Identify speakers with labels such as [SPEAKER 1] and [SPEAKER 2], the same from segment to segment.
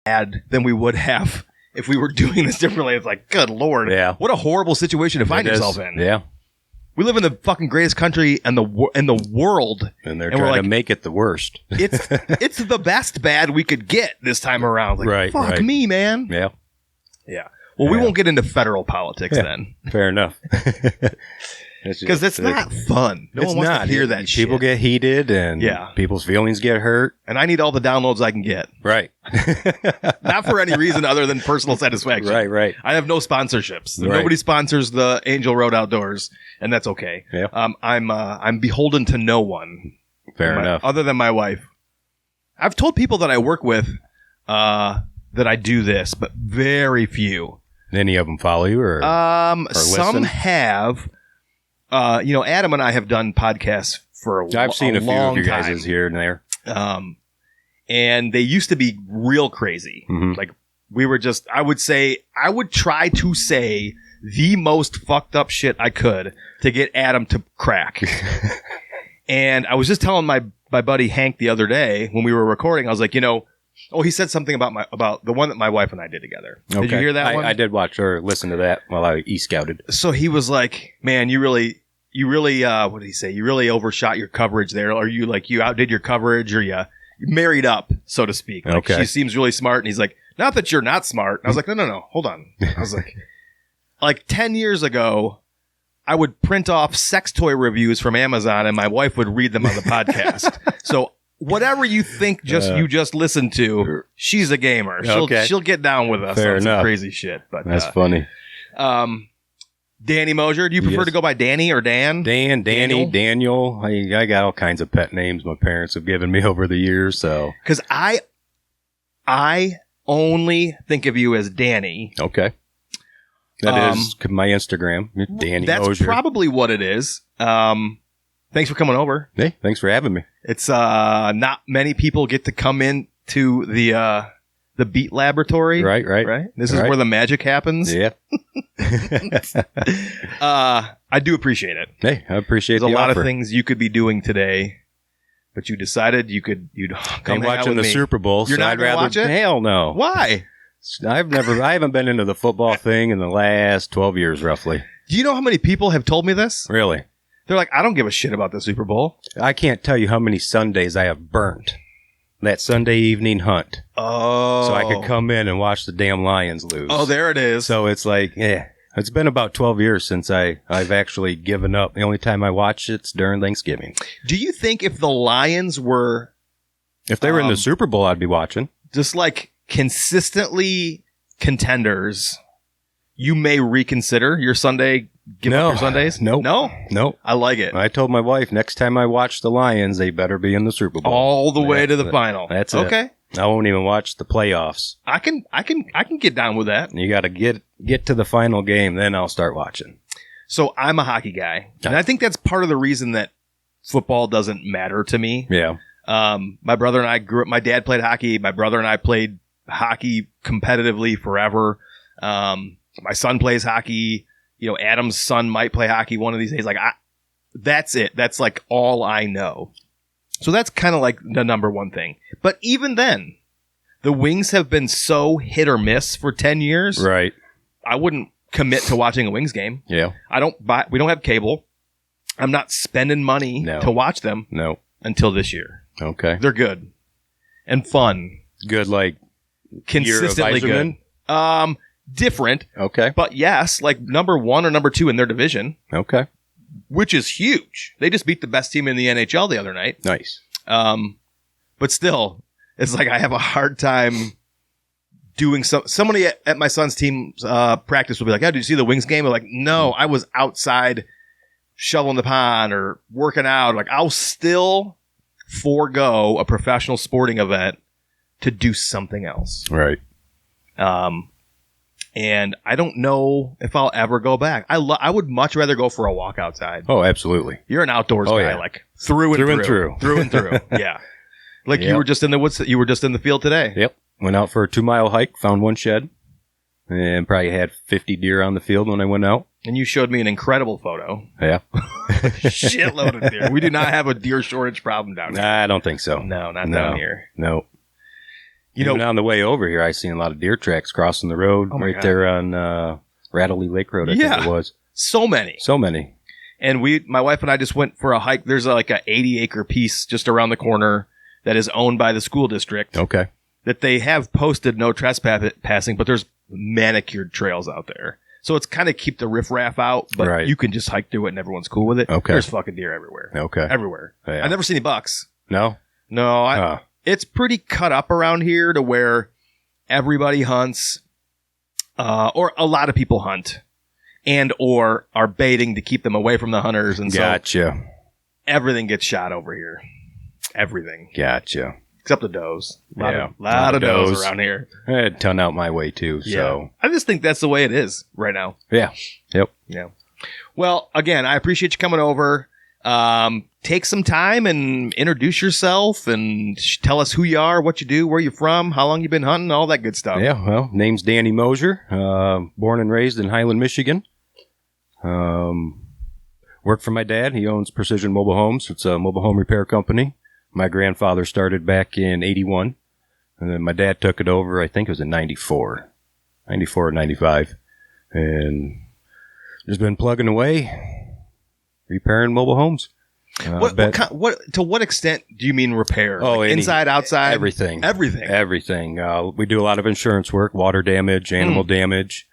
[SPEAKER 1] bad than we would have if we were doing this differently. It's like, good Lord.
[SPEAKER 2] Yeah.
[SPEAKER 1] What a horrible situation to find yourself in.
[SPEAKER 2] Yeah.
[SPEAKER 1] We live in the fucking greatest country in the world.
[SPEAKER 2] And they're trying to make it the worst.
[SPEAKER 1] It's the best bad we could get this time around. Like, fuck me, man.
[SPEAKER 2] Yeah.
[SPEAKER 1] Yeah. Well, we won't get into federal politics then.
[SPEAKER 2] Fair enough.
[SPEAKER 1] Because it's not fun. No one wants to hear that shit.
[SPEAKER 2] People get heated and people's feelings get hurt.
[SPEAKER 1] And I need all the downloads I can get.
[SPEAKER 2] Right.
[SPEAKER 1] Not for any reason other than personal satisfaction.
[SPEAKER 2] Right.
[SPEAKER 1] I have no sponsorships. Right. Nobody sponsors the Angel Road Outdoors, and that's okay.
[SPEAKER 2] Yep.
[SPEAKER 1] I'm beholden to no one.
[SPEAKER 2] Fair enough.
[SPEAKER 1] Other than my wife. I've told people that I work with that I do this, but very few.
[SPEAKER 2] Any of them follow you or
[SPEAKER 1] some
[SPEAKER 2] listen?
[SPEAKER 1] have. Adam and I have done podcasts for
[SPEAKER 2] I've seen a few of your
[SPEAKER 1] time.
[SPEAKER 2] guys' here and there.
[SPEAKER 1] And they used to be real crazy.
[SPEAKER 2] Mm-hmm.
[SPEAKER 1] Like we were just, I would try to say the most fucked up shit I could to get Adam to crack. And I was just telling my buddy Hank the other day when we were recording, I was like, he said something about the one that my wife and I did together. Okay. Did you hear that one? I
[SPEAKER 2] did watch or listen to that while I e-scouted.
[SPEAKER 1] So he was like, man, you really, what did he say? You really overshot your coverage there. Or you outdid your coverage or you married up, so to speak. Like, she seems really smart. And he's like, not that you're not smart. And I was like, no, hold on. I was like 10 years ago, I would print off sex toy reviews from Amazon and my wife would read them on the podcast. So whatever you think you just listened to, she's a gamer. She'll get down with us on some crazy shit. But
[SPEAKER 2] that's funny.
[SPEAKER 1] Danny Mosher, do you prefer to go by Danny or Dan?
[SPEAKER 2] Danny, Daniel. I got all kinds of pet names my parents have given me over the years. So
[SPEAKER 1] because I only think of you as Danny.
[SPEAKER 2] Okay. That is my Instagram, Danny
[SPEAKER 1] That's
[SPEAKER 2] Mosher.
[SPEAKER 1] Probably what it is. Thanks for coming over.
[SPEAKER 2] Hey, thanks for having me.
[SPEAKER 1] It's not many people get to come in to the Beat Laboratory.
[SPEAKER 2] Right.
[SPEAKER 1] This is where the magic happens.
[SPEAKER 2] Yeah.
[SPEAKER 1] I do appreciate it.
[SPEAKER 2] Hey, I appreciate
[SPEAKER 1] There's
[SPEAKER 2] the
[SPEAKER 1] a lot
[SPEAKER 2] offer.
[SPEAKER 1] of things you could be doing today, but you decided you'd come
[SPEAKER 2] watching the Super Bowl.
[SPEAKER 1] You're not going to watch it?
[SPEAKER 2] Hell no.
[SPEAKER 1] Why?
[SPEAKER 2] I haven't been into the football thing in the last 12 years, roughly.
[SPEAKER 1] Do you know how many people have told me this?
[SPEAKER 2] Really?
[SPEAKER 1] They're like, I don't give a shit about the Super Bowl.
[SPEAKER 2] I can't tell you how many Sundays I have burnt. That Sunday evening hunt.
[SPEAKER 1] Oh.
[SPEAKER 2] So I could come in and watch the damn Lions lose.
[SPEAKER 1] Oh, there it is.
[SPEAKER 2] So it's like, it's been about 12 years since I've actually given up. The only time I watch it's during Thanksgiving.
[SPEAKER 1] Do you think if the Lions were...
[SPEAKER 2] If they were in the Super Bowl, I'd be watching.
[SPEAKER 1] Just like consistently contenders, you may reconsider your Sunday... Give up your Sundays?
[SPEAKER 2] No.
[SPEAKER 1] I like it.
[SPEAKER 2] I told my wife, next time I watch the Lions, they better be in the Super Bowl.
[SPEAKER 1] All the way to the final.
[SPEAKER 2] That's it.
[SPEAKER 1] Okay.
[SPEAKER 2] I won't even watch the playoffs.
[SPEAKER 1] I can get down with that.
[SPEAKER 2] You got to get to the final game, then I'll start watching.
[SPEAKER 1] So I'm a hockey guy. And I think that's part of the reason that football doesn't matter to me.
[SPEAKER 2] Yeah.
[SPEAKER 1] My brother and I grew up, my dad played hockey. My brother and I played hockey competitively forever. My son plays hockey. Adam's son might play hockey one of these days. That's it. That's like all I know. So that's kind of like the number one thing. But even then, the Wings have been so hit or miss for 10 years.
[SPEAKER 2] Right.
[SPEAKER 1] I wouldn't commit to watching a Wings game.
[SPEAKER 2] Yeah.
[SPEAKER 1] We don't have cable. I'm not spending money to watch them.
[SPEAKER 2] No.
[SPEAKER 1] Until this year.
[SPEAKER 2] Okay.
[SPEAKER 1] They're good. And fun.
[SPEAKER 2] Good, like
[SPEAKER 1] consistently good. Different.
[SPEAKER 2] Okay.
[SPEAKER 1] But yes, like number 1 or number 2 in their division.
[SPEAKER 2] Okay.
[SPEAKER 1] Which is huge. They just beat the best team in the NHL the other night.
[SPEAKER 2] Nice.
[SPEAKER 1] But still, it's like I have a hard time doing somebody at my son's team practice will be like, "Oh, did you see the Wings game?" I'm like, "No, I was outside shoveling the pond or working out." Like, I'll still forego a professional sporting event to do something else.
[SPEAKER 2] Right.
[SPEAKER 1] And I don't know if I'll ever go back. I would much rather go for a walk outside.
[SPEAKER 2] Oh, absolutely.
[SPEAKER 1] You're an outdoors guy, like through and through. Yeah. Like you were just in the woods. You were just in the field today.
[SPEAKER 2] Yep. Went out for a 2-mile hike, found one shed, and probably had 50 deer on the field when I went out.
[SPEAKER 1] And you showed me an incredible photo.
[SPEAKER 2] Yeah.
[SPEAKER 1] Shitload of deer. We do not have a deer shortage problem down here.
[SPEAKER 2] I don't think so.
[SPEAKER 1] No, not down here.
[SPEAKER 2] No. Even on the way over here, I seen a lot of deer tracks crossing the road there on Rattley Lake Road, I think it was.
[SPEAKER 1] So many. And my wife and I just went for a hike. There's like a 80-acre piece just around the corner that is owned by the school district.
[SPEAKER 2] Okay.
[SPEAKER 1] That they have posted no trespassing, but there's manicured trails out there. So it's kind of keep the riffraff out, but you can just hike through it and everyone's cool with it.
[SPEAKER 2] Okay.
[SPEAKER 1] There's fucking deer everywhere.
[SPEAKER 2] Okay.
[SPEAKER 1] Everywhere.
[SPEAKER 2] Yeah.
[SPEAKER 1] I've never seen any bucks.
[SPEAKER 2] No?
[SPEAKER 1] No. It's pretty cut up around here to where everybody hunts, or a lot of people hunt, and or are baiting to keep them away from the hunters. And
[SPEAKER 2] so
[SPEAKER 1] everything gets shot over here. Everything.
[SPEAKER 2] Gotcha.
[SPEAKER 1] Except the does. A lot of does around here.
[SPEAKER 2] I had a ton out my way, too.
[SPEAKER 1] Yeah.
[SPEAKER 2] So
[SPEAKER 1] I just think that's the way it is right now.
[SPEAKER 2] Yeah. Yep.
[SPEAKER 1] Yeah. Well, again, I appreciate you coming over. Take some time and introduce yourself and tell us who you are, what you do, where you're from, how long you've been hunting, all that good stuff.
[SPEAKER 2] Yeah. Well, name's Danny Mosher. Born and raised in Highland, Michigan. Work for my dad. He owns Precision Mobile Homes. It's a mobile home repair company. My grandfather started back in 81, and then my dad took it over, I think it was in 94 or 95, and just been plugging away, repairing mobile homes.
[SPEAKER 1] To what extent do you mean repair?
[SPEAKER 2] Oh,
[SPEAKER 1] like inside, outside?
[SPEAKER 2] Everything.
[SPEAKER 1] Everything.
[SPEAKER 2] We do a lot of insurance work, water damage, animal damage,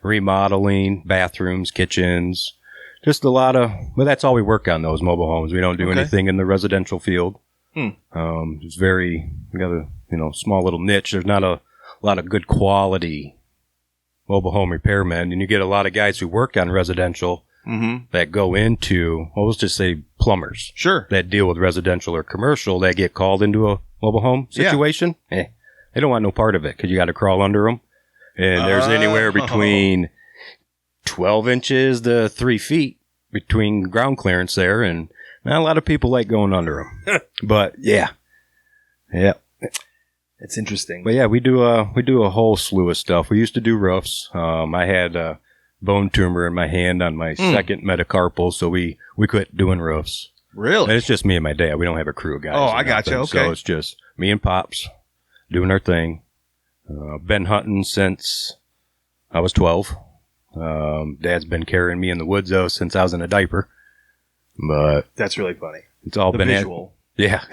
[SPEAKER 2] remodeling, bathrooms, kitchens. Just a lot of, well, that's all we work on, those mobile homes. We don't do anything in the residential field. We got a, small little niche. There's not a lot of good quality mobile home repairmen. And you get a lot of guys who work on residential that go into, well, let's just say plumbers.
[SPEAKER 1] Sure.
[SPEAKER 2] That deal with residential or commercial that get called into a mobile home situation. They don't want no part of it because you got to crawl under them. And there's anywhere between 12 inches to 3 feet between ground clearance there, and not a lot of people like going under them. But yeah,
[SPEAKER 1] it's interesting.
[SPEAKER 2] But yeah, we do a whole slew of stuff. We used to do roofs. I had a bone tumor in my hand on my second metacarpal, so we quit doing roofs.
[SPEAKER 1] Really?
[SPEAKER 2] And it's just me and my dad. We don't have a crew of guys.
[SPEAKER 1] Oh, I got you. Okay.
[SPEAKER 2] So it's just me and Pops doing our thing. Been hunting since I was 12. Dad's been carrying me in the woods though since I was in a diaper. But
[SPEAKER 1] that's really funny.
[SPEAKER 2] It's all been
[SPEAKER 1] visual.
[SPEAKER 2] Yeah.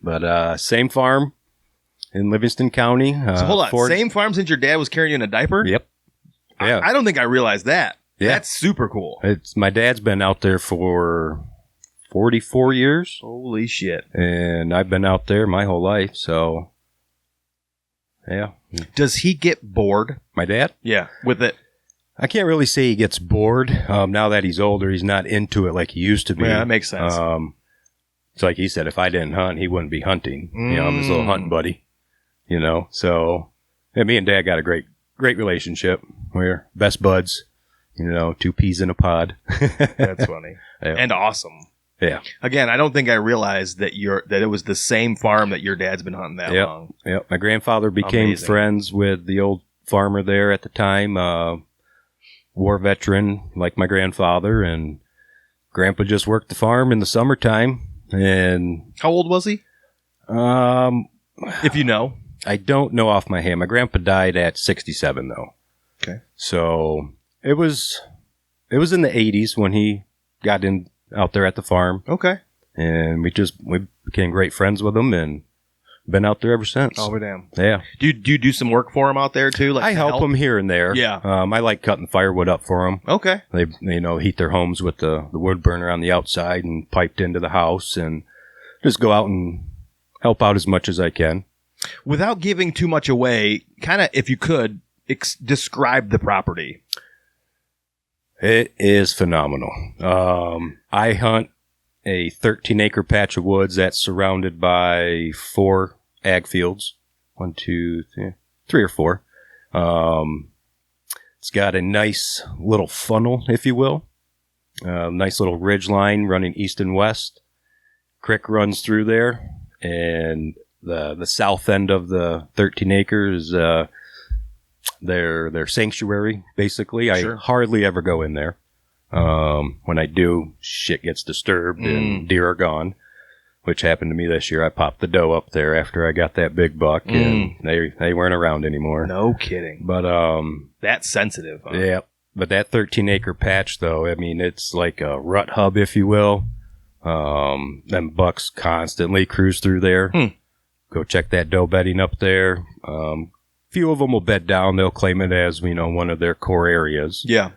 [SPEAKER 2] But same farm in Livingston County.
[SPEAKER 1] So hold on. Same farm since your dad was carrying you in a diaper?
[SPEAKER 2] Yep. Yeah.
[SPEAKER 1] I don't think I realized that.
[SPEAKER 2] Yeah.
[SPEAKER 1] That's super cool.
[SPEAKER 2] It's my dad's been out there for 44 years.
[SPEAKER 1] Holy shit.
[SPEAKER 2] And I've been out there my whole life, so yeah.
[SPEAKER 1] Does he get bored?
[SPEAKER 2] My dad?
[SPEAKER 1] Yeah, with it.
[SPEAKER 2] I can't really say he gets bored. Now that he's older, he's not into it like he used to be.
[SPEAKER 1] Yeah, that makes sense.
[SPEAKER 2] It's like he said, if I didn't hunt, he wouldn't be hunting. I'm his little hunting buddy. So me and Dad got a great relationship. We're best buds. 2 peas in a pod.
[SPEAKER 1] That's funny.
[SPEAKER 2] Yeah.
[SPEAKER 1] And awesome.
[SPEAKER 2] Yeah.
[SPEAKER 1] Again, I don't think I realized that it was the same farm that your dad's been hunting that long.
[SPEAKER 2] Yep. My grandfather became friends with the old farmer there at the time, war veteran like my grandfather, and Grandpa just worked the farm in the summertime. And
[SPEAKER 1] how old was he? If you know.
[SPEAKER 2] I don't know off my hand. My grandpa died at 67 though.
[SPEAKER 1] Okay.
[SPEAKER 2] So it was in the 80s when he got in out there at the farm.
[SPEAKER 1] Okay.
[SPEAKER 2] And we became great friends with him and been out there ever since.
[SPEAKER 1] Oh, damn.
[SPEAKER 2] Yeah.
[SPEAKER 1] Do you do some work for him out there too? Like
[SPEAKER 2] I help him here and there.
[SPEAKER 1] Yeah.
[SPEAKER 2] I like cutting firewood up for him.
[SPEAKER 1] Okay.
[SPEAKER 2] They heat their homes with the wood burner on the outside and piped into the house, and just go out and help out as much as I can.
[SPEAKER 1] Without giving too much away, kind of, if you could, describe the property.
[SPEAKER 2] It is phenomenal. I hunt a 13-acre patch of woods that's surrounded by 4 ag fields. 1, 2, 3 or 4. It's got a nice little funnel, if you will. Nice little ridge line running east and west. Creek runs through there, and the south end of the 13 acres, their sanctuary, basically. Sure. I hardly ever go in there. When I do, shit gets disturbed and deer are gone. which happened to me this year. I popped the doe up there after I got that big buck, and they weren't around anymore.
[SPEAKER 1] No kidding.
[SPEAKER 2] But
[SPEAKER 1] that's sensitive. Huh?
[SPEAKER 2] Yeah. But that 13-acre patch, though, I mean, it's like a rut hub, if you will. Them bucks constantly cruise through there. Go check that doe bedding up there. Few of them will bed down. They'll claim it as, one of their core areas.
[SPEAKER 1] Yeah.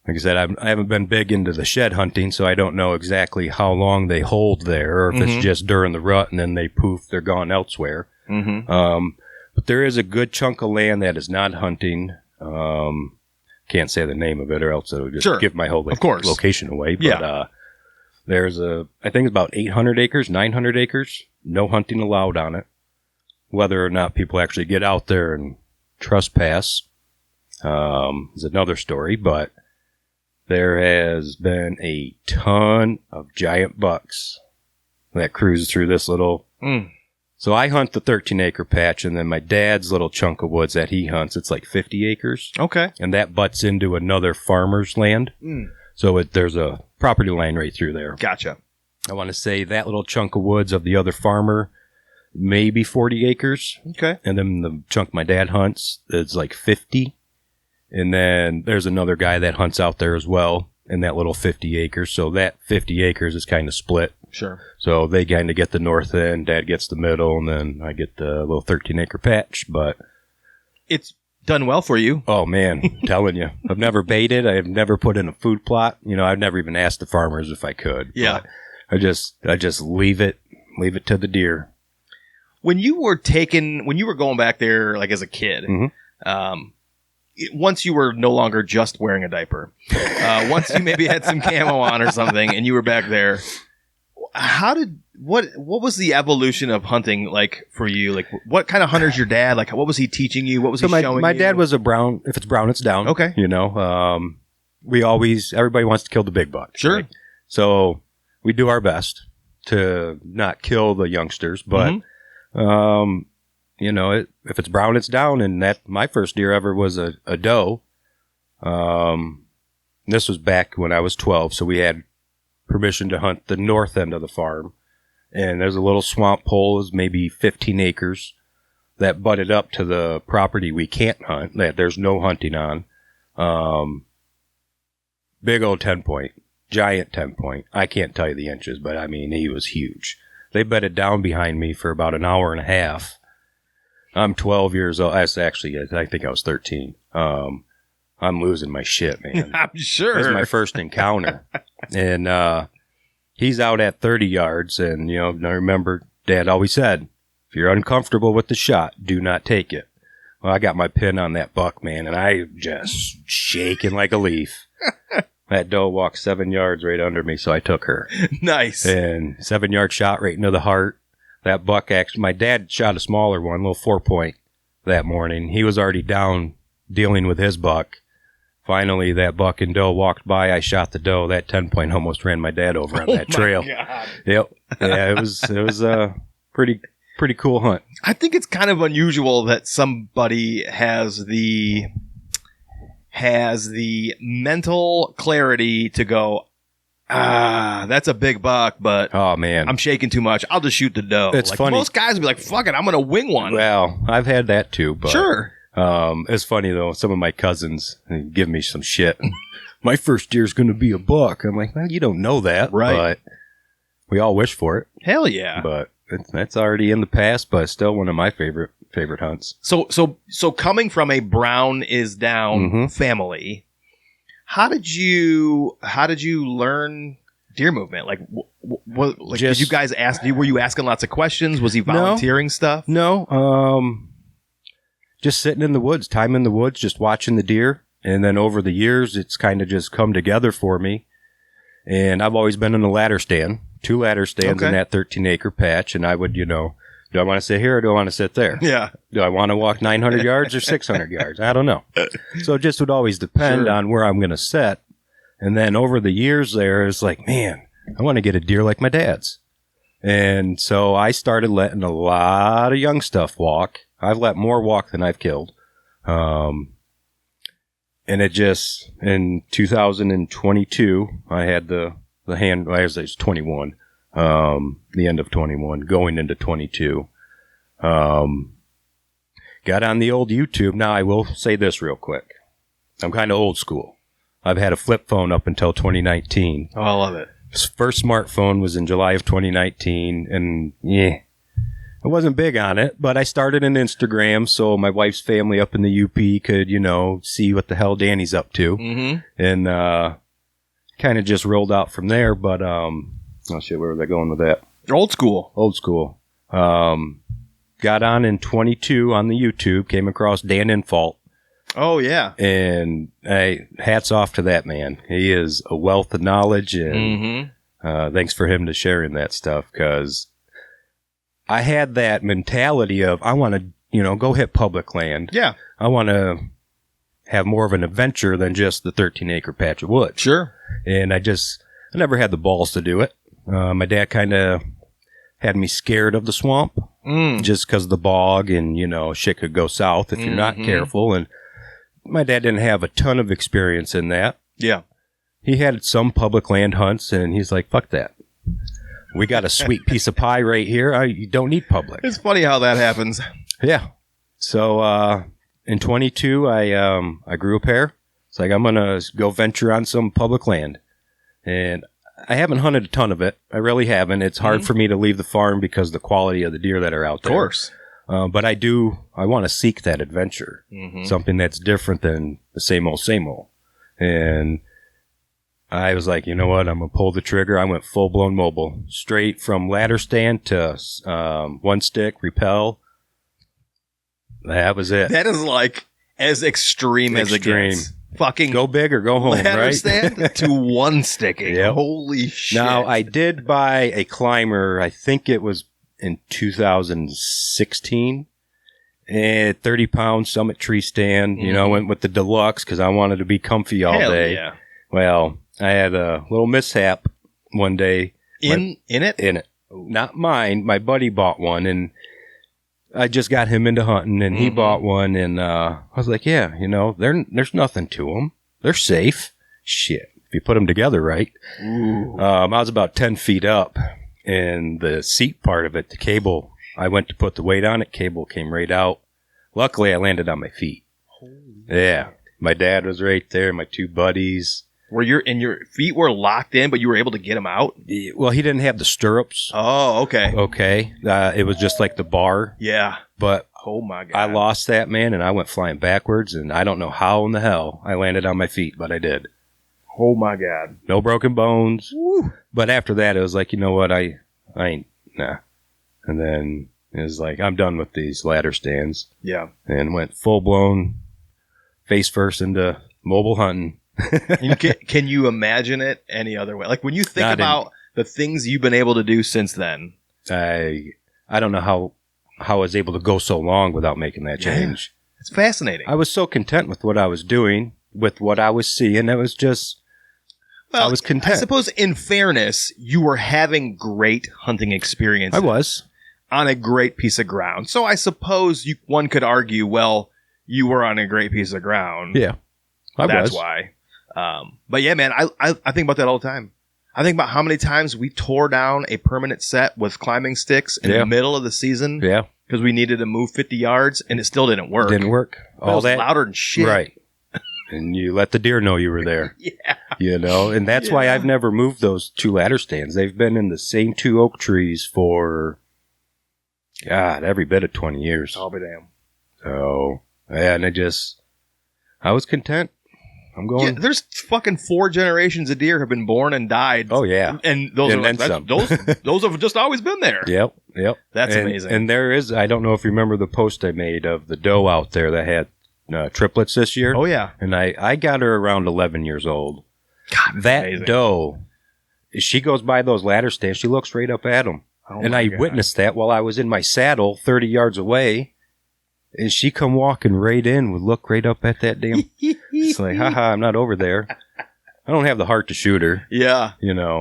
[SPEAKER 2] Like I said, I haven't been big into the shed hunting, so I don't know exactly how long they hold there, or if it's just during the rut and then they poof, they're gone elsewhere. But there is a good chunk of land that is not hunting. Can't say the name of it, or else it'll just give my whole location away. But there's I think it's about 800 acres, 900 acres, no hunting allowed on it. Whether or not people actually get out there and trespass is another story, but there has been a ton of giant bucks that cruise through this little... So I hunt the 13-acre patch, and then my dad's little chunk of woods that he hunts, it's like 50 acres.
[SPEAKER 1] Okay.
[SPEAKER 2] And that butts into another farmer's land. So there's a property line right through there.
[SPEAKER 1] Gotcha.
[SPEAKER 2] I want to say that little chunk of woods of the other farmer, maybe 40 acres.
[SPEAKER 1] Okay.
[SPEAKER 2] And then the chunk my dad hunts is like 50. And then there's another guy that hunts out there as well in that little 50 acres. So that 50 acres is kind of split.
[SPEAKER 1] Sure.
[SPEAKER 2] So they kind of get the north end, Dad gets the middle, and then I get the little 13-acre patch. But
[SPEAKER 1] it's done well for you.
[SPEAKER 2] Oh, man, I'm telling you. I've never baited. I've never put in a food plot. I've never even asked the farmers if I could.
[SPEAKER 1] Yeah.
[SPEAKER 2] I just leave it to the deer.
[SPEAKER 1] When you were going back there, like as a kid, once you were no longer just wearing a diaper, once you maybe had some camo on or something, and you were back there, what was the evolution of hunting like for you? Like, what kind of hunter's your dad? Like, what was he teaching you? What was he showing you?
[SPEAKER 2] My dad was a brown. If it's brown, it's down.
[SPEAKER 1] Okay.
[SPEAKER 2] Everybody wants to kill the big buck.
[SPEAKER 1] Sure.
[SPEAKER 2] Right? So we do our best to not kill the youngsters, but if it's brown, it's down. And my first deer ever was a doe. This was back when I was 12, so we had permission to hunt the north end of the farm. And there's a little swamp hole, is maybe 15 acres, that butted up to the property we can't hunt, that there's no hunting on. Big old 10-point, giant 10-point. I can't tell you the inches, but I mean, he was huge. They bedded down behind me for about an hour and a half. I'm 12 years old. I think I was 13. I'm losing my shit, man.
[SPEAKER 1] I'm sure.
[SPEAKER 2] This is my first encounter. And he's out at 30 yards. And, I remember Dad always said, if you're uncomfortable with the shot, do not take it. Well, I got my pin on that buck, man, and I just shaking like a leaf. That doe walked 7 yards right under me, so I took her.
[SPEAKER 1] Nice.
[SPEAKER 2] And 7-yard shot right into the heart. That buck, actually, my dad shot a smaller one, a little 4-point that morning. He was already down dealing with his buck. Finally, that buck and doe walked by. I shot the doe. That 10-point almost ran my dad over on that trail.
[SPEAKER 1] God.
[SPEAKER 2] Yep. Yeah, it was a pretty cool hunt.
[SPEAKER 1] I think it's kind of unusual that somebody has the mental clarity to go, that's a big buck, but
[SPEAKER 2] oh man,
[SPEAKER 1] I'm shaking too much. I'll just shoot the doe.
[SPEAKER 2] It's funny.
[SPEAKER 1] Most guys would be like, fuck it, I'm going to wing one.
[SPEAKER 2] Well, I've had that too, but
[SPEAKER 1] sure.
[SPEAKER 2] It's funny though. Some of my cousins give me some shit. My first deer's going to be a buck. I'm like, well, you don't know that,
[SPEAKER 1] right?
[SPEAKER 2] But we all wish for it.
[SPEAKER 1] Hell yeah!
[SPEAKER 2] But that's already in the past. But still one of my favorite hunts.
[SPEAKER 1] So coming from a brown is down family, how did you learn deer movement? Like, did you guys ask? Were you asking lots of questions? Was he volunteering stuff?
[SPEAKER 2] No. Just sitting in the woods, time in the woods, just watching the deer. And then over the years, it's kind of just come together for me. And I've always been in a ladder stand, 2 ladder stands in that 13-acre patch. And I would, do I want to sit here or do I want to sit there?
[SPEAKER 1] Yeah.
[SPEAKER 2] Do I want to walk 900 yards or 600 yards? I don't know. So it just would always depend on where I'm going to sit. And then over the years there, it's like, man, I want to get a deer like my dad's. And so I started letting a lot of young stuff walk. I've let more walk than I've killed. And it just, in 2022, I had the hand, I was 21. the end of 21, going into 22. Got on the old YouTube. Now, I will say this real quick. I'm kind of old school. I've had a flip phone up until 2019.
[SPEAKER 1] Oh, I love it.
[SPEAKER 2] First smartphone was in July of 2019, and I wasn't big on it, but I started an Instagram so my wife's family up in the UP could, see what the hell Danny's up to. Mm-hmm. And kind of just rolled out from there, but, oh shit, where was I going with that?
[SPEAKER 1] Old school.
[SPEAKER 2] Old school. Got on in 22 on the YouTube, came across Dan Infault.
[SPEAKER 1] Oh, yeah.
[SPEAKER 2] And hats off to that man. He is a wealth of knowledge, and thanks for him to sharing that stuff, because I had that mentality of I want to, go hit public land.
[SPEAKER 1] Yeah.
[SPEAKER 2] I want to have more of an adventure than just the 13-acre patch of woods.
[SPEAKER 1] Sure.
[SPEAKER 2] And I never had the balls to do it. My dad kind of had me scared of the swamp just because of the bog and, shit could go south if you're not careful. And my dad didn't have a ton of experience in that.
[SPEAKER 1] Yeah.
[SPEAKER 2] He had some public land hunts, and he's like, fuck that. We got a sweet piece of pie right here. You don't need public.
[SPEAKER 1] It's funny how that happens.
[SPEAKER 2] Yeah. So in 22, I grew a pair. It's like, I'm going to go venture on some public land. And I haven't hunted a ton of it. I really haven't. It's hard for me to leave the farm because of the quality of the deer that are out there.
[SPEAKER 1] Of course.
[SPEAKER 2] But I want to seek that adventure. Something that's different than the same old, same old. And I was like, you know what? I'm going to pull the trigger. I went full-blown mobile. Straight from ladder stand to one stick, repel. That was it.
[SPEAKER 1] That is like as extreme as it gets. Fucking
[SPEAKER 2] go big or go home,
[SPEAKER 1] ladder
[SPEAKER 2] right?
[SPEAKER 1] stand to one sticking.
[SPEAKER 2] Yep.
[SPEAKER 1] Holy shit.
[SPEAKER 2] Now, I did buy a climber. I think it was in 2016. And 30-pound Summit tree stand. Went with the deluxe because I wanted to be comfy all day.
[SPEAKER 1] Yeah.
[SPEAKER 2] Well, I had a little mishap one day.
[SPEAKER 1] In it?
[SPEAKER 2] In it. Not mine. My buddy bought one, and I just got him into hunting, and he bought one, and I was like, yeah, there's nothing to them. They're safe. Shit. If you put them together right. I was about 10 feet up, and the seat part of it, the cable, I went to put the weight on it. Cable came right out. Luckily, I landed on my feet. Yeah. My dad was right there, my two buddies.
[SPEAKER 1] Your feet were locked in, but you were able to get them out?
[SPEAKER 2] Well, he didn't have the stirrups.
[SPEAKER 1] Oh, okay.
[SPEAKER 2] Okay. It was just like the bar.
[SPEAKER 1] Yeah.
[SPEAKER 2] But
[SPEAKER 1] oh my God.
[SPEAKER 2] I lost that, man, and I went flying backwards, and I don't know how in the hell I landed on my feet, but I did.
[SPEAKER 1] Oh my God.
[SPEAKER 2] No broken bones.
[SPEAKER 1] Woo.
[SPEAKER 2] But after that, it was like, you know what? I ain't, nah. And then it was like, I'm done with these ladder stands.
[SPEAKER 1] Yeah.
[SPEAKER 2] And went full-blown face first into mobile hunting.
[SPEAKER 1] Can you imagine it any other way? Like when you think about the things you've been able to do since then.
[SPEAKER 2] I don't know how I was able to go so long without making that change.
[SPEAKER 1] Yeah. It's fascinating.
[SPEAKER 2] I was so content with what I was doing, with what I was seeing. It was just, I was content.
[SPEAKER 1] I suppose in fairness, you were having great hunting experiences.
[SPEAKER 2] I was.
[SPEAKER 1] On a great piece of ground. So I suppose one could argue, well, you were on a great piece of ground.
[SPEAKER 2] Yeah.
[SPEAKER 1] That's why. But yeah, man, I think about that all the time. I think about how many times we tore down a permanent set with climbing sticks in the middle of the season.
[SPEAKER 2] Yeah.
[SPEAKER 1] Because we needed to move 50 yards and it still didn't work.
[SPEAKER 2] Didn't work.
[SPEAKER 1] All that louder than shit.
[SPEAKER 2] Right. And you let the deer know you were there.
[SPEAKER 1] Yeah.
[SPEAKER 2] And that's why I've never moved those two ladder stands. They've been in the same two oak trees for, God, every bit of 20 years.
[SPEAKER 1] I'll be damned.
[SPEAKER 2] So, and I was content. I'm going.
[SPEAKER 1] Yeah, there's fucking 4 generations of deer have been born and died.
[SPEAKER 2] Oh yeah,
[SPEAKER 1] and those those have just always been there.
[SPEAKER 2] Yep.
[SPEAKER 1] That's amazing.
[SPEAKER 2] And there is, I don't know if you remember the post I made of the doe out there that had triplets this year.
[SPEAKER 1] Oh yeah,
[SPEAKER 2] and I got her around 11 years old.
[SPEAKER 1] God,
[SPEAKER 2] that
[SPEAKER 1] amazing.
[SPEAKER 2] Doe, she goes by those ladder stands. She looks right up at them, and I witnessed that while I was in my saddle 30 yards away. And she come walking right in, would look right up at that damn. It's like, haha, I'm not over there. I don't have the heart to shoot her.
[SPEAKER 1] Yeah.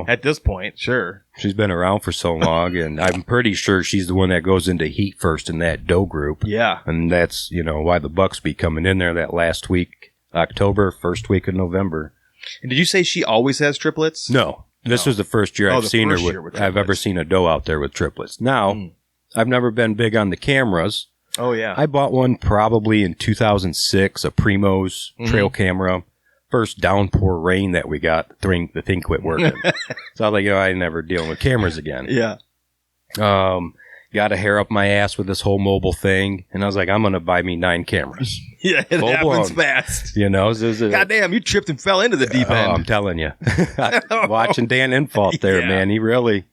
[SPEAKER 2] At
[SPEAKER 1] this point, sure.
[SPEAKER 2] She's been around for so long, and I'm pretty sure she's the one that goes into heat first in that doe group.
[SPEAKER 1] Yeah.
[SPEAKER 2] And that's, why the bucks be coming in there that last week, October, first week of November.
[SPEAKER 1] And did you say she always has triplets?
[SPEAKER 2] No. This was the first year I've seen her with I've ever seen a doe out there with triplets. Now, I've never been big on the cameras.
[SPEAKER 1] Oh, yeah.
[SPEAKER 2] I bought one probably in 2006, a Primos trail camera. First downpour rain that we got, the thing quit working. So I was like, I ain't never dealing with cameras again.
[SPEAKER 1] Yeah.
[SPEAKER 2] Got a hair up my ass with this whole mobile thing. And I was like, I'm going to buy me 9 cameras.
[SPEAKER 1] Yeah, it happens fast. Goddamn, you tripped and fell into the deep end.
[SPEAKER 2] Oh, I'm telling you. Watching Dan Infault there, man. He really,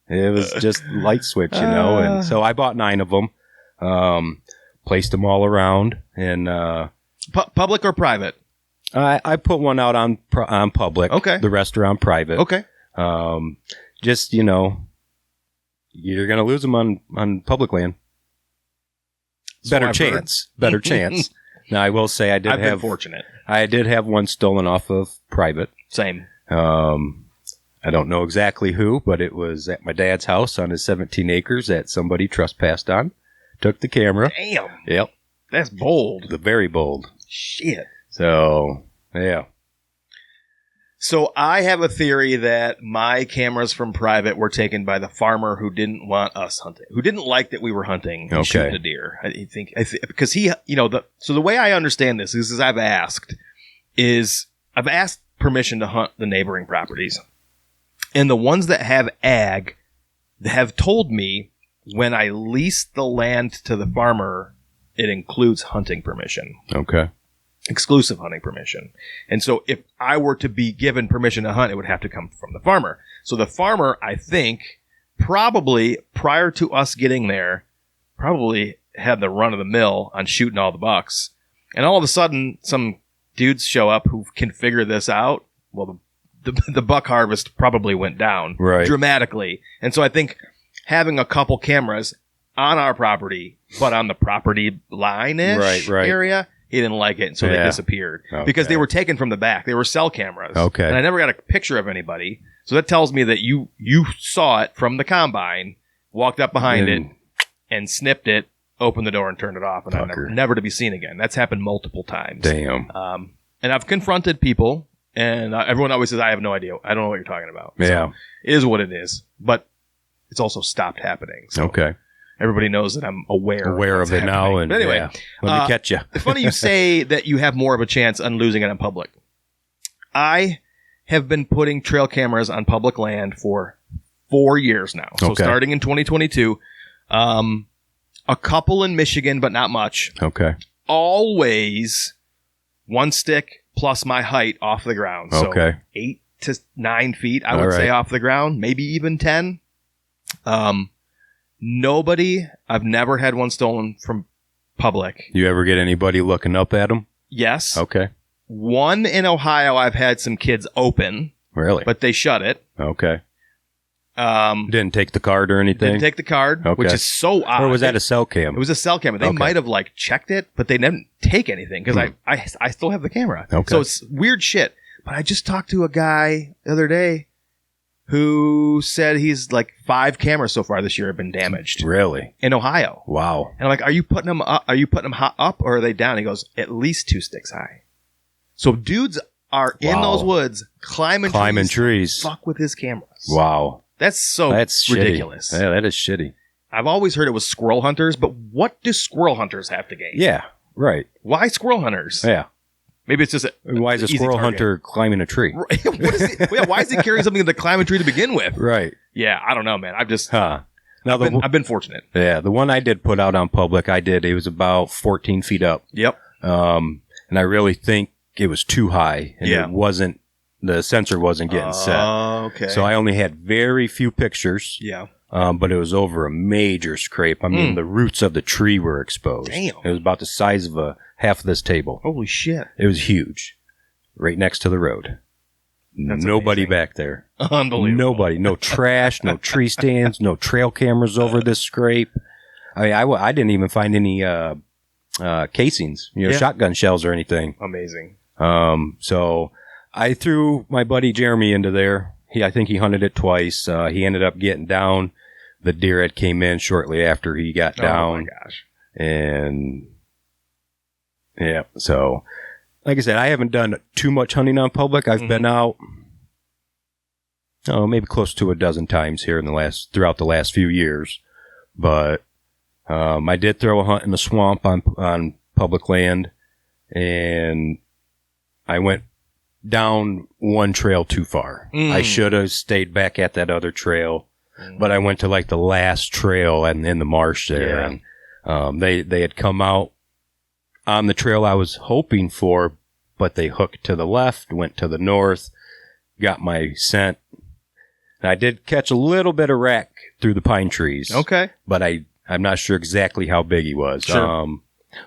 [SPEAKER 2] it was just light switch, And so I bought 9 of them, placed them all around. And
[SPEAKER 1] public or private?
[SPEAKER 2] I put one out on public.
[SPEAKER 1] Okay.
[SPEAKER 2] The rest are on private.
[SPEAKER 1] Okay.
[SPEAKER 2] Just, you're going to lose them on public land. Better chance. Now, I will say I've been
[SPEAKER 1] fortunate.
[SPEAKER 2] I did have one stolen off of private.
[SPEAKER 1] Same.
[SPEAKER 2] I don't know exactly who, but it was at my dad's house on his 17 acres that somebody trespassed on. Took the camera.
[SPEAKER 1] Damn.
[SPEAKER 2] Yep.
[SPEAKER 1] That's bold.
[SPEAKER 2] Very bold.
[SPEAKER 1] Shit.
[SPEAKER 2] So, yeah.
[SPEAKER 1] So I have a theory that my cameras from private were taken by the farmer who didn't want us hunting, who didn't like that we were hunting and shooting a deer. I think because he, so the way I understand this is I've asked permission to hunt the neighboring properties, and the ones that have ag have told me when I lease the land to the farmer, it includes hunting permission.
[SPEAKER 2] Okay.
[SPEAKER 1] Exclusive hunting permission. And so if I were to be given permission to hunt, it would have to come from the farmer. So the farmer, I think, probably prior to us getting there, probably had the run of the mill on shooting all the bucks. And all of a sudden, some dudes show up who can figure this out. Well, the buck harvest probably went down dramatically. And so I think having a couple cameras on our property, but on the property line-ish area, he didn't like it, and so they disappeared. Because they were taken from the back. They were cell cameras.
[SPEAKER 2] Okay.
[SPEAKER 1] And I never got a picture of anybody. So that tells me that you saw it from the combine, walked up behind it, and snipped it, opened the door, and turned it off, and never to be seen again. That's happened multiple times.
[SPEAKER 2] Damn.
[SPEAKER 1] And I've confronted people, and everyone always says, I have no idea. I don't know what you're talking about.
[SPEAKER 2] Yeah.
[SPEAKER 1] So it is what it is. But it's also stopped happening. So.
[SPEAKER 2] Okay.
[SPEAKER 1] Everybody knows that I'm aware of it
[SPEAKER 2] happening now. And
[SPEAKER 1] but anyway,
[SPEAKER 2] let me catch you.
[SPEAKER 1] It's funny you say that you have more of a chance on losing it in public. I have been putting trail cameras on public land for 4 years now. So starting in 2022, a couple in Michigan, but not much.
[SPEAKER 2] Okay.
[SPEAKER 1] Always one stick plus my height off the ground. So 8 to 9 feet, I would say, off the ground, maybe even 10. I've never had one stolen from public.
[SPEAKER 2] You ever get anybody looking up at them?
[SPEAKER 1] Yes.
[SPEAKER 2] Okay.
[SPEAKER 1] One in Ohio, I've had some kids open.
[SPEAKER 2] Really?
[SPEAKER 1] But they shut it.
[SPEAKER 2] Okay. Didn't take the card or anything?
[SPEAKER 1] Didn't take the card, which is so odd.
[SPEAKER 2] Or was that a cell cam?
[SPEAKER 1] It was a cell camera. They might have checked it, but they didn't take anything because I still have the camera.
[SPEAKER 2] Okay.
[SPEAKER 1] So it's weird shit. But I just talked to a guy the other day who said he's 5 cameras so far this year have been damaged.
[SPEAKER 2] Really?
[SPEAKER 1] In Ohio.
[SPEAKER 2] Wow.
[SPEAKER 1] And I'm like, are you putting them up? Are you putting them up or are they down? He goes, at least 2 sticks high. So dudes are in those woods climbing trees. Fuck with his cameras.
[SPEAKER 2] Wow.
[SPEAKER 1] That's ridiculous.
[SPEAKER 2] Yeah, that is shitty.
[SPEAKER 1] I've always heard it was squirrel hunters, but what do squirrel hunters have to gain?
[SPEAKER 2] Yeah, right.
[SPEAKER 1] Why squirrel hunters?
[SPEAKER 2] Yeah.
[SPEAKER 1] Maybe it's just
[SPEAKER 2] why is a squirrel hunter climbing a tree?
[SPEAKER 1] Why is he carrying something to climb a tree to begin with?
[SPEAKER 2] Right.
[SPEAKER 1] Yeah, I don't know, man. I've been fortunate.
[SPEAKER 2] Yeah, the one I did put out on public, it was about 14 feet up.
[SPEAKER 1] Yep.
[SPEAKER 2] And I really think it was too high. And it wasn't, the sensor wasn't getting set.
[SPEAKER 1] Okay.
[SPEAKER 2] So I only had very few pictures.
[SPEAKER 1] Yeah.
[SPEAKER 2] But it was over a major scrape. I mean, the roots of the tree were exposed.
[SPEAKER 1] Damn.
[SPEAKER 2] It was about the size of half of this table.
[SPEAKER 1] Holy shit.
[SPEAKER 2] It was huge. Right next to the road.
[SPEAKER 1] That's
[SPEAKER 2] nobody
[SPEAKER 1] amazing.
[SPEAKER 2] Back there.
[SPEAKER 1] Unbelievable.
[SPEAKER 2] Nobody. No trash, no tree stands, no trail cameras over this scrape. I mean, I didn't even find any casings, shotgun shells or anything.
[SPEAKER 1] Amazing.
[SPEAKER 2] So I threw my buddy Jeremy into there. I think he hunted it twice. He ended up getting down. The deer had came in shortly after he got down.
[SPEAKER 1] Oh my gosh.
[SPEAKER 2] And yeah, so like I said, I haven't done too much hunting on public. I've been out maybe close to a dozen times here throughout the last few years. But I did throw a hunt in the swamp on public land, and I went down one trail too far. I should have stayed back at that other trail, but I went to like the last trail in the marsh there, and they had come out on the trail I was hoping for, but they hooked to the left, went to the north, got my scent. And I did catch a little bit of rack through the pine trees.
[SPEAKER 1] Okay.
[SPEAKER 2] But I'm not sure exactly how big he was.
[SPEAKER 1] Sure.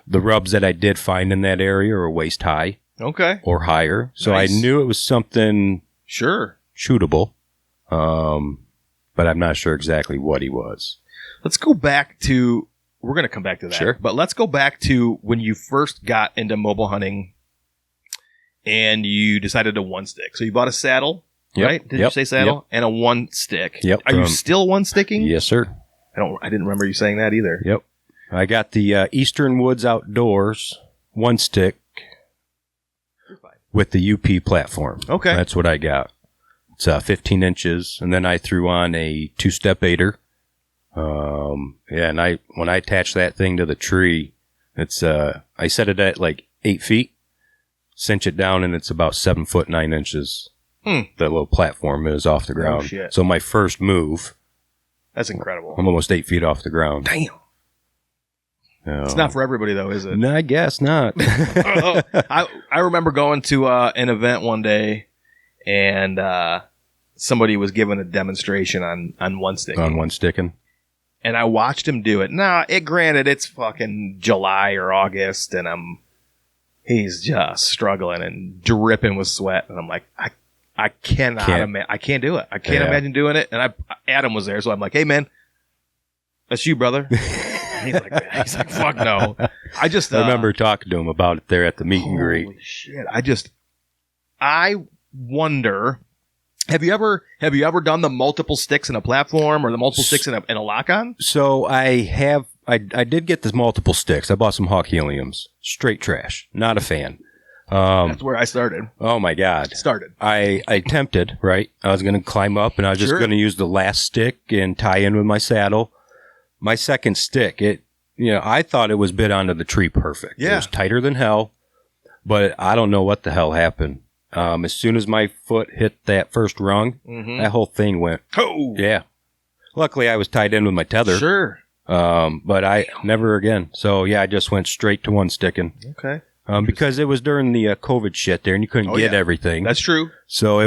[SPEAKER 2] The rubs that I did find in that area were waist high.
[SPEAKER 1] Okay.
[SPEAKER 2] Or higher. So
[SPEAKER 1] Nice.
[SPEAKER 2] I knew it was something shootable. But I'm not sure exactly what he was.
[SPEAKER 1] Let's go back to, we're going to come back to that.
[SPEAKER 2] Sure.
[SPEAKER 1] But let's go back to when you first got into mobile hunting and you decided to one stick. So you bought a saddle, right? Did you say saddle?
[SPEAKER 2] Yep.
[SPEAKER 1] And a one stick.
[SPEAKER 2] Yep.
[SPEAKER 1] Are you still one sticking?
[SPEAKER 2] Yes, sir.
[SPEAKER 1] I didn't remember you saying that either.
[SPEAKER 2] Yep. I got the Eastern Woods Outdoors one stick with the UP platform.
[SPEAKER 1] Okay.
[SPEAKER 2] That's what I got. It's 15 inches, and then I threw on a two-step aider. And when I attached that thing to the tree, it's I set it at like 8 feet, cinch it down, and it's about 7 foot 9 inches. The little platform is off the ground.
[SPEAKER 1] Oh, shit.
[SPEAKER 2] So my first move,
[SPEAKER 1] That's incredible.
[SPEAKER 2] I'm almost 8 feet off the ground.
[SPEAKER 1] Damn. It's not for everybody, though, is it?
[SPEAKER 2] No, I guess not.
[SPEAKER 1] I remember going to an event one day, and somebody was giving a demonstration on one sticking.
[SPEAKER 2] On one sticking.
[SPEAKER 1] And I watched him do it. Now, granted, it's fucking July or August, and he's just struggling and dripping with sweat. And I'm like, I can't do it. I can't imagine doing it. And Adam was there, so I'm like, hey, man, that's you, brother. He's like, fuck no. I
[SPEAKER 2] remember talking to him about it there at the meet and greet.
[SPEAKER 1] Holy shit. I wonder, have you ever done the multiple sticks in a platform or the multiple sticks in a lock-on?
[SPEAKER 2] So I did get the multiple sticks. I bought some Hawk Heliums. Straight trash. Not a fan.
[SPEAKER 1] That's where I started.
[SPEAKER 2] Oh my God. I attempted, right? I was going to climb up and I was just going to use the last stick and tie in with my saddle. My second stick, I thought it was bit onto the tree perfect.
[SPEAKER 1] Yeah.
[SPEAKER 2] It was tighter than hell, but I don't know what the hell happened. As soon as my foot hit that first rung, that whole thing went.
[SPEAKER 1] Oh!
[SPEAKER 2] Yeah. Luckily, I was tied in with my tether.
[SPEAKER 1] Sure.
[SPEAKER 2] But I never again. So, yeah, I just went straight to one sticking.
[SPEAKER 1] Okay.
[SPEAKER 2] Because it was during the COVID shit there, and you couldn't get everything.
[SPEAKER 1] That's true.
[SPEAKER 2] So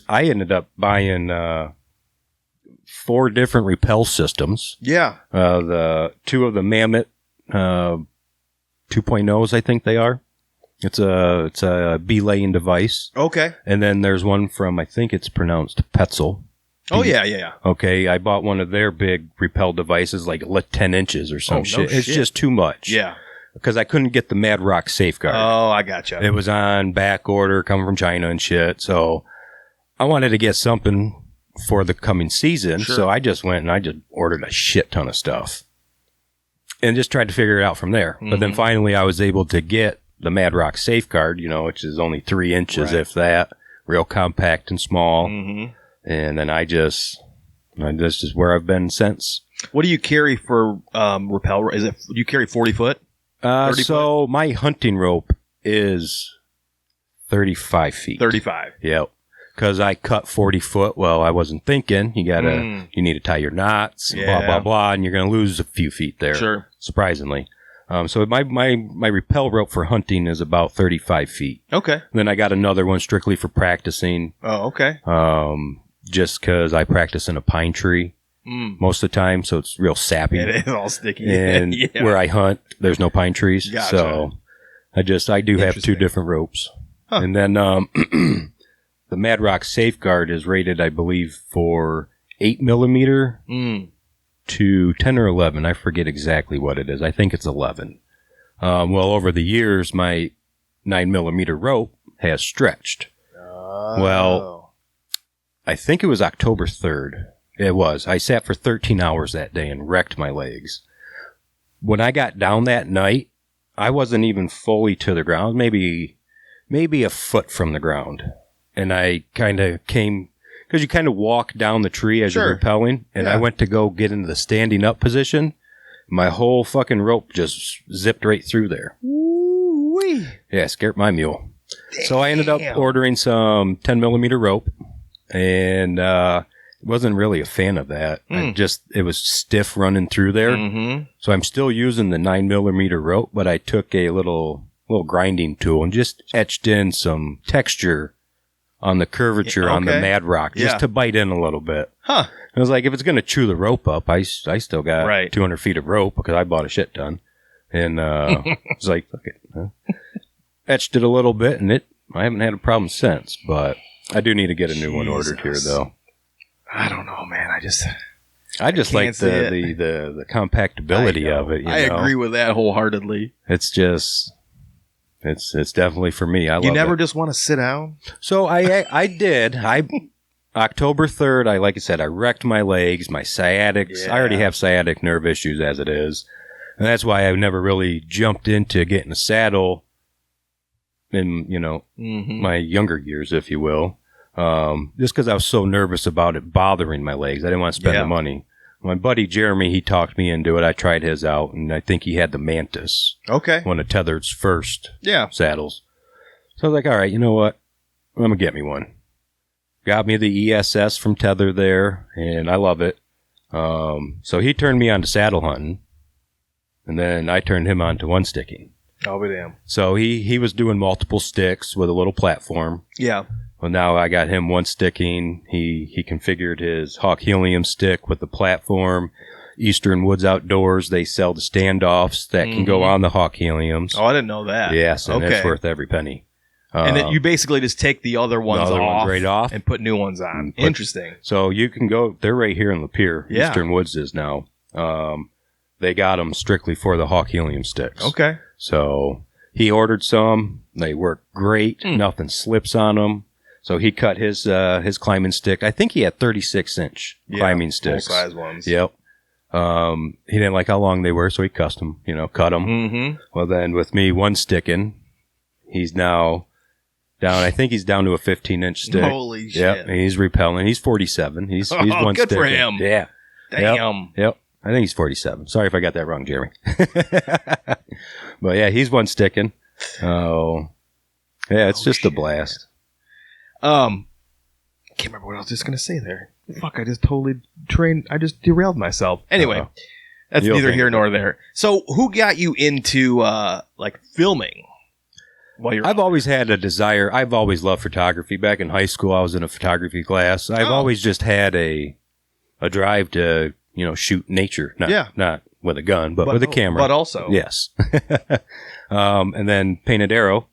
[SPEAKER 2] I ended up buying 4 different repel systems.
[SPEAKER 1] Yeah.
[SPEAKER 2] The 2 of the Mammoth 2.0s, I think they are. It's a belaying device.
[SPEAKER 1] Okay.
[SPEAKER 2] And then there's one from, I think it's pronounced Petzl.
[SPEAKER 1] Oh, yeah.
[SPEAKER 2] Okay, I bought one of their big repel devices, like 10 inches or some shit. It's just too much.
[SPEAKER 1] Yeah.
[SPEAKER 2] Because I couldn't get the Mad Rock Safeguard.
[SPEAKER 1] Oh, I gotcha.
[SPEAKER 2] It was on back order, coming from China and shit. So I wanted to get something for the coming season.
[SPEAKER 1] Sure.
[SPEAKER 2] So I just went and I just ordered a shit ton of stuff. And just tried to figure it out from there. But then finally I was able to get the Mad Rock Safeguard, which is only 3 inches, if that. Real compact and small. And then this is where I've been since.
[SPEAKER 1] What do you carry for rappel? Do you carry 40 foot?
[SPEAKER 2] So my hunting rope is 35 feet.
[SPEAKER 1] 35.
[SPEAKER 2] Yep. Because I cut 40 foot. Well, I wasn't thinking. You need to tie your knots, blah, blah, blah, and you're going to lose a few feet there.
[SPEAKER 1] Sure.
[SPEAKER 2] Surprisingly. So my rappel rope for hunting is about 35 feet.
[SPEAKER 1] Okay.
[SPEAKER 2] And then I got another one strictly for practicing.
[SPEAKER 1] Oh, okay.
[SPEAKER 2] Just because I practice in a pine tree most of the time, so it's real sappy.
[SPEAKER 1] It is all sticky.
[SPEAKER 2] And where I hunt, there's no pine trees.
[SPEAKER 1] Gotcha.
[SPEAKER 2] So I do have 2 different ropes. Huh. And then the Mad Rock Safeguard is rated, I believe, for 8 millimeter to 10 or 11. I forget exactly what it is. I think it's 11. Well, over the years, my 9 millimeter rope has stretched. Oh. Well, I think it was October 3rd. It was. I sat for 13 hours that day and wrecked my legs. When I got down that night, I wasn't even fully to the ground, maybe a foot from the ground. And I kind of came, because you kind of walk down the tree as you're rappelling, and I went to go get into the standing up position. My whole fucking rope just zipped right through there.
[SPEAKER 1] Ooh-wee.
[SPEAKER 2] Yeah, scared my mule. Damn. So I ended up ordering some 10 millimeter rope, and wasn't really a fan of that. It was stiff running through there. Mm-hmm. So I'm still using the 9 millimeter rope, but I took a little grinding tool and just etched in some texture on the curvature on the Mad Rock, just to bite in a little bit. Huh. I was like, if it's going to chew the rope up, I still got 200 feet of rope because I bought a shit ton. And I was like, fuck it. Etched it a little bit, and I haven't had a problem since, but I do need to get a new one ordered here, though.
[SPEAKER 1] I don't know, man. I just
[SPEAKER 2] like the compactability of it.
[SPEAKER 1] I agree with that wholeheartedly.
[SPEAKER 2] It's just, it's definitely for me. I love it.
[SPEAKER 1] You never just want to sit down?
[SPEAKER 2] So I did. October 3rd, like I said, I wrecked my legs, my sciatics. I already have sciatic nerve issues as it is. And that's why I've never really jumped into getting a saddle in, my younger years, if you will. Just because I was so nervous about it bothering my legs. I didn't want to spend the money. My buddy Jeremy, he talked me into it. I tried his out, and I think he had the Mantis.
[SPEAKER 1] Okay.
[SPEAKER 2] One of Tethered's first saddles. So I was like, all right, you know what? I'm going to get me one. Got me the ESS from Tether there, and I love it. So he turned me on to saddle hunting, and then I turned him on to one sticking.
[SPEAKER 1] I'll be damned.
[SPEAKER 2] So he was doing multiple sticks with a little platform.
[SPEAKER 1] Yeah.
[SPEAKER 2] Well, now I got him one sticking. He configured his Hawk Helium stick with the platform. Eastern Woods Outdoors, they sell the standoffs that can go on the Hawk Heliums.
[SPEAKER 1] Oh, I didn't know that.
[SPEAKER 2] Yes, and it's worth every penny.
[SPEAKER 1] And then you basically just take the other ones
[SPEAKER 2] right off
[SPEAKER 1] and put new ones on. Interesting.
[SPEAKER 2] So you can go, they're right here in Lapeer. Yeah. Eastern Woods is now. They got them strictly for the Hawk Helium sticks.
[SPEAKER 1] Okay.
[SPEAKER 2] So he ordered some. They work great. Nothing slips on them. So he cut his climbing stick. I think he had 36-inch climbing sticks.
[SPEAKER 1] Full-size ones.
[SPEAKER 2] Yep. He didn't like how long they were, so he cut them. Mm-hmm. Well, then with me one sticking, he's now down. I think he's down to a 15-inch stick.
[SPEAKER 1] Holy shit!
[SPEAKER 2] Yep, and he's repelling. He's 47. He's one
[SPEAKER 1] good
[SPEAKER 2] sticking.
[SPEAKER 1] for him.
[SPEAKER 2] Yeah.
[SPEAKER 1] Damn.
[SPEAKER 2] Yep. I think he's 47. Sorry if I got that wrong, Jeremy. But yeah, he's one sticking. Oh, yeah, it's just a blast.
[SPEAKER 1] Can't remember what I was just gonna say there. Fuck! I just derailed myself. Anyway, that's neither here nor there. So, who got you into filming?
[SPEAKER 2] I've always had a desire. I've always loved photography. Back in high school, I was in a photography class. I've always just had a drive to shoot nature. Not with a gun, but with a camera.
[SPEAKER 1] But also,
[SPEAKER 2] yes. And then Painted ARO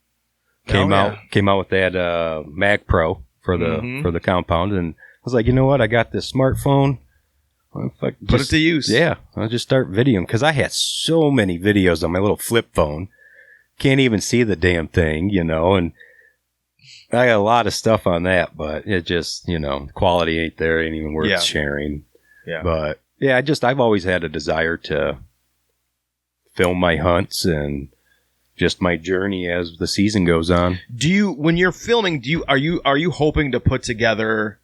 [SPEAKER 2] came out with that Mag Pro for the compound, and I was like, you know what? I got this smartphone.
[SPEAKER 1] Put it to use.
[SPEAKER 2] Yeah, I'll just start videoing because I had so many videos on my little flip phone. Can't even see the damn thing, and I got a lot of stuff on that, but it just, quality ain't there, ain't even worth sharing.
[SPEAKER 1] Yeah.
[SPEAKER 2] But yeah, I've always had a desire to film my hunts and just my journey as the season goes on.
[SPEAKER 1] When you're filming, are you hoping to put together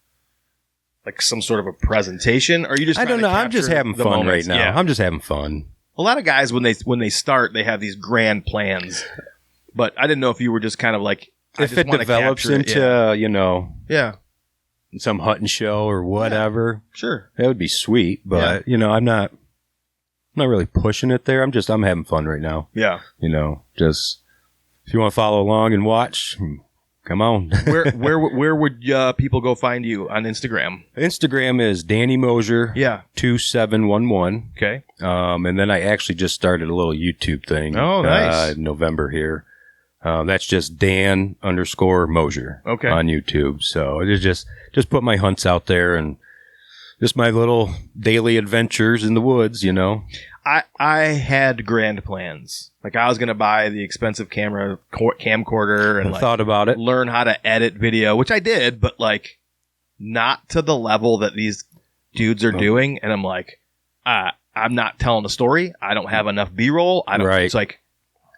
[SPEAKER 1] like some sort of a presentation? Or are you just?
[SPEAKER 2] I don't know. I'm just having fun right now. Yeah. I'm just having fun.
[SPEAKER 1] A lot of guys when they start, they have these grand plans, but I didn't know if you were just kind of like
[SPEAKER 2] if it develops into some hunting show or whatever.
[SPEAKER 1] Yeah, sure,
[SPEAKER 2] that would be sweet. But I'm not really pushing it there. I'm having fun right now.
[SPEAKER 1] Yeah,
[SPEAKER 2] just if you want to follow along and watch, come on.
[SPEAKER 1] where would people go find you on Instagram?
[SPEAKER 2] Instagram is Danny Mosher. 2711.
[SPEAKER 1] Okay.
[SPEAKER 2] And then I actually just started a little YouTube thing.
[SPEAKER 1] Oh, nice.
[SPEAKER 2] November here. That's just Dan_Mosher.
[SPEAKER 1] Okay.
[SPEAKER 2] On YouTube. So it's just put my hunts out there and just my little daily adventures in the woods,
[SPEAKER 1] I had grand plans. Like I was going to buy the expensive camcorder and
[SPEAKER 2] thought about it.
[SPEAKER 1] Learn how to edit video, which I did, but like not to the level that these dudes are doing. And I'm like, I'm not telling a story. I don't have enough B-roll. It's like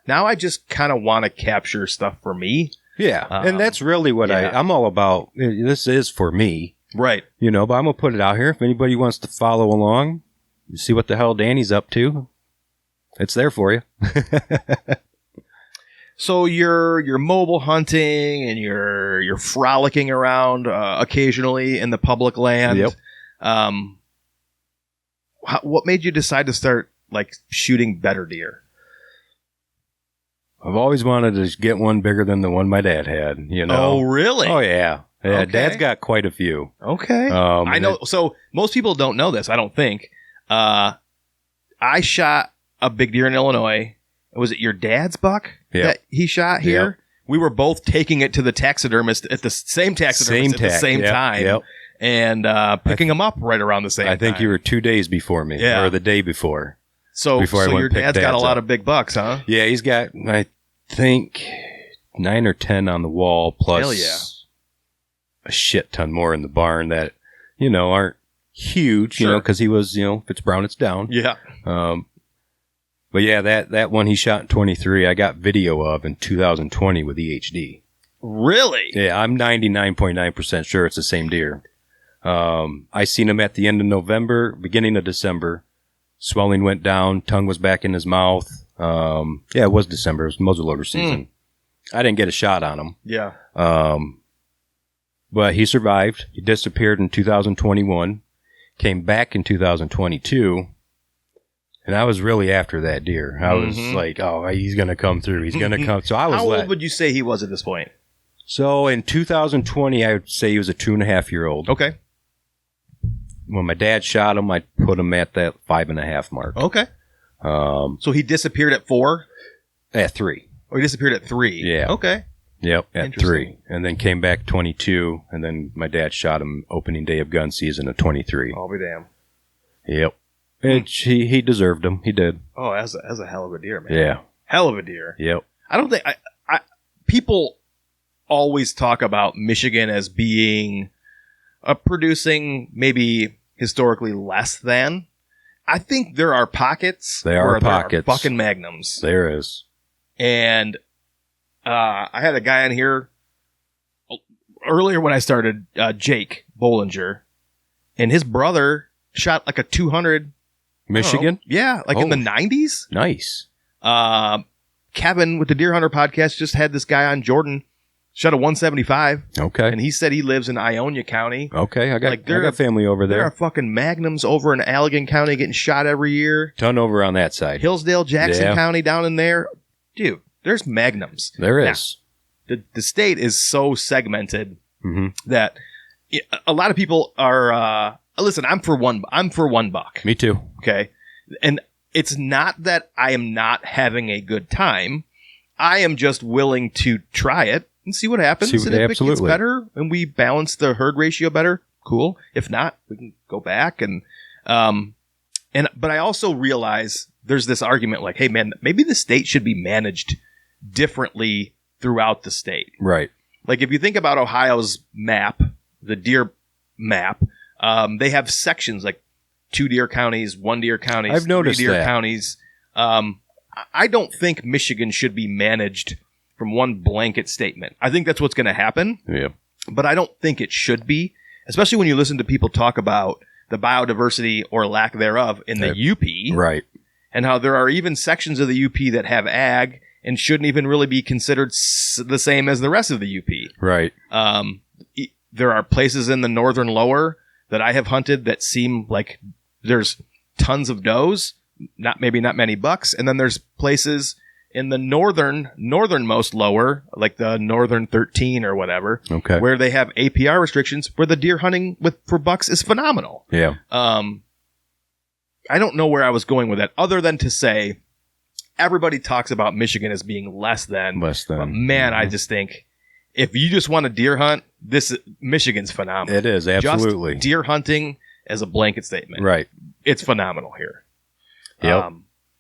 [SPEAKER 1] now I just kind of want to capture stuff for me.
[SPEAKER 2] Yeah. And that's really what I'm all about. This is for me.
[SPEAKER 1] Right.
[SPEAKER 2] But I'm going to put it out here. If anybody wants to follow along, you see what the hell Danny's up to, it's there for you.
[SPEAKER 1] So you're mobile hunting and you're frolicking around occasionally in the public land.
[SPEAKER 2] Yep.
[SPEAKER 1] What made you decide to start like shooting better deer?
[SPEAKER 2] I've always wanted to get one bigger than the one my dad had.
[SPEAKER 1] Oh, really?
[SPEAKER 2] Oh, yeah. Yeah,
[SPEAKER 1] Okay.
[SPEAKER 2] Dad's got quite a few.
[SPEAKER 1] Okay. I know. So most people don't know this, I don't think. I shot a big deer in Illinois. Was it your dad's buck that he shot here?
[SPEAKER 2] Yep.
[SPEAKER 1] We were both taking it to the taxidermist at the same taxidermist at the same time.
[SPEAKER 2] Yep.
[SPEAKER 1] And picking them up right around the same time.
[SPEAKER 2] I think you were 2 days before me, or the day before.
[SPEAKER 1] So your dad's got a lot of big bucks, huh?
[SPEAKER 2] Yeah, he's got, I think, 9 or 10 on the wall, plus a shit ton more in the barn that, aren't huge, because he was, if it's brown, it's down.
[SPEAKER 1] Yeah.
[SPEAKER 2] But yeah, that one he shot in 23, I got video of in 2020 with EHD.
[SPEAKER 1] Really?
[SPEAKER 2] Yeah, I'm 99.9% sure it's the same deer. I seen him at the end of November, beginning of December. Swelling went down, tongue was back in his mouth. It was December. It was muzzleloader season. I didn't get a shot on him.
[SPEAKER 1] Yeah.
[SPEAKER 2] But he survived. He disappeared in 2021, came back in 2022, and I was really after that deer. I was like, oh, he's going to come through. He's going to come. So I was.
[SPEAKER 1] How old would you say he was at this point?
[SPEAKER 2] So in 2020, I would say he was a 2.5-year-old.
[SPEAKER 1] Okay.
[SPEAKER 2] When my dad shot him, I put him at that 5.5 mark.
[SPEAKER 1] Okay. So he disappeared at 4?
[SPEAKER 2] At 3.
[SPEAKER 1] Oh, he disappeared at 3.
[SPEAKER 2] Yeah.
[SPEAKER 1] Okay.
[SPEAKER 2] Yep, at 3. And then came back 22, and then my dad shot him opening day of gun season at 23.
[SPEAKER 1] I'll be damned.
[SPEAKER 2] Yep. And he deserved him. He did.
[SPEAKER 1] Oh, as a hell of a deer, man.
[SPEAKER 2] Yeah.
[SPEAKER 1] Hell of a deer.
[SPEAKER 2] Yep.
[SPEAKER 1] I don't think people always talk about Michigan as being producing maybe historically less than. I think there are pockets.
[SPEAKER 2] There are
[SPEAKER 1] fucking magnums.
[SPEAKER 2] There is.
[SPEAKER 1] And I had a guy on here earlier when I started, Jake Bollinger, and his brother shot like a 200.
[SPEAKER 2] Michigan?
[SPEAKER 1] Yeah, like in the 90s.
[SPEAKER 2] Nice.
[SPEAKER 1] Kevin with the Deer Hunter podcast just had this guy on, Jordan, shot a 175.
[SPEAKER 2] Okay.
[SPEAKER 1] And he said he lives in Ionia County.
[SPEAKER 2] Okay, I got family over there.
[SPEAKER 1] There are fucking magnums over in Allegan County getting shot every year.
[SPEAKER 2] Ton over on that side.
[SPEAKER 1] Hillsdale, Jackson County down in there. Dude, there's magnums.
[SPEAKER 2] There is.
[SPEAKER 1] Now, the state is so segmented that a lot of people are... listen, I'm for one buck.
[SPEAKER 2] Me too.
[SPEAKER 1] Okay. And it's not that I am not having a good time. I am just willing to try it and see what happens. And if it gets better and we balance the herd ratio better, cool. If not, we can go back but I also realize there's this argument like, hey man, maybe the state should be managed differently throughout the state.
[SPEAKER 2] Right.
[SPEAKER 1] Like if you think about Ohio's map, the deer map, they have sections like 2 deer counties, 1 deer counties,
[SPEAKER 2] I've noticed
[SPEAKER 1] 3 deer
[SPEAKER 2] that.
[SPEAKER 1] counties. I don't think Michigan should be managed from one blanket statement. I think that's what's going to happen.
[SPEAKER 2] Yeah.
[SPEAKER 1] But I don't think it should be, especially when you listen to people talk about the biodiversity or lack thereof in the UP.
[SPEAKER 2] Right.
[SPEAKER 1] And how there are even sections of the UP that have ag and shouldn't even really be considered the same as the rest of the UP.
[SPEAKER 2] Right.
[SPEAKER 1] There are places in the northern lower that I have hunted that seem like there's tons of does, maybe not many bucks. And then there's places in the northernmost lower, like the northern 13 or whatever, where they have APR restrictions where the deer hunting for bucks is phenomenal.
[SPEAKER 2] Yeah.
[SPEAKER 1] I don't know where I was going with that other than to say everybody talks about Michigan as being less than. But man, I just think if you just want to deer hunt, Michigan's phenomenal.
[SPEAKER 2] It is, absolutely.
[SPEAKER 1] Just deer hunting as a blanket statement.
[SPEAKER 2] Right.
[SPEAKER 1] It's phenomenal here.
[SPEAKER 2] Yep.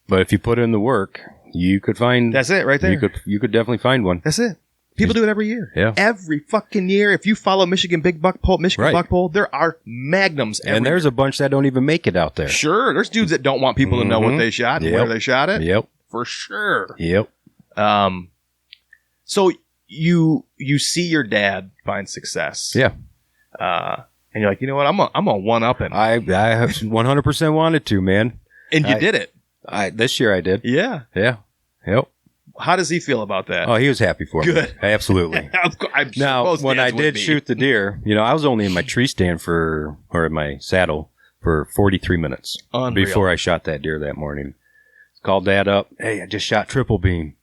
[SPEAKER 2] But if you put in the work, you could find...
[SPEAKER 1] That's it right there.
[SPEAKER 2] You could definitely find one.
[SPEAKER 1] That's it. People do it every year.
[SPEAKER 2] Yeah.
[SPEAKER 1] Every fucking year. If you follow Michigan Buck Poll, there are magnums every
[SPEAKER 2] And there's
[SPEAKER 1] year.
[SPEAKER 2] a bunch that don't even make it out there.
[SPEAKER 1] Sure. There's dudes that don't want people to know what they shot and where they shot it.
[SPEAKER 2] Yep.
[SPEAKER 1] For sure.
[SPEAKER 2] Yep.
[SPEAKER 1] So you see your dad find success.
[SPEAKER 2] Yeah.
[SPEAKER 1] And you're like, you know what? I'm gonna one up him.
[SPEAKER 2] I 100% wanted to, man.
[SPEAKER 1] And you did it.
[SPEAKER 2] This year I did.
[SPEAKER 1] Yeah.
[SPEAKER 2] Yeah. Yep.
[SPEAKER 1] How does he feel about that?
[SPEAKER 2] Oh, he was happy for me.
[SPEAKER 1] Good.
[SPEAKER 2] Absolutely. Now, when I did shoot the deer, I was only in my tree stand or in my saddle for 43 minutes before I shot that deer that morning. Called Dad up. Hey, I just shot triple beam.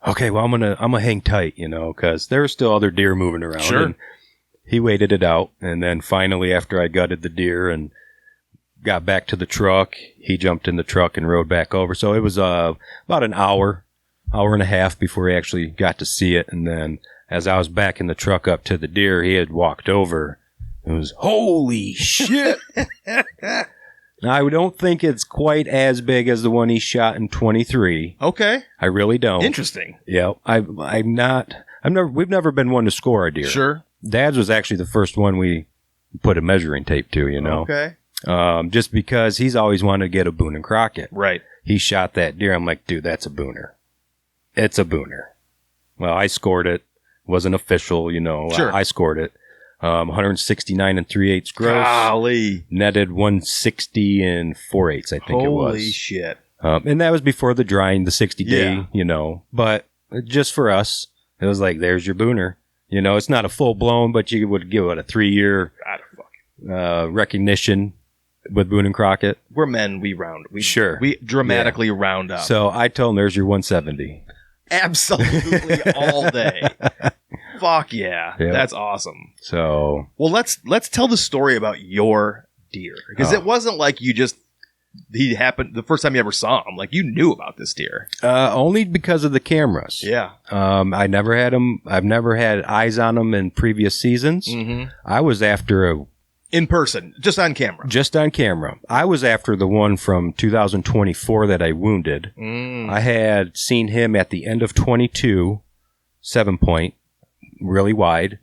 [SPEAKER 2] Okay, well, I'm gonna hang tight, because there were still other deer moving around.
[SPEAKER 1] Sure.
[SPEAKER 2] And he waited it out, and then finally, after I gutted the deer and got back to the truck, he jumped in the truck and rode back over. So it was about an hour and a half before he actually got to see it. And then as I was backing the truck up to the deer, he had walked over. It was, holy shit. Now, I don't think it's quite as big as the one he shot in 23.
[SPEAKER 1] Okay.
[SPEAKER 2] I really don't.
[SPEAKER 1] Interesting.
[SPEAKER 2] Yeah. We've never been one to score a deer.
[SPEAKER 1] Sure.
[SPEAKER 2] Dad's was actually the first one we put a measuring tape to,
[SPEAKER 1] Okay.
[SPEAKER 2] Just because he's always wanted to get a Boone and Crockett.
[SPEAKER 1] Right.
[SPEAKER 2] He shot that deer. I'm like, dude, that's a Booner. It's a Booner. Well, I scored it. Wasn't official,
[SPEAKER 1] Sure.
[SPEAKER 2] I scored it. 169 and 3/8 gross.
[SPEAKER 1] Golly.
[SPEAKER 2] Netted 160 and 4/8, I think it was.
[SPEAKER 1] Holy shit.
[SPEAKER 2] And that was before the drying, the 60-day, But just for us, it was like, there's your Booner. It's not a full-blown, but you would give it a 3-year recognition with Boone and Crockett.
[SPEAKER 1] We're men. We round.
[SPEAKER 2] Sure.
[SPEAKER 1] We dramatically round up.
[SPEAKER 2] So I told him, there's your 170.
[SPEAKER 1] Absolutely all day. Fuck yeah.
[SPEAKER 2] Yep.
[SPEAKER 1] That's awesome.
[SPEAKER 2] So.
[SPEAKER 1] Well, let's tell the story about your deer. Because it wasn't like he happened the first time you ever saw him. Like, you knew about this deer.
[SPEAKER 2] Only because of the cameras.
[SPEAKER 1] Yeah.
[SPEAKER 2] I never had him. I've never had eyes on him in previous seasons.
[SPEAKER 1] Mm-hmm.
[SPEAKER 2] I was after
[SPEAKER 1] in person, just on camera.
[SPEAKER 2] Just on camera. I was after the one from 2024 that I wounded. I had seen him at the end of 22, 7-point, really wide.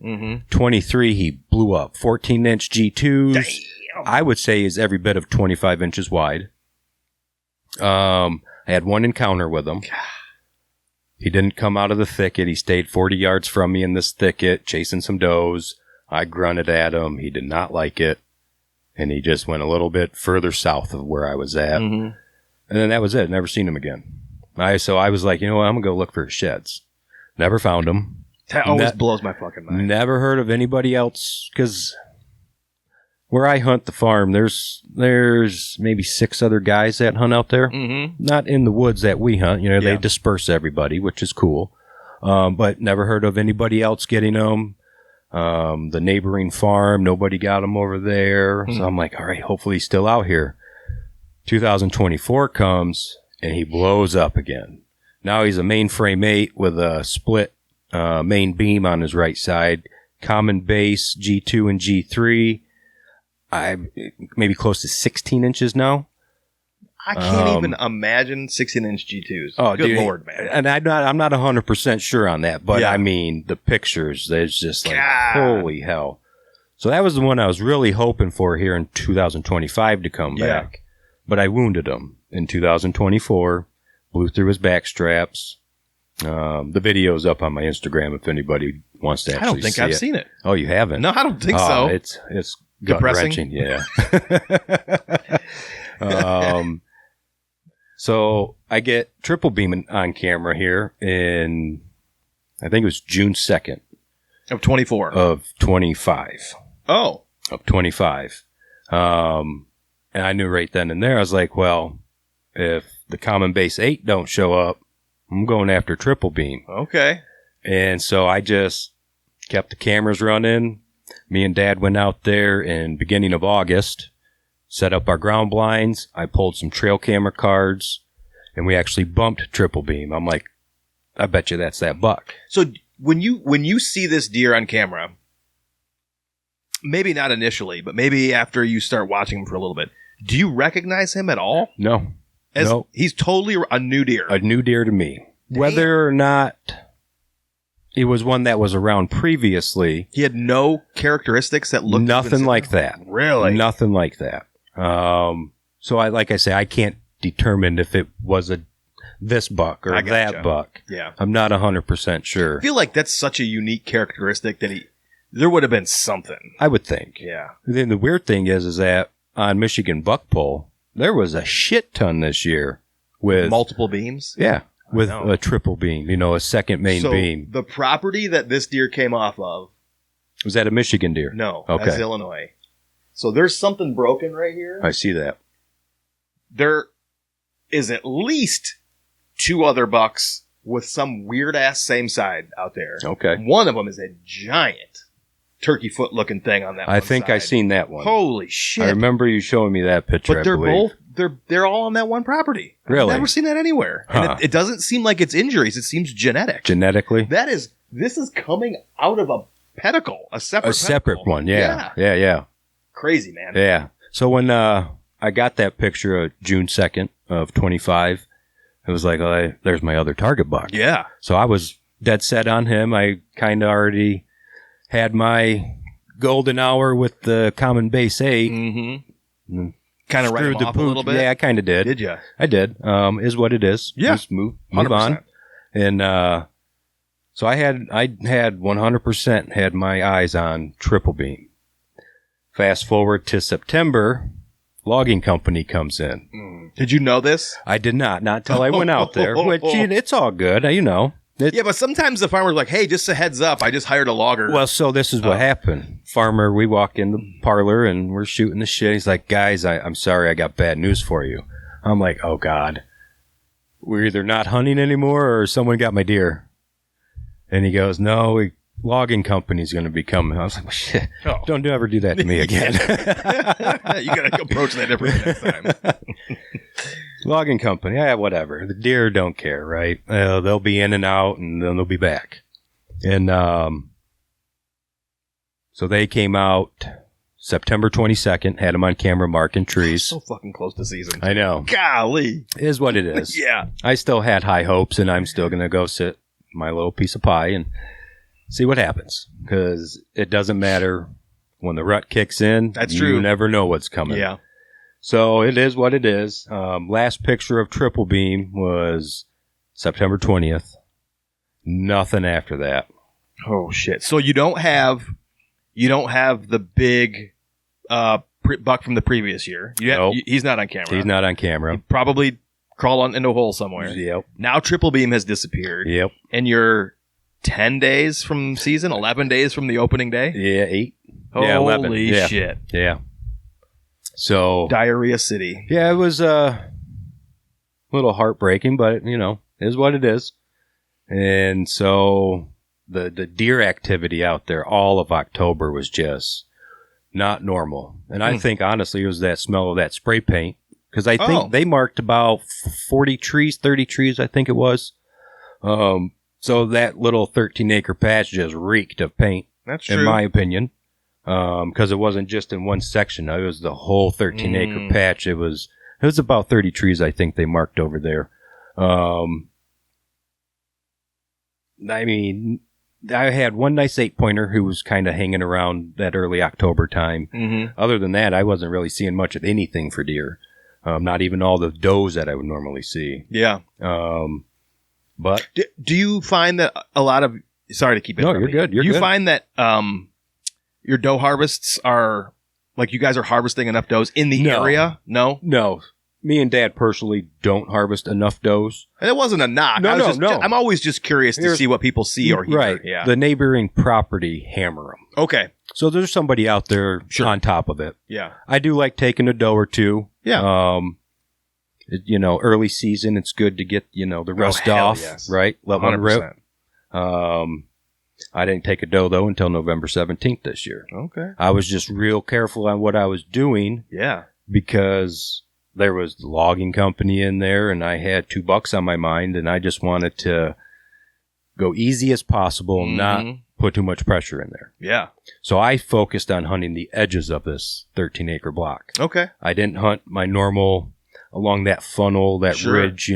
[SPEAKER 2] 23, he blew up. 14-inch G2s.
[SPEAKER 1] Damn.
[SPEAKER 2] I would say is every bit of 25 inches wide. I had one encounter with him. He didn't come out of the thicket. He stayed 40 yards from me in this thicket, chasing some does. I grunted at him. He did not like it. And he just went a little bit further south of where I was at. And then that was it. Never seen him again. So I was like, you know what? I'm going to go look for his sheds. Never found him.
[SPEAKER 1] That always blows my fucking mind.
[SPEAKER 2] Never heard of anybody else. Because where I hunt the farm, there's maybe 6 other guys that hunt out there. Not in the woods that we hunt. They disperse everybody, which is cool. But never heard of anybody else getting them. The neighboring farm, nobody got him over there. So I'm like, all right, hopefully he's still out here. 2024 comes and he blows up again. Now he's a mainframe 8 with a split main beam on his right side, common base G2 and G3. I'm maybe close to 16 inches now.
[SPEAKER 1] I can't even imagine 16-inch G2s.
[SPEAKER 2] Oh,
[SPEAKER 1] good
[SPEAKER 2] dude,
[SPEAKER 1] Lord, man.
[SPEAKER 2] And I'm not 100% sure on that, but I mean, the pictures, there's just like, holy hell. So that was the one I was really hoping for here in 2025 to come back. But I wounded him in 2024, blew through his back straps. The video's up on my Instagram if anybody wants to actually see it.
[SPEAKER 1] I don't think I've seen it.
[SPEAKER 2] Oh, you haven't?
[SPEAKER 1] No, I don't think so.
[SPEAKER 2] It's gut-wrenching. Yeah. So I get triple beaming on camera here in, I think it was June 2nd.
[SPEAKER 1] Of 24.
[SPEAKER 2] Of 25.
[SPEAKER 1] Oh.
[SPEAKER 2] Of 25. And I knew right then and there, I was like, well, if the common base 8 don't show up, I'm going after triple beam.
[SPEAKER 1] Okay.
[SPEAKER 2] And so I just kept the cameras running. Me and Dad went out there in beginning of August. Set up our ground blinds. I pulled some trail camera cards, and we actually bumped triple beam. I'm like, I bet you that's that buck.
[SPEAKER 1] So when you see this deer on camera, maybe not initially, but maybe after you start watching him for a little bit, do you recognize him at all?
[SPEAKER 2] No. No.
[SPEAKER 1] He's totally a new deer.
[SPEAKER 2] A new deer to me.
[SPEAKER 1] Damn.
[SPEAKER 2] Whether or not it was one that was around previously.
[SPEAKER 1] He had no characteristics that looked
[SPEAKER 2] nothing like that.
[SPEAKER 1] Really?
[SPEAKER 2] Nothing like that. So I can't determine if it was this buck or that buck.
[SPEAKER 1] Yeah.
[SPEAKER 2] I'm not 100% sure.
[SPEAKER 1] I feel like that's such a unique characteristic that There would have been something.
[SPEAKER 2] I would think.
[SPEAKER 1] Yeah.
[SPEAKER 2] Then the weird thing is that on Michigan Buckpole, there was a shit ton this year with
[SPEAKER 1] multiple beams.
[SPEAKER 2] Yeah, with a triple beam. A second main beam.
[SPEAKER 1] The property that this deer came off of
[SPEAKER 2] was that a Michigan deer?
[SPEAKER 1] No,
[SPEAKER 2] okay.
[SPEAKER 1] That's Illinois. So there's something broken right here.
[SPEAKER 2] I see that.
[SPEAKER 1] There is at least 2 other bucks with some weird-ass same side out there.
[SPEAKER 2] Okay.
[SPEAKER 1] One of them is a giant turkey foot-looking thing on that
[SPEAKER 2] I think I seen that one.
[SPEAKER 1] Holy shit.
[SPEAKER 2] I remember you showing me that picture,
[SPEAKER 1] but they're all on that one property.
[SPEAKER 2] Really?
[SPEAKER 1] I've never seen that anywhere.
[SPEAKER 2] Huh.
[SPEAKER 1] And it doesn't seem like it's injuries. It seems genetic.
[SPEAKER 2] Genetically?
[SPEAKER 1] This is coming out of a pedicle, a separate
[SPEAKER 2] one, yeah.
[SPEAKER 1] Crazy, man.
[SPEAKER 2] Yeah. So when I got that picture of June 2nd of 25, it was like, there's my other target buck.
[SPEAKER 1] Yeah.
[SPEAKER 2] So I was dead set on him. I kind of already had my golden hour with the common base 8.
[SPEAKER 1] Mm-hmm. Kind of write him off a little bit?
[SPEAKER 2] Yeah, I kind of did.
[SPEAKER 1] Did you?
[SPEAKER 2] I did. Is what it is.
[SPEAKER 1] Yeah.
[SPEAKER 2] Just move on. And so I had 100% had my eyes on triple beam. Fast forward to September, logging company comes in.
[SPEAKER 1] Did you know this?
[SPEAKER 2] I did not until I went out there, which it's all good,
[SPEAKER 1] Yeah, but sometimes the farmer's like, hey, just a heads up, I just hired a logger.
[SPEAKER 2] Well, so this is what happened. Farmer, we walk in the parlor and we're shooting the shit. He's like, guys, I'm sorry, I got bad news for you. I'm like, oh, God. We're either not hunting anymore or someone got my deer. And he goes, no, logging company's going to be coming. I was like, well, shit, don't ever do that to me again.
[SPEAKER 1] You got to approach that differently next time.
[SPEAKER 2] Logging company, whatever. The deer don't care, right? They'll be in and out, and then they'll be back. And so they came out September 22nd, had them on camera marking trees.
[SPEAKER 1] So fucking close to season.
[SPEAKER 2] I know.
[SPEAKER 1] Golly.
[SPEAKER 2] It is what it is.
[SPEAKER 1] Yeah.
[SPEAKER 2] I still had high hopes, and I'm still going to go sit my little piece of pie and see what happens. Because it doesn't matter when the rut kicks in.
[SPEAKER 1] That's true.
[SPEAKER 2] You never know what's coming.
[SPEAKER 1] Yeah.
[SPEAKER 2] So it is what it is. Last picture of triple beam was September 20th. Nothing after that.
[SPEAKER 1] Oh shit! So you don't have the big buck from the previous year.
[SPEAKER 2] Nope.
[SPEAKER 1] He's not on camera.
[SPEAKER 2] He's not on camera.
[SPEAKER 1] He probably crawled into a hole somewhere.
[SPEAKER 2] Yep.
[SPEAKER 1] Now triple beam has disappeared.
[SPEAKER 2] Yep.
[SPEAKER 1] And you're 10 days from season, 11 days from the opening day.
[SPEAKER 2] Yeah, 8.
[SPEAKER 1] Holy
[SPEAKER 2] 11.
[SPEAKER 1] shit!
[SPEAKER 2] Yeah. So
[SPEAKER 1] Diarrhea City.
[SPEAKER 2] Yeah, it was a little heartbreaking, but is what it is. And so the deer activity out there all of October was just not normal. And I think honestly it was that smell of that spray paint, because I think they marked about 40 trees, 30 trees, I think it was. So that little 13-acre patch just reeked of paint.
[SPEAKER 1] That's true,
[SPEAKER 2] in my opinion. Because it wasn't just in one section. It was the whole 13-acre patch. It was about 30 trees, I think, they marked over there. I mean, I had one nice 8-pointer who was kind of hanging around that early October time.
[SPEAKER 1] Mm-hmm.
[SPEAKER 2] Other than that, I wasn't really seeing much of anything for deer. Not even all the does that I would normally see.
[SPEAKER 1] Yeah.
[SPEAKER 2] But
[SPEAKER 1] do you find that a lot of... Sorry to keep it.
[SPEAKER 2] No, you're good.
[SPEAKER 1] You find that... your doe harvests are, like, you guys are harvesting enough does in the area? No?
[SPEAKER 2] No. Me and Dad personally don't harvest enough does.
[SPEAKER 1] And it wasn't a knock.
[SPEAKER 2] No.
[SPEAKER 1] I'm always just curious to see what people see or hear.
[SPEAKER 2] Right.
[SPEAKER 1] Yeah.
[SPEAKER 2] The neighboring property hammer them.
[SPEAKER 1] Okay.
[SPEAKER 2] So there's somebody out there on top of it.
[SPEAKER 1] Yeah.
[SPEAKER 2] I do like taking a doe or two.
[SPEAKER 1] Yeah.
[SPEAKER 2] Early season, it's good to get, the rust off. Yes. Right? Let 100%. One rip. I didn't take a doe, though, until November 17th this year.
[SPEAKER 1] Okay.
[SPEAKER 2] I was just real careful on what I was doing.
[SPEAKER 1] Yeah.
[SPEAKER 2] Because there was the logging company in there, and I had 2 bucks on my mind, and I just wanted to go easy as possible and not put too much pressure in there.
[SPEAKER 1] Yeah. So
[SPEAKER 2] I focused on hunting the edges of this 13-acre block.
[SPEAKER 1] Okay. I
[SPEAKER 2] didn't hunt my normal along that funnel, that ridge,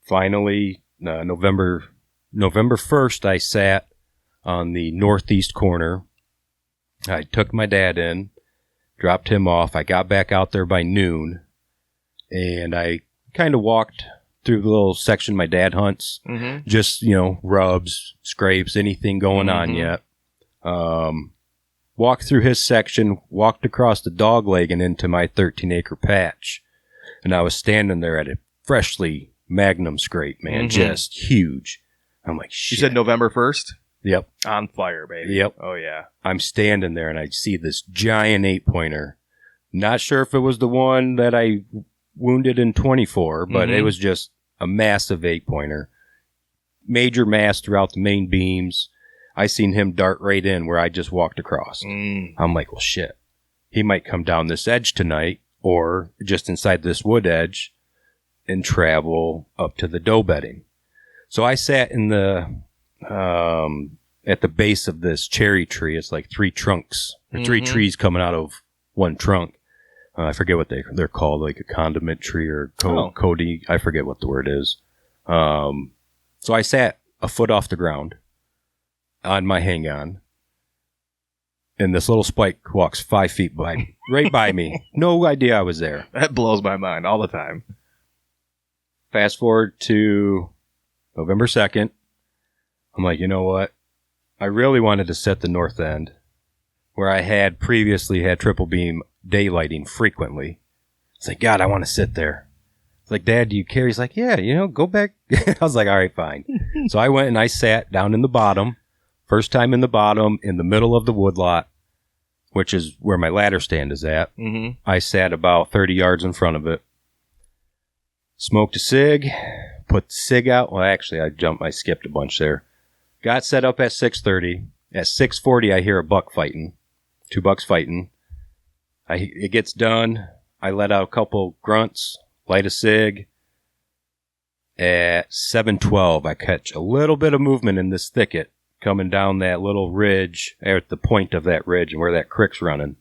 [SPEAKER 2] Finally, November 1st, I sat on the northeast corner. I took my dad in, dropped him off. I got back out there by noon, and I kind of walked through the little section my dad hunts. Mm-hmm. Just, rubs, scrapes, anything going on yet. Walked through his section, walked across the dog leg and into my 13-acre patch. And I was standing there at a freshly Magnum scrape, man. Just huge. I'm like, shit.
[SPEAKER 1] You said November 1st?
[SPEAKER 2] Yep.
[SPEAKER 1] On fire, baby.
[SPEAKER 2] Yep.
[SPEAKER 1] Oh, yeah.
[SPEAKER 2] I'm standing there and I see this giant 8-pointer. Not sure if it was the one that I wounded in 24, but it was just a massive 8-pointer. Major mass throughout the main beams. I seen him dart right in where I just walked across. I'm like, well, shit. He might come down this edge tonight or just inside this wood edge and travel up to the doe bedding. So I sat in the at the base of this cherry tree. It's like 3 trunks or 3 trees coming out of one trunk. I forget what they're called, like a condiment tree or Cody. I forget what the word is. So I sat a foot off the ground on my hang-on, and this little spike walks 5 feet right by me. No idea I was there.
[SPEAKER 1] That blows my mind all the time.
[SPEAKER 2] Fast forward to November 2nd. I'm like, you know what? I really wanted to set the north end, where I had previously had triple beam daylighting frequently. It's like, God, I want to sit there. It's like, Dad, do you care? He's like, yeah, go back. I was like, all right, fine. So I went and I sat down in the bottom. First time in the bottom, in the middle of the woodlot, which is where my ladder stand is at. I sat about 30 yards in front of it. Smoked a cig, put the cig out. Well, actually, I skipped a bunch there. Got set up at 6:30. At 6:40, I hear a buck fighting. 2 bucks fighting. It gets done. I let out a couple grunts, light a cig. At 7:12, I catch a little bit of movement in this thicket coming down that little ridge, at the point of that ridge and where that creek's running.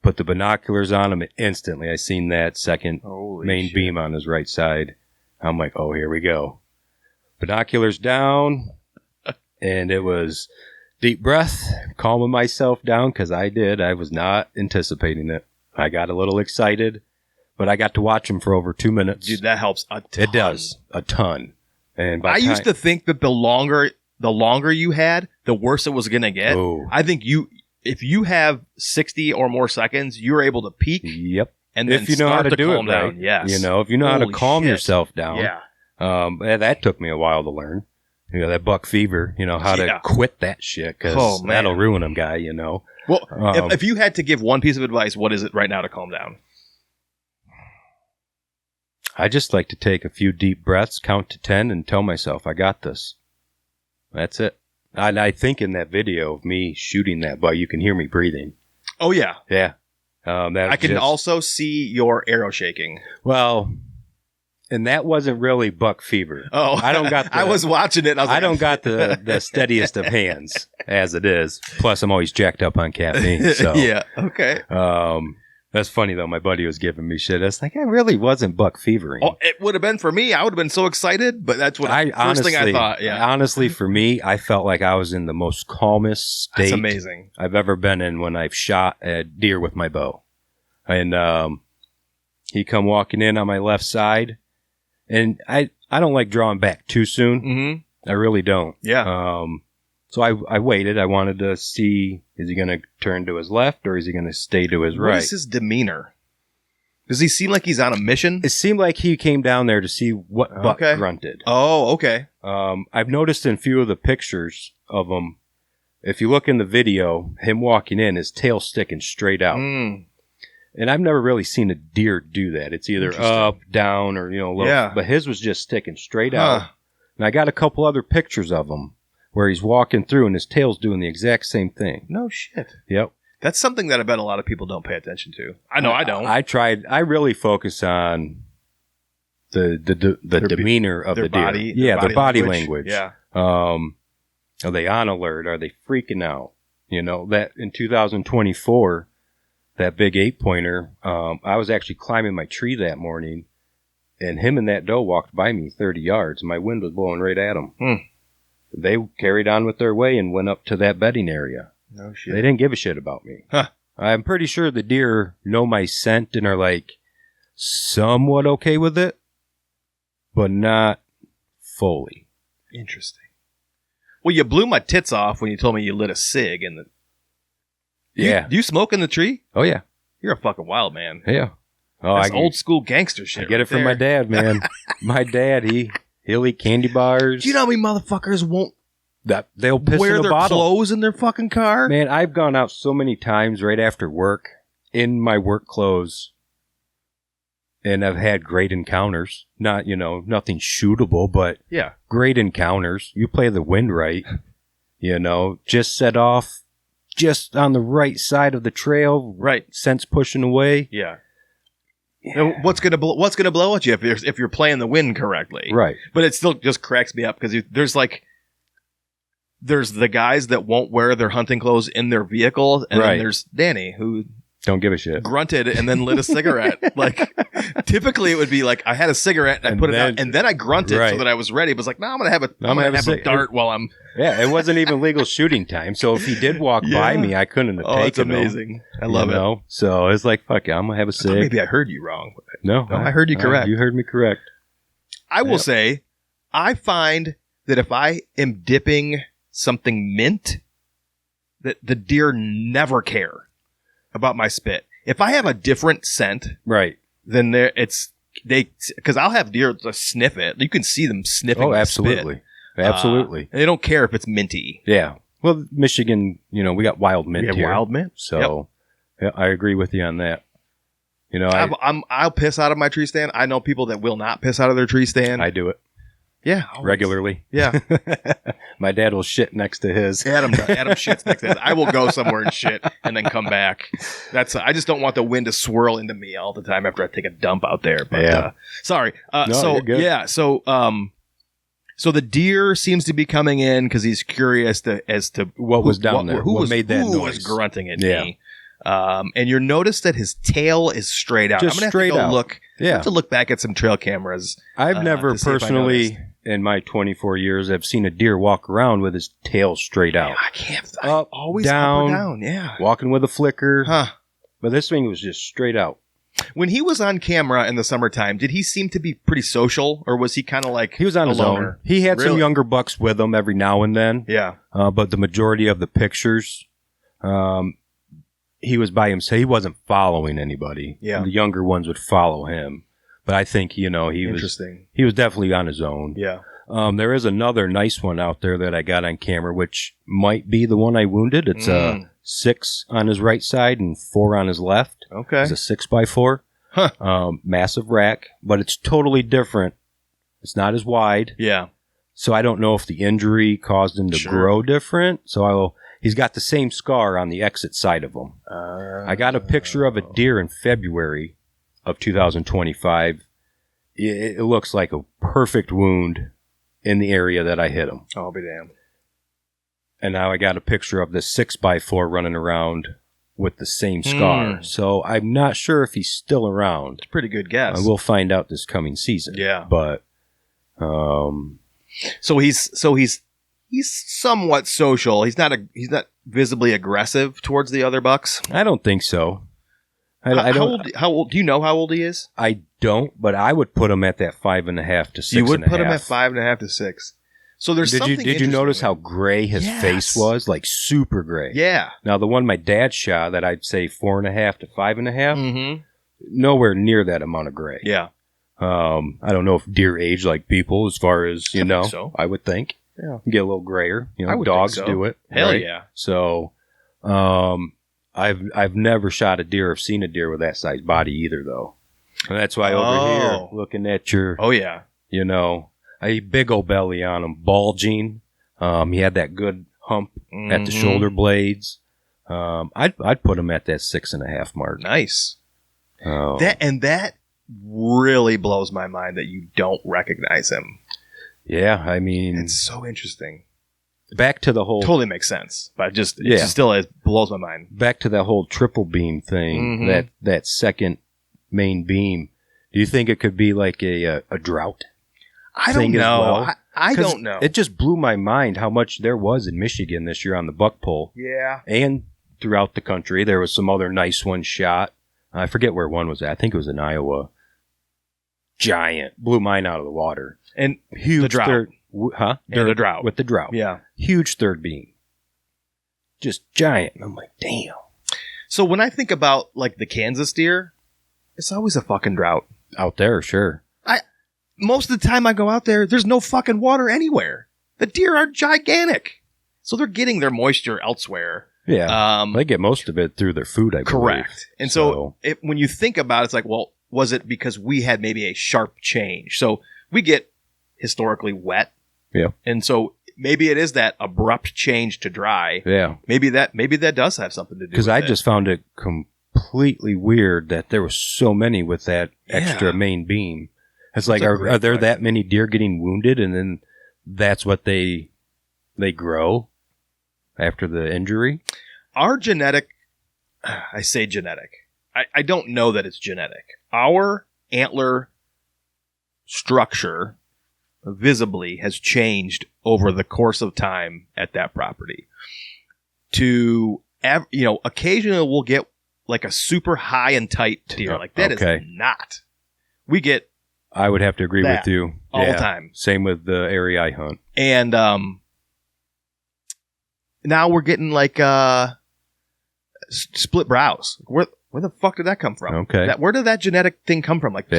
[SPEAKER 2] Put the binoculars on him, and instantly I seen that second main beam on his right side. I'm like, oh, here we go. Binoculars down, and it was deep breath, calming myself down, because I was not anticipating it. I got a little excited, but I got to watch him for over 2 minutes.
[SPEAKER 1] Dude, that helps a ton.
[SPEAKER 2] It does, a ton. And
[SPEAKER 1] I used to think that the longer you had, the worse it was going to get.
[SPEAKER 2] Oh.
[SPEAKER 1] I think if you have 60 or more seconds, you're able to peak.
[SPEAKER 2] Yep.
[SPEAKER 1] And then
[SPEAKER 2] if you know how to do it right.
[SPEAKER 1] Down. Yes.
[SPEAKER 2] If you know how to calm yourself down.
[SPEAKER 1] Yeah.
[SPEAKER 2] That took me a while to learn. That buck fever, how to quit that shit, because that'll ruin them, guy,
[SPEAKER 1] Well, if you had to give one piece of advice, what is it right now to calm down?
[SPEAKER 2] I just like to take a few deep breaths, count to 10, and tell myself, I got this. That's it. I think in that video of me shooting that buck, you can hear me breathing.
[SPEAKER 1] Oh, yeah.
[SPEAKER 2] Yeah.
[SPEAKER 1] I can also see your arrow shaking.
[SPEAKER 2] Well, and that wasn't really buck fever.
[SPEAKER 1] Oh, I don't got. I was watching it.
[SPEAKER 2] I don't got the steadiest of hands as it is. Plus, I'm always jacked up on caffeine. So
[SPEAKER 1] yeah, okay.
[SPEAKER 2] That's funny though. My buddy was giving me shit. I was like, I really wasn't buck fevering.
[SPEAKER 1] Oh, it would have been for me. I would have been so excited. But that's what first thing I thought. Yeah.
[SPEAKER 2] Honestly, for me, I felt like I was in the most calmest state.
[SPEAKER 1] That's amazing.
[SPEAKER 2] I've ever been in when I've shot a deer with my bow, and he come walking in on my left side. And I don't like drawing back too soon. Mm-hmm. I really don't.
[SPEAKER 1] Yeah.
[SPEAKER 2] So I waited. I wanted to see, is he going to turn to his left or is he going to stay to his right?
[SPEAKER 1] What is his demeanor? Does he seem like he's on a mission?
[SPEAKER 2] It seemed like he came down there to see what buck grunted.
[SPEAKER 1] Oh, okay.
[SPEAKER 2] I've noticed in a few of the pictures of him, if you look in the video, him walking in, his tail sticking straight out. Mm. And I've never really seen a deer do that. It's either up, down, or, low. Yeah. But his was just sticking straight out. And I got a couple other pictures of him where he's walking through and his tail's doing the exact same thing.
[SPEAKER 1] No shit.
[SPEAKER 2] Yep.
[SPEAKER 1] That's something that I bet a lot of people don't pay attention to. I know I don't.
[SPEAKER 2] I really focus on the demeanor of the deer. Their body language.
[SPEAKER 1] Yeah.
[SPEAKER 2] Are they on alert? Are they freaking out? That in 2024... that big 8-pointer, I was actually climbing my tree that morning, and him and that doe walked by me 30 yards, and my wind was blowing right at them. Hmm. They carried on with their way and went up to that bedding area.
[SPEAKER 1] No shit.
[SPEAKER 2] They didn't give a shit about me. Huh. I'm pretty sure the deer know my scent and are, somewhat okay with it. but not fully.
[SPEAKER 1] Interesting. Well, you blew my tits off when you told me you lit a cig in the...
[SPEAKER 2] Yeah.
[SPEAKER 1] Do you smoke in the tree?
[SPEAKER 2] Oh, yeah.
[SPEAKER 1] You're a fucking wild man.
[SPEAKER 2] Yeah. Oh,
[SPEAKER 1] That's old school gangster shit.
[SPEAKER 2] I get it from my dad, man. My dad, he'll eat candy bars.
[SPEAKER 1] Do you know how many motherfuckers won't
[SPEAKER 2] they'll piss
[SPEAKER 1] wear
[SPEAKER 2] in a
[SPEAKER 1] their
[SPEAKER 2] bottle.
[SPEAKER 1] clothes in their fucking car?
[SPEAKER 2] Man, I've gone out so many times right after work in my work clothes, and I've had great encounters. Not, nothing shootable, but
[SPEAKER 1] Yeah.
[SPEAKER 2] great encounters. You play the wind right, just set off just on the right side of the trail.
[SPEAKER 1] Right.
[SPEAKER 2] Sense pushing away.
[SPEAKER 1] Yeah. And what's gonna blow at you if you're playing the wind correctly?
[SPEAKER 2] Right.
[SPEAKER 1] But it still just cracks me up because there's the guys that won't wear their hunting clothes in their vehicle, and then there's Danny who
[SPEAKER 2] don't give a shit,
[SPEAKER 1] grunted and then lit a cigarette. Like typically it would be like I had a cigarette and I put it out and then I grunted so that I was ready. It was like, no, I'm gonna have a dart while I'm.
[SPEAKER 2] Yeah, it wasn't even legal shooting time. So if he did walk by me, I couldn't have taken him.
[SPEAKER 1] It's amazing. I love it.
[SPEAKER 2] So it's like, fuck it, I'm gonna have a cig.
[SPEAKER 1] Maybe I heard you wrong.
[SPEAKER 2] No,
[SPEAKER 1] I heard you correct.
[SPEAKER 2] You heard me correct.
[SPEAKER 1] I will say, I find that if I am dipping something mint, that the deer never care about my spit. If I have a different scent,
[SPEAKER 2] right,
[SPEAKER 1] then because I'll have deer sniff it. You can see them sniffing.
[SPEAKER 2] Oh, absolutely, absolutely.
[SPEAKER 1] And they don't care if it's minty.
[SPEAKER 2] Yeah. Well, Michigan, we got wild mint here.
[SPEAKER 1] Wild mint.
[SPEAKER 2] So, yeah, I agree with you on that.
[SPEAKER 1] I'll piss out of my tree stand. I know people that will not piss out of their tree stand.
[SPEAKER 2] I do it.
[SPEAKER 1] Yeah,
[SPEAKER 2] regularly.
[SPEAKER 1] Yeah.
[SPEAKER 2] My dad will shit next to his.
[SPEAKER 1] Adam shits next to his. I will go somewhere and shit and then come back. I just don't want the wind to swirl into me all the time after I take a dump out there. But sorry.
[SPEAKER 2] You're good.
[SPEAKER 1] Yeah. So the deer seems to be coming in because he's curious as to
[SPEAKER 2] what was down there. Who made that noise?
[SPEAKER 1] Who was grunting at me? And you notice that his tail is straight out.
[SPEAKER 2] Just
[SPEAKER 1] I'm gonna have to go look.
[SPEAKER 2] Yeah.
[SPEAKER 1] I have to look back at some trail cameras.
[SPEAKER 2] I've never personally, in my 24 years, I've seen a deer walk around with his tail straight out.
[SPEAKER 1] Yeah, I can't.
[SPEAKER 2] Always down,
[SPEAKER 1] up or down. Yeah.
[SPEAKER 2] Walking with a flicker.
[SPEAKER 1] Huh.
[SPEAKER 2] But this thing was just straight out.
[SPEAKER 1] When he was on camera in the summertime, did he seem to be pretty social, or was he kind of like
[SPEAKER 2] he was on his own? He had some younger bucks with him every now and then.
[SPEAKER 1] Yeah.
[SPEAKER 2] But the majority of the pictures, he was by himself. He wasn't following anybody.
[SPEAKER 1] Yeah.
[SPEAKER 2] The younger ones would follow him. But I think, he was definitely on his own.
[SPEAKER 1] Yeah.
[SPEAKER 2] There is another nice one out there that I got on camera, which might be the one I wounded. It's a 6 on his right side and 4 on his left.
[SPEAKER 1] Okay.
[SPEAKER 2] It's a 6x4.
[SPEAKER 1] Huh.
[SPEAKER 2] Massive rack, but it's totally different. It's not as wide.
[SPEAKER 1] Yeah.
[SPEAKER 2] So I don't know if the injury caused him to grow different. So he's got the same scar on the exit side of him. I got a picture of a deer in February of 2025. It looks like a perfect wound in the area that I hit him.
[SPEAKER 1] I'll be damned.
[SPEAKER 2] And now I got a picture of this 6x4 running around with the same scar. So I'm not sure if he's still around.
[SPEAKER 1] It's a pretty good guess.
[SPEAKER 2] I will find out this coming season.
[SPEAKER 1] Yeah.
[SPEAKER 2] But
[SPEAKER 1] so he's somewhat social. He's not visibly aggressive towards the other bucks.
[SPEAKER 2] I don't think so.
[SPEAKER 1] How old? Do you know how old he is?
[SPEAKER 2] I don't, but I would put him at that 5.5 to 6.5.
[SPEAKER 1] You would put him at 5.5 to 6. So there's something.
[SPEAKER 2] Did you notice how gray his face was? Like super gray.
[SPEAKER 1] Yeah.
[SPEAKER 2] Now the one my dad shot that I'd say 4.5 to 5.5.
[SPEAKER 1] Mm-hmm.
[SPEAKER 2] Nowhere near that amount of gray.
[SPEAKER 1] Yeah.
[SPEAKER 2] I don't know if deer age like people, as far as
[SPEAKER 1] I think so.
[SPEAKER 2] I would think.
[SPEAKER 1] Yeah.
[SPEAKER 2] Get a little grayer.
[SPEAKER 1] I would
[SPEAKER 2] dogs
[SPEAKER 1] think so.
[SPEAKER 2] do it.
[SPEAKER 1] Hell
[SPEAKER 2] right?
[SPEAKER 1] yeah.
[SPEAKER 2] So, I've never shot a deer or seen a deer with that size body either, though. And that's why over here, looking at your, a big old belly on him, bulging. He had that good hump at the shoulder blades. I'd put him at that 6.5 mark.
[SPEAKER 1] Nice. That really blows my mind that you don't recognize him.
[SPEAKER 2] Yeah, I mean,
[SPEAKER 1] it's so interesting.
[SPEAKER 2] Back to the whole...
[SPEAKER 1] Totally makes sense, but it still blows my mind.
[SPEAKER 2] Back to that whole triple beam thing, that second main beam. Do you think it could be like a drought?
[SPEAKER 1] I don't know. Well? I don't know.
[SPEAKER 2] It just blew my mind how much there was in Michigan this year on the buck pull.
[SPEAKER 1] Yeah.
[SPEAKER 2] And throughout the country. There was some other nice ones shot. I forget where one was at. I think it was in Iowa. giant. Blew mine out of the water.
[SPEAKER 1] And
[SPEAKER 2] huge
[SPEAKER 1] the drought.
[SPEAKER 2] And the drought. With the drought.
[SPEAKER 1] Yeah.
[SPEAKER 2] Huge third beam. Just giant. I'm like, damn.
[SPEAKER 1] So when I think about like the Kansas deer, it's always a fucking drought.
[SPEAKER 2] Out there, sure.
[SPEAKER 1] Most of the time I go out there, there's no fucking water anywhere. The deer are gigantic. So they're getting their moisture elsewhere.
[SPEAKER 2] Yeah. They get most of it through their food, I believe.
[SPEAKER 1] Correct. And so when you think about it, it's like, well, was it because we had maybe a sharp change? So we get historically wet.
[SPEAKER 2] Yeah.
[SPEAKER 1] And so maybe it is that abrupt change to dry.
[SPEAKER 2] Yeah.
[SPEAKER 1] Maybe that does have something to do with it.
[SPEAKER 2] Because I just found it completely weird that there were so many with that extra main beam. It's like, are there that many deer getting wounded, and then that's what they grow after the injury?
[SPEAKER 1] Our genetic, I say genetic. I don't know that it's genetic. Our antler structure visibly has changed over the course of time at that property. Occasionally we'll get like a super high and tight deer. Like that is not. We get.
[SPEAKER 2] I would have to agree with you
[SPEAKER 1] all the time.
[SPEAKER 2] Same with the area I hunt.
[SPEAKER 1] And now we're getting like split brows. Where the fuck did that come from?
[SPEAKER 2] Okay.
[SPEAKER 1] Where did that genetic thing come from? Like,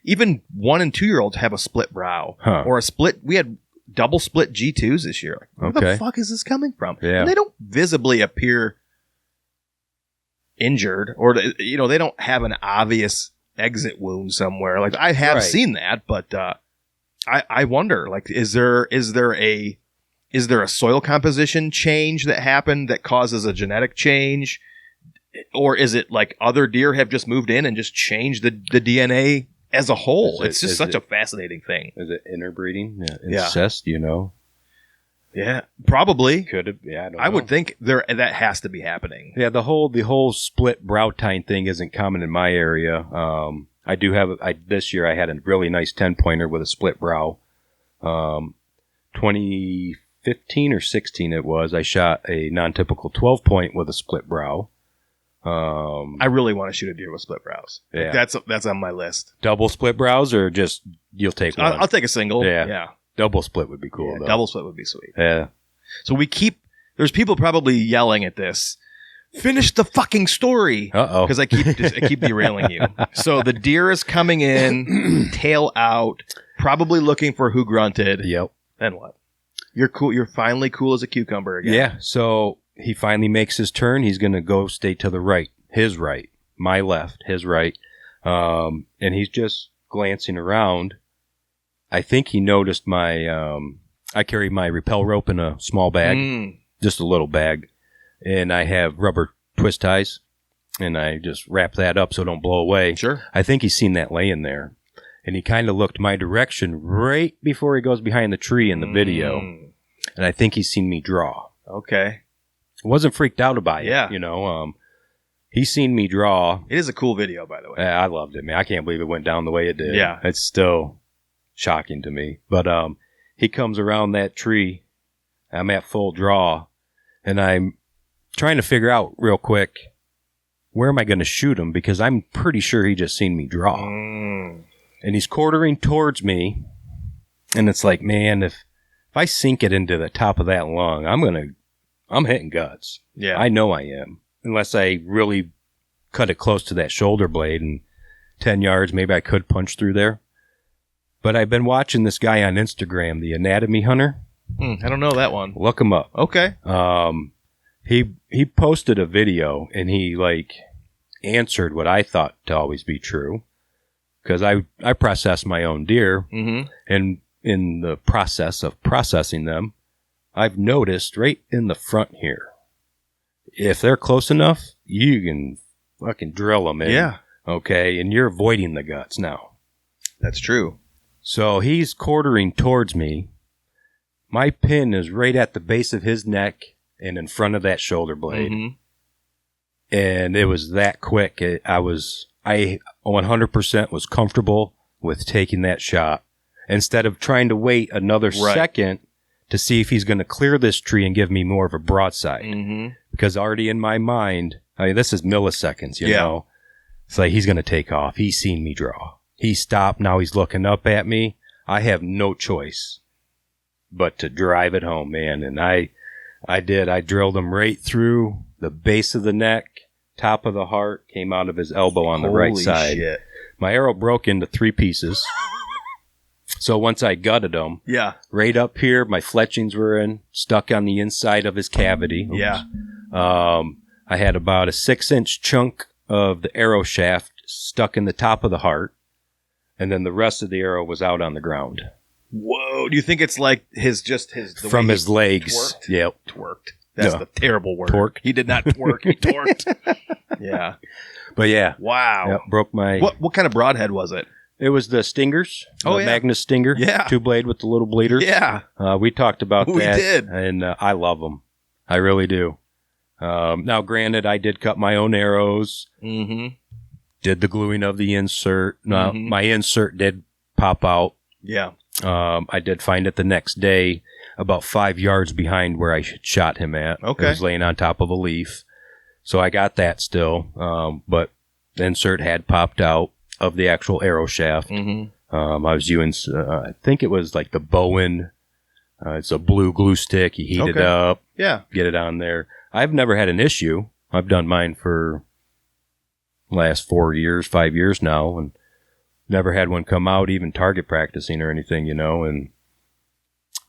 [SPEAKER 1] even 1 and 2 year olds have a split brow or a split. We had double split G2s this year. Where the fuck is this coming from?
[SPEAKER 2] Yeah.
[SPEAKER 1] And they don't visibly appear injured, or they don't have an obvious exit wound somewhere. Like I have seen that, but I wonder, like, is there a soil composition change that happened that causes a genetic change? Or is it like other deer have just moved in and just changed the DNA as a whole? It's just such a fascinating thing.
[SPEAKER 2] Is it interbreeding? Yeah. Incest,
[SPEAKER 1] Yeah, probably.
[SPEAKER 2] Could it? Yeah,
[SPEAKER 1] I would think that has to be happening.
[SPEAKER 2] Yeah, the whole split brow tine thing isn't common in my area. I do have this year I had a really nice 10-pointer with a split brow. 2015 or 16 it was. I shot a non-typical 12-point with a split brow.
[SPEAKER 1] I really want to shoot a deer with split brows.
[SPEAKER 2] Yeah.
[SPEAKER 1] That's on my list.
[SPEAKER 2] Double split brows, or just you'll take one?
[SPEAKER 1] I'll take a single.
[SPEAKER 2] Yeah. Double split would be cool, though.
[SPEAKER 1] Double split would be sweet.
[SPEAKER 2] Yeah.
[SPEAKER 1] So there's people probably yelling at this. Finish the fucking story.
[SPEAKER 2] Uh-oh.
[SPEAKER 1] Because I keep derailing you. So the deer is coming in, tail out, probably looking for who grunted.
[SPEAKER 2] Yep.
[SPEAKER 1] Then what? You're cool. You're finally cool as a cucumber again.
[SPEAKER 2] Yeah. So he finally makes his turn. He's going to go stay to the right. His right. My left. His right. And he's just glancing around. I think he noticed my, I carry my rappel rope in a small bag, just a little bag, and I have rubber twist ties, and I just wrap that up so it don't blow away.
[SPEAKER 1] Sure.
[SPEAKER 2] I think he's seen that laying there, and he kind of looked my direction right before he goes behind the tree in the video, and I think he's seen me draw.
[SPEAKER 1] Okay.
[SPEAKER 2] Wasn't freaked out about it.
[SPEAKER 1] Yeah.
[SPEAKER 2] He's seen me draw.
[SPEAKER 1] It is a cool video, by the way.
[SPEAKER 2] I loved it, man. I can't believe it went down the way it did.
[SPEAKER 1] Yeah.
[SPEAKER 2] It's still shocking to me. But he comes around that tree. I'm at full draw. And I'm trying to figure out real quick, where am I going to shoot him? Because I'm pretty sure he just seen me draw. And he's quartering towards me. And it's like, man, if I sink it into the top of that lung, I'm hitting guts.
[SPEAKER 1] Yeah.
[SPEAKER 2] I know I am. Unless I really cut it close to that shoulder blade and 10 yards, maybe I could punch through there. But I've been watching this guy on Instagram, the Anatomy Hunter.
[SPEAKER 1] I don't know that one.
[SPEAKER 2] Look him up.
[SPEAKER 1] Okay.
[SPEAKER 2] He posted a video and he answered what I thought to always be true, because I process my own deer, and in the process of processing them, I've noticed right in the front here, if they're close enough, you can fucking drill them in.
[SPEAKER 1] Yeah.
[SPEAKER 2] Okay, and you're avoiding the guts now.
[SPEAKER 1] That's true.
[SPEAKER 2] So he's quartering towards me. My pin is right at the base of his neck and in front of that shoulder blade. And it was that quick. I 100% was comfortable with taking that shot instead of trying to wait another second to see if he's going to clear this tree and give me more of a broadside. Because already in my mind, this is milliseconds, you know. It's like he's going to take off. He's seen me draw. He stopped. Now he's looking up at me. I have no choice but to drive it home, man. And I did. I drilled him right through the base of the neck, top of the heart, came out of his elbow on the right side.
[SPEAKER 1] Shit.
[SPEAKER 2] My arrow broke into 3 pieces. So once I gutted him, right up here, my fletchings were stuck on the inside of his cavity.
[SPEAKER 1] Oops. Yeah.
[SPEAKER 2] I had about a 6-inch chunk of the arrow shaft stuck in the top of the heart, and then the rest of the arrow was out on the ground.
[SPEAKER 1] Whoa! Do you think it's like his
[SPEAKER 2] from his legs?
[SPEAKER 1] Twerked?
[SPEAKER 2] Yep,
[SPEAKER 1] twerked. That's the terrible word.
[SPEAKER 2] Torque.
[SPEAKER 1] He did not twerk. He torqued. Yeah.
[SPEAKER 2] But yeah.
[SPEAKER 1] Wow.
[SPEAKER 2] Yep, broke my.
[SPEAKER 1] What kind of broadhead was it?
[SPEAKER 2] It was the Stingers.
[SPEAKER 1] Oh,
[SPEAKER 2] the Magnus Stinger.
[SPEAKER 1] Yeah.
[SPEAKER 2] 2-blade with the little bleeders.
[SPEAKER 1] Yeah.
[SPEAKER 2] We talked about that.
[SPEAKER 1] We did.
[SPEAKER 2] And I love them. I really do. Now, granted, I did cut my own arrows.
[SPEAKER 1] Mm-hmm.
[SPEAKER 2] Did the gluing of the insert. My insert did pop out.
[SPEAKER 1] Yeah.
[SPEAKER 2] I did find it the next day about 5 yards behind where I shot him at.
[SPEAKER 1] Okay.
[SPEAKER 2] It was laying on top of a leaf. So I got that still. But the insert had popped out of the actual arrow shaft.
[SPEAKER 1] Mm-hmm.
[SPEAKER 2] I was using, I think it was like the Bowen. It's a blue glue stick. You heat it up.
[SPEAKER 1] Yeah.
[SPEAKER 2] Get it on there. I've never had an issue. I've done mine for last 5 years now, and never had one come out, even target practicing or anything, and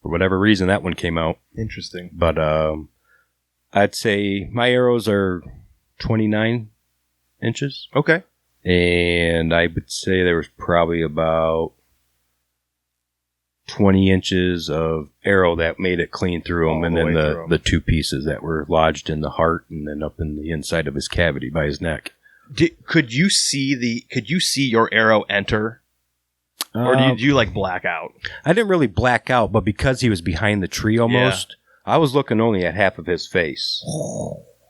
[SPEAKER 2] for whatever reason, that one came out.
[SPEAKER 1] Interesting.
[SPEAKER 2] But I'd say my arrows are 29 inches.
[SPEAKER 1] Okay.
[SPEAKER 2] And I would say there was probably about 20 inches of arrow that made it clean through them, and then the 2 pieces that were lodged in the heart and then up in the inside of his cavity by his neck.
[SPEAKER 1] Could you see your arrow enter, or did you like black out?
[SPEAKER 2] I didn't really black out, but because he was behind the tree almost, I was looking only at half of his face.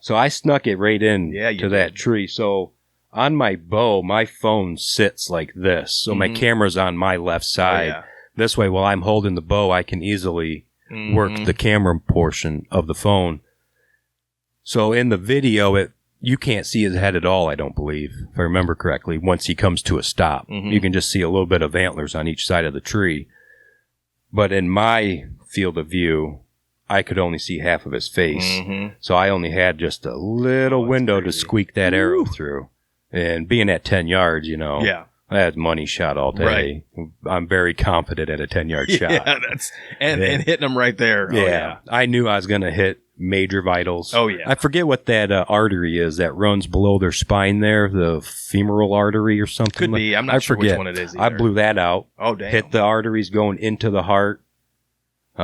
[SPEAKER 2] So I snuck it right in to that tree. So on my bow, my phone sits like this. So my camera's on my left side. Oh, yeah. This way, while I'm holding the bow, I can easily work the camera portion of the phone. So in the video, you can't see his head at all, I don't believe, if I remember correctly, once he comes to a stop. Mm-hmm. You can just see a little bit of antlers on each side of the tree. But in my field of view, I could only see half of his face. Mm-hmm. So I only had just a little window to squeak that arrow through. And being at 10 yards, I had money shot all day. Right. I'm very confident at a 10-yard shot.
[SPEAKER 1] Yeah, and hitting them right there.
[SPEAKER 2] Yeah, oh, yeah. I knew I was going to hit major vitals.
[SPEAKER 1] Oh, yeah.
[SPEAKER 2] I forget what that artery is that runs below their spine there, the femoral artery or something.
[SPEAKER 1] Could be. I'm not sure which one it is either.
[SPEAKER 2] I blew that out.
[SPEAKER 1] Oh, damn.
[SPEAKER 2] Hit the arteries going into the heart.
[SPEAKER 1] He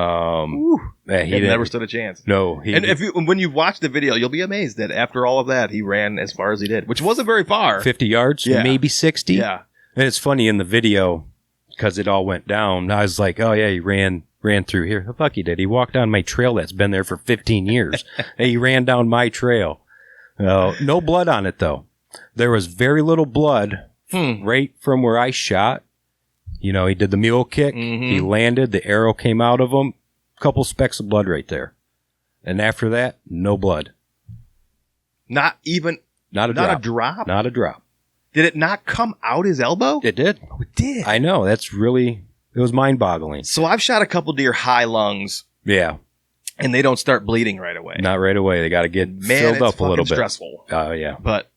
[SPEAKER 1] never stood a chance.
[SPEAKER 2] No.
[SPEAKER 1] When you watch the video, you'll be amazed that after all of that, he ran as far as he did, which wasn't very far.
[SPEAKER 2] 50 yards, maybe 60.
[SPEAKER 1] Yeah.
[SPEAKER 2] And it's funny in the video, because it all went down, I was like, oh, yeah, he ran through here. The fuck he did. He walked down my trail that's been there for 15 years. And he ran down my trail. No blood on it, though. There was very little blood right from where I shot. He did the mule kick. Mm-hmm. He landed. The arrow came out of him. Couple specks of blood right there. And after that, no blood.
[SPEAKER 1] Not a drop?
[SPEAKER 2] Not a drop.
[SPEAKER 1] Did it not come out his elbow?
[SPEAKER 2] It did.
[SPEAKER 1] Oh, it did.
[SPEAKER 2] I know. It was mind-boggling.
[SPEAKER 1] So I've shot a couple deer high lungs.
[SPEAKER 2] Yeah.
[SPEAKER 1] And they don't start bleeding right away.
[SPEAKER 2] Not right away. They got to get filled up a little bit.
[SPEAKER 1] Stressful.
[SPEAKER 2] Oh, yeah.
[SPEAKER 1] But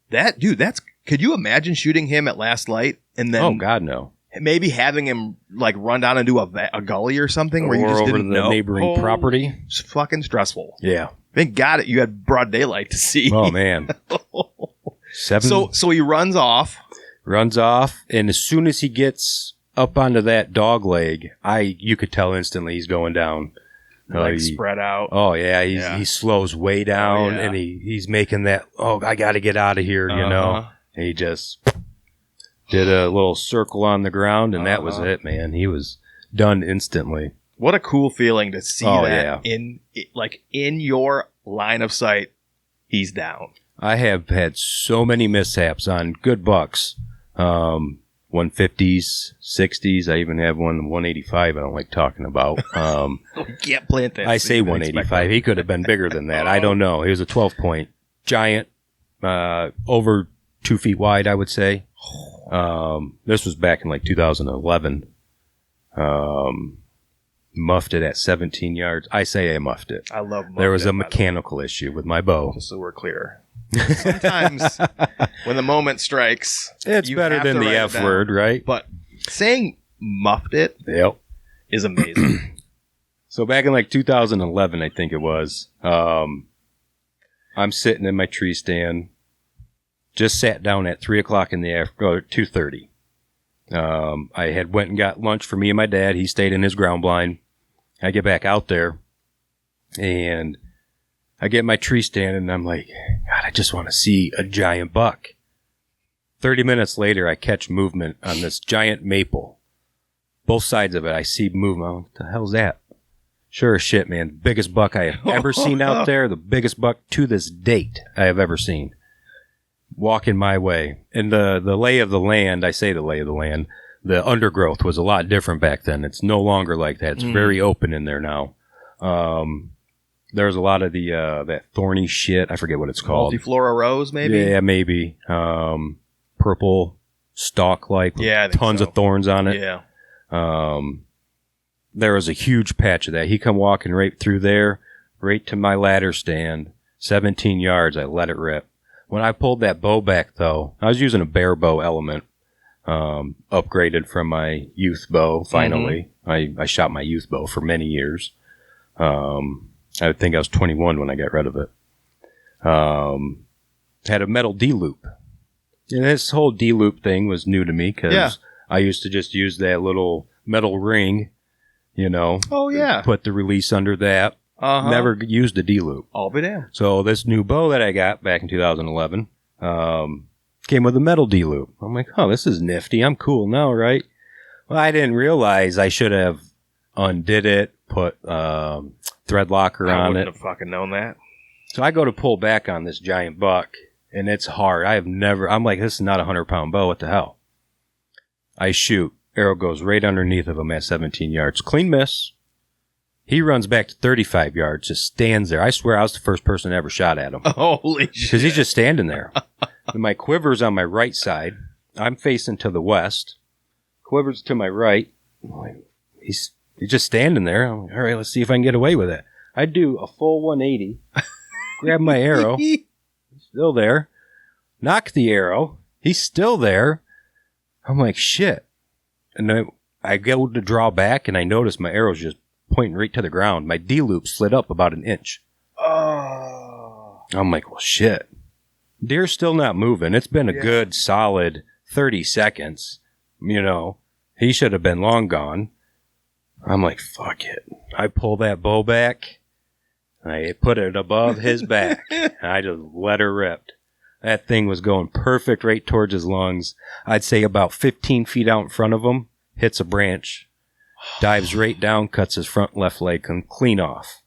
[SPEAKER 1] could you imagine shooting him at last light and then?
[SPEAKER 2] Oh, God, no.
[SPEAKER 1] Maybe having him like run down into a gully or something where you just didn't know.
[SPEAKER 2] Or over the neighboring property.
[SPEAKER 1] It's fucking stressful.
[SPEAKER 2] Yeah.
[SPEAKER 1] Thank God you had broad daylight to see.
[SPEAKER 2] Oh, man.
[SPEAKER 1] So he runs off.
[SPEAKER 2] And as soon as he gets up onto that dog leg, you could tell instantly he's going down.
[SPEAKER 1] Spread out.
[SPEAKER 2] Oh, yeah. He slows way down, and he's making that, I got to get out of here, And he just did a little circle on the ground, and that was it, man. He was done instantly.
[SPEAKER 1] What a cool feeling to see that in your line of sight, he's down.
[SPEAKER 2] I have had so many mishaps on good bucks. 150s, 60s. I even have one 185 I don't like talking about.
[SPEAKER 1] Can't plant that.
[SPEAKER 2] I say 185. He could have been bigger than that. I don't know. He was a 12-point giant, over 2 feet wide, I would say. This was back in like 2011. Muffed it at 17 yards. I say I muffed it.
[SPEAKER 1] I love muffed.
[SPEAKER 2] There was a mechanical issue with my bow.
[SPEAKER 1] Just so we're clear. Sometimes when the moment strikes,
[SPEAKER 2] it's better than the F word, right?
[SPEAKER 1] But saying muffed it is amazing.
[SPEAKER 2] So back in like 2011, I think it was, I'm sitting in my tree stand, just sat down at 3 o'clock in the afternoon, 2:30. I had went and got lunch for me and my dad. He stayed in his ground blind. I get back out there, and I get my tree stand, and I'm like, God, I just want to see a giant buck. 30 minutes later, I catch movement on this giant maple. Both sides of it, I see movement. I'm like, what the hell's that? Sure as shit, man. Biggest buck I have ever seen out there. The biggest buck to this date I have ever seen. Walking my way. And the lay of the land, I say the lay of the land, the undergrowth was a lot different back then. It's no longer like that. It's very open in there now. There's a lot of the that thorny shit. I forget what it's called.
[SPEAKER 1] Multiflora rose, maybe?
[SPEAKER 2] Yeah, maybe. Purple stalk-like.
[SPEAKER 1] Yeah,
[SPEAKER 2] tons of thorns on it.
[SPEAKER 1] Yeah.
[SPEAKER 2] There was a huge patch of that. He come walking right through there, right to my ladder stand. 17 yards, I let it rip. When I pulled that bow back, though, I was using a bare bow element, upgraded from my youth bow, finally. I shot my youth bow for many years. I think I was 21 when I got rid of it. Had a metal D-loop. And this whole D-loop thing was new to me because I used to just use that little metal ring, you know.
[SPEAKER 1] Oh, yeah.
[SPEAKER 2] Put the release under that. Never used a D-loop.
[SPEAKER 1] I'll be damned.
[SPEAKER 2] So this new bow that I got back in 2011 came with a metal D-loop. I'm like, oh, this is nifty. I'm cool now, right? Well, I didn't realize I should have undid it, put thread locker on it.
[SPEAKER 1] I wouldn't have fucking known that.
[SPEAKER 2] So I go to pull back on this giant buck, and it's hard. I'm like, this is not a 100-pound bow. What the hell? I shoot. Arrow goes right underneath of him at 17 yards. Clean miss. He runs back to 35 yards, just stands there. I swear I was the first person that ever shot at him.
[SPEAKER 1] Holy shit.
[SPEAKER 2] Because he's just standing there. And my quiver's on my right side. I'm facing to the west. Quiver's to my right. He's just standing there. I'm like, all right, let's see if I can get away with it. I do a full 180. Grab my arrow. He's still there. Knock the arrow. He's still there. I'm like, shit. And then I go to draw back, and I notice my arrow's just pointing right to the ground. My D-loop slid up about an inch.
[SPEAKER 1] Oh.
[SPEAKER 2] I'm like, well, shit. Deer's still not moving. It's been a good, solid 30 seconds. You know, he should have been long gone. I'm like, fuck it. I pull that bow back. I put it above his back. And I just let her rip. That thing was going perfect right towards his lungs. I'd say about 15 feet out in front of him. Hits a branch. Dives right down, cuts his front left leg clean off.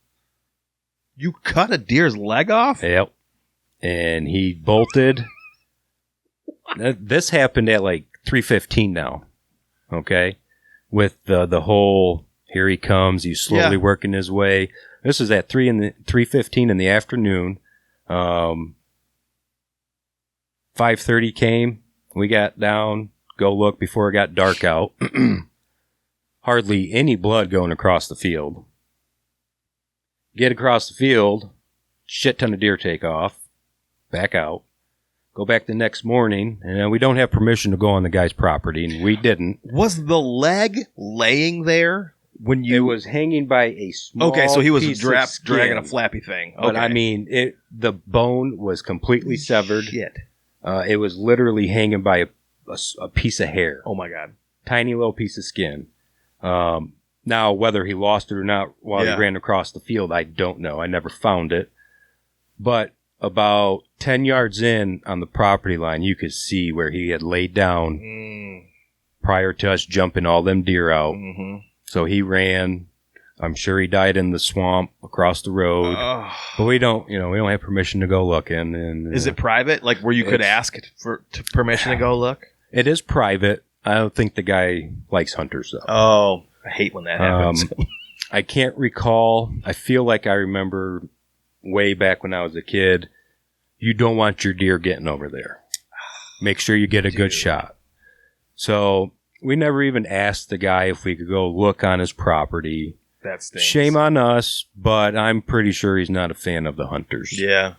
[SPEAKER 1] You cut a deer's leg off?
[SPEAKER 2] Yep. And he bolted. This happened at like 3:15 now. Okay? With the whole, here he comes, he's slowly working his way. This is at 3:15 in the afternoon. 5:30 came. We got down, go look before it got dark out. Hardly any blood going across the field. Get across the field, shit ton of deer take off, back out, go back the next morning, and we don't have permission to go on the guy's property, and we didn't.
[SPEAKER 1] Was the leg laying there when you...
[SPEAKER 2] It was hanging by a small
[SPEAKER 1] Okay, so he was dragging a
[SPEAKER 2] skin.
[SPEAKER 1] flappy thing. Okay.
[SPEAKER 2] But I mean, the bone was completely severed.
[SPEAKER 1] Shit.
[SPEAKER 2] It was literally hanging by a piece of hair.
[SPEAKER 1] Oh my God.
[SPEAKER 2] Tiny little piece of skin. Now, whether he lost it or not while he ran across the field, I don't know. I never found it. But about 10 yards in on the property line, you could see where he had laid down prior to us jumping all them deer out. Mm-hmm. So he ran. I'm sure he died in the swamp across the road. But we don't have permission to go looking. And
[SPEAKER 1] is it private? Like where you could ask for permission to go look? It
[SPEAKER 2] is private. I don't think the guy likes hunters, though.
[SPEAKER 1] Oh, I hate when that happens.
[SPEAKER 2] I can't recall. I feel like I remember way back when I was a kid, you don't want your deer getting over there. Make sure you get a good shot. So we never even asked the guy if we could go look on his property.
[SPEAKER 1] That stinks.
[SPEAKER 2] Shame on us, but I'm pretty sure he's not a fan of the hunters.
[SPEAKER 1] Yeah.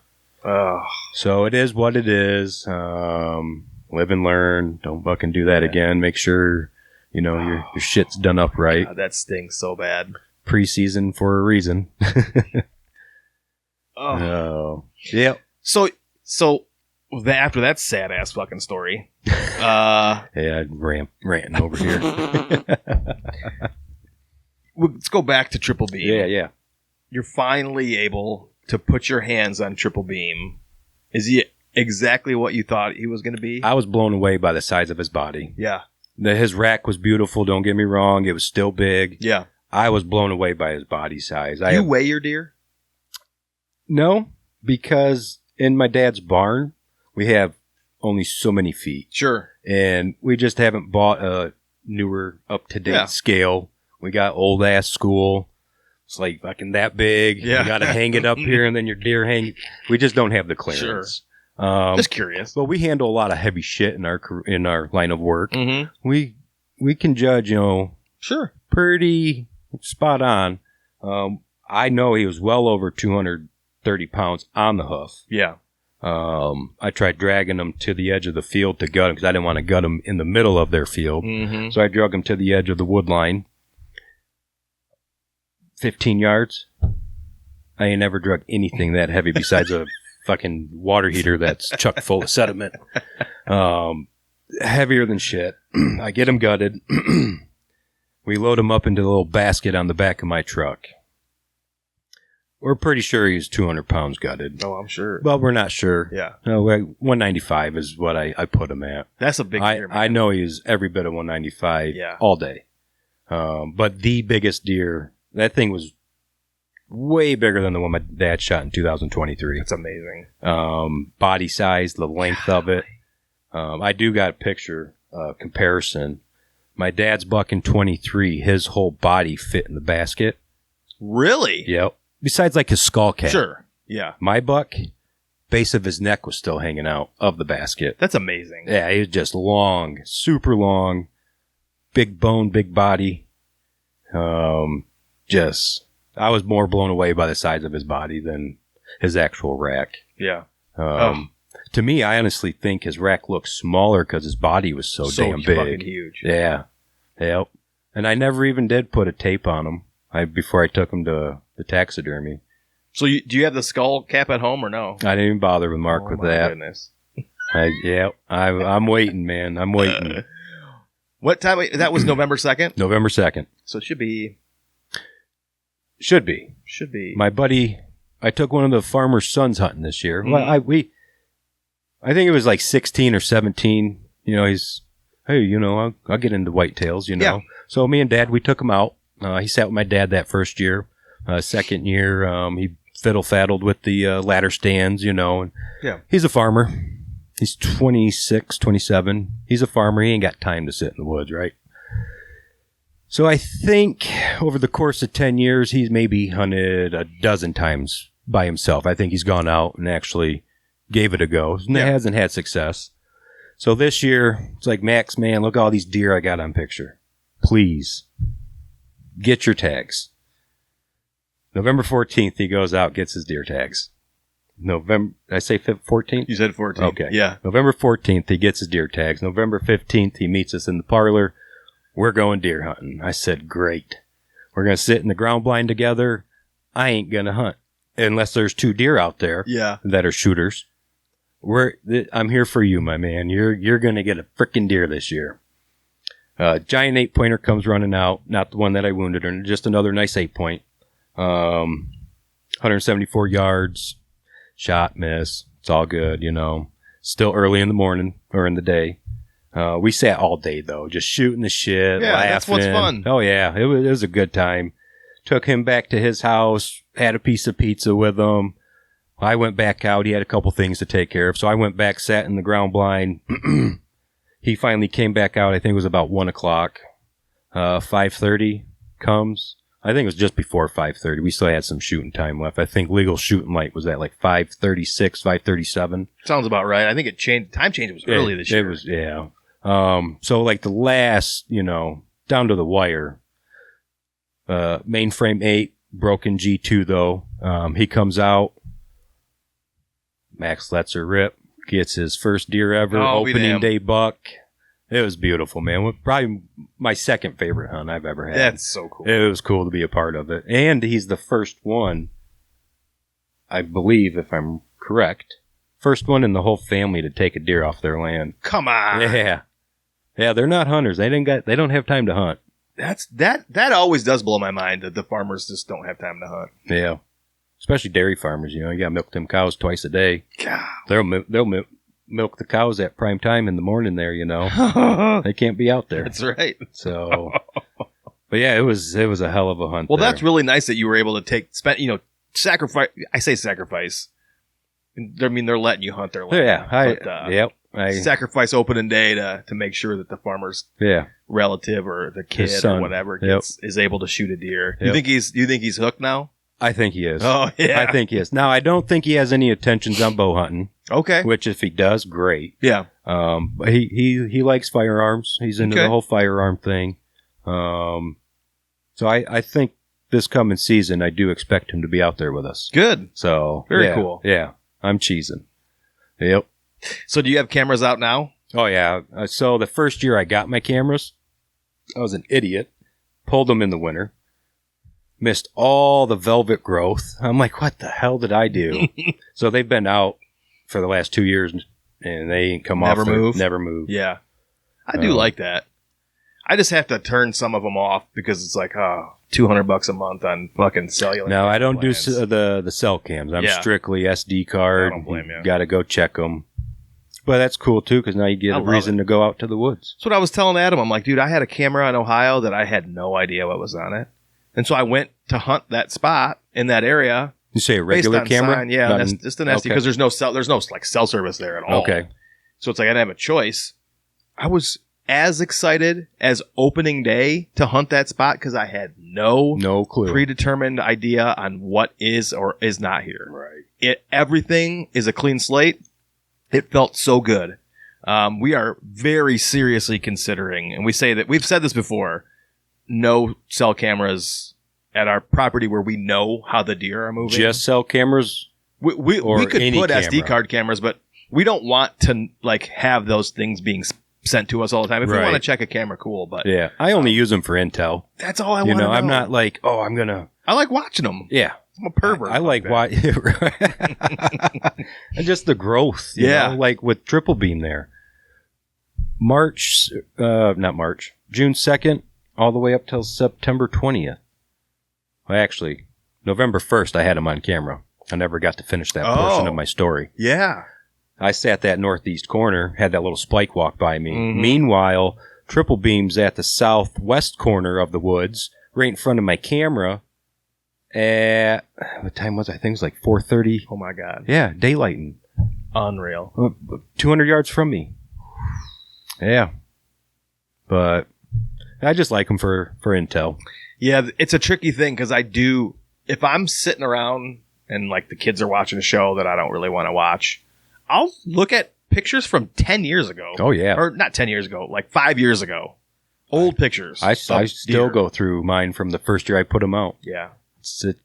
[SPEAKER 2] So it is what it is. Live and learn. Don't fucking do that again. Make sure, your shit's done up right.
[SPEAKER 1] God, that stinks so bad.
[SPEAKER 2] Preseason for a reason.
[SPEAKER 1] Oh.
[SPEAKER 2] Yep.
[SPEAKER 1] So after that sad ass fucking story.
[SPEAKER 2] Yeah, ranting over here.
[SPEAKER 1] Let's go back to Triple Beam.
[SPEAKER 2] Yeah.
[SPEAKER 1] You're finally able to put your hands on Triple Beam. Is he exactly what you thought he was going to be?
[SPEAKER 2] I was blown away by the size of his body.
[SPEAKER 1] Yeah.
[SPEAKER 2] His rack was beautiful, don't get me wrong. It was still big.
[SPEAKER 1] Yeah.
[SPEAKER 2] I was blown away by his body size.
[SPEAKER 1] Do you weigh your deer?
[SPEAKER 2] No, because in my dad's barn, we have only so many feet.
[SPEAKER 1] Sure.
[SPEAKER 2] And we just haven't bought a newer, up-to-date scale. We got old-ass school. It's like fucking that big.
[SPEAKER 1] Yeah.
[SPEAKER 2] You got to hang it up here, and then your deer hang. We just don't have the clearance.
[SPEAKER 1] Sure. Just curious.
[SPEAKER 2] But we handle a lot of heavy shit in our line of work.
[SPEAKER 1] Mm-hmm.
[SPEAKER 2] We can judge,
[SPEAKER 1] sure,
[SPEAKER 2] pretty spot on. I know he was well over 230 pounds on the hoof.
[SPEAKER 1] Yeah.
[SPEAKER 2] I tried dragging him to the edge of the field to gut him because I didn't want to gut him in the middle of their field.
[SPEAKER 1] Mm-hmm.
[SPEAKER 2] So I drug him to the edge of the wood line. 15 yards. I ain't never drug anything that heavy besides a fucking water heater that's chock full of sediment. Heavier than shit. I get him gutted. We load him up into the little basket on the back of my truck. We're pretty sure he's 200 pounds gutted.
[SPEAKER 1] Oh, I'm sure.
[SPEAKER 2] Well, we're not sure.
[SPEAKER 1] Yeah.
[SPEAKER 2] No, 195 is what I put him at.
[SPEAKER 1] That's a big deer, man.
[SPEAKER 2] I know he's every bit of 195 all day. But the biggest deer, that thing was way bigger than the one my dad shot in 2023.
[SPEAKER 1] That's amazing.
[SPEAKER 2] Body size, the length of it. I do got a picture comparison. My dad's buck in 23, his whole body fit in the basket.
[SPEAKER 1] Really?
[SPEAKER 2] Yep. Besides like his skull cap.
[SPEAKER 1] Sure. Yeah.
[SPEAKER 2] My buck, base of his neck was still hanging out of the basket.
[SPEAKER 1] That's amazing.
[SPEAKER 2] Yeah, he was just long, super long, big bone, big body. I was more blown away by the size of his body than his actual rack.
[SPEAKER 1] Yeah.
[SPEAKER 2] To me, I honestly think his rack looked smaller because his body was so damn big.
[SPEAKER 1] Fucking huge.
[SPEAKER 2] Yeah. Yep. And I never even did put a tape on him before I took him to the taxidermy.
[SPEAKER 1] So do you have the skull cap at home or no?
[SPEAKER 2] I didn't even bother with Mark with that.
[SPEAKER 1] Goodness.
[SPEAKER 2] I'm waiting, man. I'm waiting.
[SPEAKER 1] What time? That was November 2nd?
[SPEAKER 2] November 2nd.
[SPEAKER 1] So it should be.
[SPEAKER 2] Should be. My buddy, I took one of the farmer's sons hunting this year.
[SPEAKER 1] Mm-hmm.
[SPEAKER 2] Well, I think it was like 16 or 17. He's, hey, I'll get into whitetails,
[SPEAKER 1] Yeah.
[SPEAKER 2] So me and Dad, we took him out. He sat with my dad that first year. Second year, he fiddle-faddled with the ladder stands, and he's a farmer. He's 26, 27. He's a farmer. He ain't got time to sit in the woods, right? So I think over the course of 10 years, he's maybe hunted a dozen times by himself. I think he's gone out and actually gave it a go. And hasn't had success. So this year, it's like, Max, man, look at all these deer I got on picture. Please, get your tags. November 14th, he goes out, gets his deer tags. Did I say 14th?
[SPEAKER 1] You said 14th.
[SPEAKER 2] Okay.
[SPEAKER 1] Yeah.
[SPEAKER 2] November 14th, he gets his deer tags. November 15th, he meets us in the parlor. We're going deer hunting. I said, great. We're going to sit in the ground blind together. I ain't going to hunt unless there's 2 deer out there that are shooters. I'm here for you, my man. You're going to get a frickin' deer this year. Giant 8-pointer comes running out. Not the one that I wounded her. Just another nice 8-point. 174 yards. Shot, miss. It's all good, Still early in the morning or in the day. We sat all day, though, just shooting the shit, laughing.
[SPEAKER 1] That's what's fun.
[SPEAKER 2] Oh, yeah. It was a good time. Took him back to his house, had a piece of pizza with him. I went back out. He had a couple things to take care of. So I went back, sat in the ground blind. He finally came back out. I think it was about 1 o'clock. 5:30 comes. I think it was just before 5:30. We still had some shooting time left. I think legal shooting light was at like 5:36, 5:37.
[SPEAKER 1] Sounds about right. I think it changed. Time change was early this year.
[SPEAKER 2] It was, yeah. So like the last, down to the wire, mainframe 8, broken G2 though. He comes out, Max lets her rip, gets his first deer ever, opening day buck. It was beautiful, man. Probably my second favorite hunt I've ever had.
[SPEAKER 1] That's so cool.
[SPEAKER 2] It was cool to be a part of it. And he's the first one, I believe, if I'm correct, first one in the whole family to take a deer off their land.
[SPEAKER 1] Come on.
[SPEAKER 2] Yeah. Yeah, they're not hunters. They don't have time to hunt.
[SPEAKER 1] That always does blow my mind that the farmers just don't have time to hunt.
[SPEAKER 2] Yeah. Especially dairy farmers, you got to milk them cows twice a day.
[SPEAKER 1] God.
[SPEAKER 2] They'll milk the cows at prime time in the morning there, They can't be out there.
[SPEAKER 1] That's right.
[SPEAKER 2] So, but yeah, it was a hell of a hunt.
[SPEAKER 1] Well, that's really nice that you were able to sacrifice. I say sacrifice. I mean, they're letting you hunt their land.
[SPEAKER 2] Yeah.
[SPEAKER 1] Sacrifice opening day to make sure that the farmer's relative or the kid or whatever is able to shoot a deer. Yep. You think he's hooked now?
[SPEAKER 2] I think he is.
[SPEAKER 1] Oh, yeah.
[SPEAKER 2] I think he is. Now, I don't think he has any intentions on bow hunting.
[SPEAKER 1] Okay.
[SPEAKER 2] Which, if he does, great.
[SPEAKER 1] Yeah.
[SPEAKER 2] But he likes firearms. He's into the whole firearm thing. So I think this coming season, I do expect him to be out there with us.
[SPEAKER 1] Good.
[SPEAKER 2] So
[SPEAKER 1] very cool.
[SPEAKER 2] Yeah. I'm cheesing. Yep.
[SPEAKER 1] So do you have cameras out now?
[SPEAKER 2] Oh, yeah. So the first year I got my cameras, I was an idiot. Pulled them in the winter. Missed all the velvet growth. I'm like, what the hell did I do? So they've been out for the last 2 years, and they ain't come off. Never moved.
[SPEAKER 1] Yeah. I do like that. I just have to turn some of them off because it's like, $200 a month on fucking cellular.
[SPEAKER 2] No, I don't do the cell cams. I'm strictly SD card.
[SPEAKER 1] I don't blame you.
[SPEAKER 2] Got to go check them. But that's cool, too, because now you get a reason to go out to the woods.
[SPEAKER 1] That's what I was telling Adam. I'm like, dude, I had a camera in Ohio that I had no idea what was on it. And so I went to hunt that spot in that area.
[SPEAKER 2] You say a regular camera?
[SPEAKER 1] Sign. Yeah, that's just an SD because there's no cell service there at all. Okay. So it's like I didn't have a choice. I was as excited as opening day to hunt that spot because I had no clue, predetermined idea on what is or is not here. Right. Everything is a clean slate. It felt so good. We are very seriously considering, and we've said this before, no cell cameras at our property where we know how the deer are moving.
[SPEAKER 2] Just cell cameras?
[SPEAKER 1] We could put SD card cameras, but we don't want to have those things being sent to us all the time. If we want to check a camera, cool. But
[SPEAKER 2] yeah, I only use them for intel.
[SPEAKER 1] That's all I want to know.
[SPEAKER 2] I'm not like, I'm going to...
[SPEAKER 1] I like watching them.
[SPEAKER 2] Yeah.
[SPEAKER 1] I'm a pervert.
[SPEAKER 2] I like watching... And just the growth. You know, like with triple beam there. June 2nd, all the way up till September 20th. Well, actually, November 1st, I had him on camera. I never got to finish that portion of my story.
[SPEAKER 1] Yeah.
[SPEAKER 2] I sat that northeast corner, had that little spike walk by me. Mm-hmm. Meanwhile, triple beam's at the southwest corner of the woods, right in front of my camera. At what time was it? I think it was like 4:30.
[SPEAKER 1] Oh my God.
[SPEAKER 2] Yeah, daylighting.
[SPEAKER 1] Unreal.
[SPEAKER 2] 200 yards from me. Yeah. But I just like them for intel.
[SPEAKER 1] Yeah, it's a tricky thing because if I'm sitting around and like the kids are watching a show that I don't really want to watch, I'll look at pictures from 10 years ago.
[SPEAKER 2] Oh, yeah.
[SPEAKER 1] Or not 10 years ago, like 5 years ago. Old pictures.
[SPEAKER 2] I still go through mine from the first year I put them out.
[SPEAKER 1] Yeah.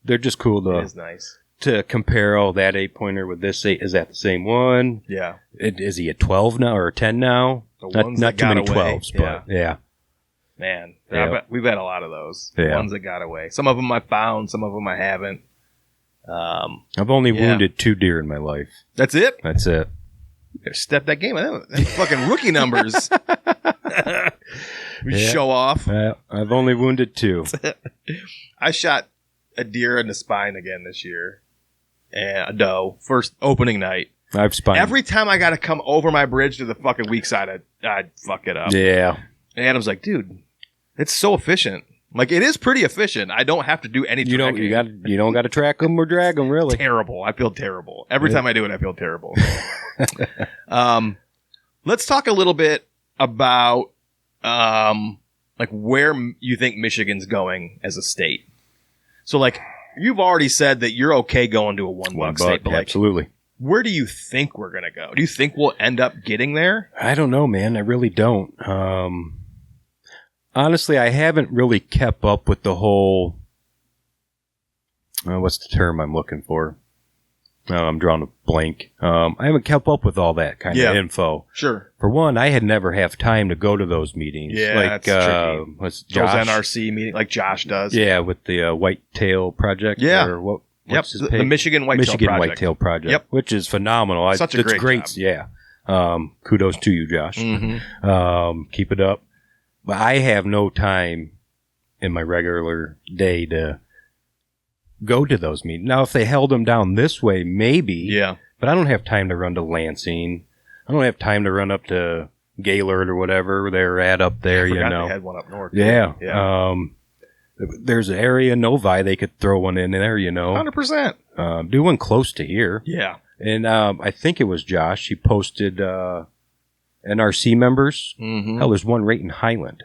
[SPEAKER 2] They're just cool
[SPEAKER 1] It is nice.
[SPEAKER 2] To compare, that 8-pointer with this 8. Is that the same one?
[SPEAKER 1] Yeah.
[SPEAKER 2] Is he a 12 now or a 10 now? Not too many 12s, but yeah.
[SPEAKER 1] Man, we've had a lot of those.
[SPEAKER 2] Yeah.
[SPEAKER 1] Ones that got away. Some of them I found, some of them I haven't.
[SPEAKER 2] I've only wounded 2 deer in my life.
[SPEAKER 1] That's it?
[SPEAKER 2] That's it.
[SPEAKER 1] Step that game. That's fucking rookie numbers. Show off.
[SPEAKER 2] I've only wounded 2.
[SPEAKER 1] I shot a deer in the spine again this year. And a doe. First opening night.
[SPEAKER 2] I've spined.
[SPEAKER 1] Every time I got to come over my bridge to the fucking weak side, I'd fuck it up.
[SPEAKER 2] Yeah.
[SPEAKER 1] And Adam's like, dude, it's so efficient. Like, it is pretty efficient. I don't have to do any tracking.
[SPEAKER 2] You don't got to track them or drag them, really.
[SPEAKER 1] Terrible. I feel terrible. Every time I do it, I feel terrible. Let's talk a little bit about where you think Michigan's going as a state. So, you've already said that you're okay going to a one buck state. But
[SPEAKER 2] absolutely.
[SPEAKER 1] Where do you think we're going to go? Do you think we'll end up getting there?
[SPEAKER 2] I don't know, man. I really don't. Honestly, I haven't really kept up with the whole... what's the term I'm looking for? I'm drawing a blank. I haven't kept up with all that kind of info.
[SPEAKER 1] Sure.
[SPEAKER 2] For one, I had never have time to go to those meetings.
[SPEAKER 1] Yeah,
[SPEAKER 2] like,
[SPEAKER 1] that's tricky.
[SPEAKER 2] What's Josh?
[SPEAKER 1] Those NRC meetings, like Josh does.
[SPEAKER 2] Yeah, with the Whitetail Project.
[SPEAKER 1] Yeah.
[SPEAKER 2] Or
[SPEAKER 1] Yep, the Michigan
[SPEAKER 2] Whitetail Project.
[SPEAKER 1] Yep.
[SPEAKER 2] Which is phenomenal.
[SPEAKER 1] Such a great job.
[SPEAKER 2] Yeah. Kudos to you, Josh.
[SPEAKER 1] Mm-hmm.
[SPEAKER 2] Keep it up. But I have no time in my regular day to go to those meetings. Now, if they held them down this way, maybe.
[SPEAKER 1] Yeah.
[SPEAKER 2] But I don't have time to run to Lansing. I don't have time to run up to Gaylord or whatever they're at up there.
[SPEAKER 1] I forgot they had one up north.
[SPEAKER 2] Yeah. There's an area in Novi they could throw one in there,
[SPEAKER 1] 100%.
[SPEAKER 2] Do one close to here.
[SPEAKER 1] Yeah.
[SPEAKER 2] And I think it was Josh. He posted NRC members.
[SPEAKER 1] Mm-hmm.
[SPEAKER 2] Hell, there's one right in Highland,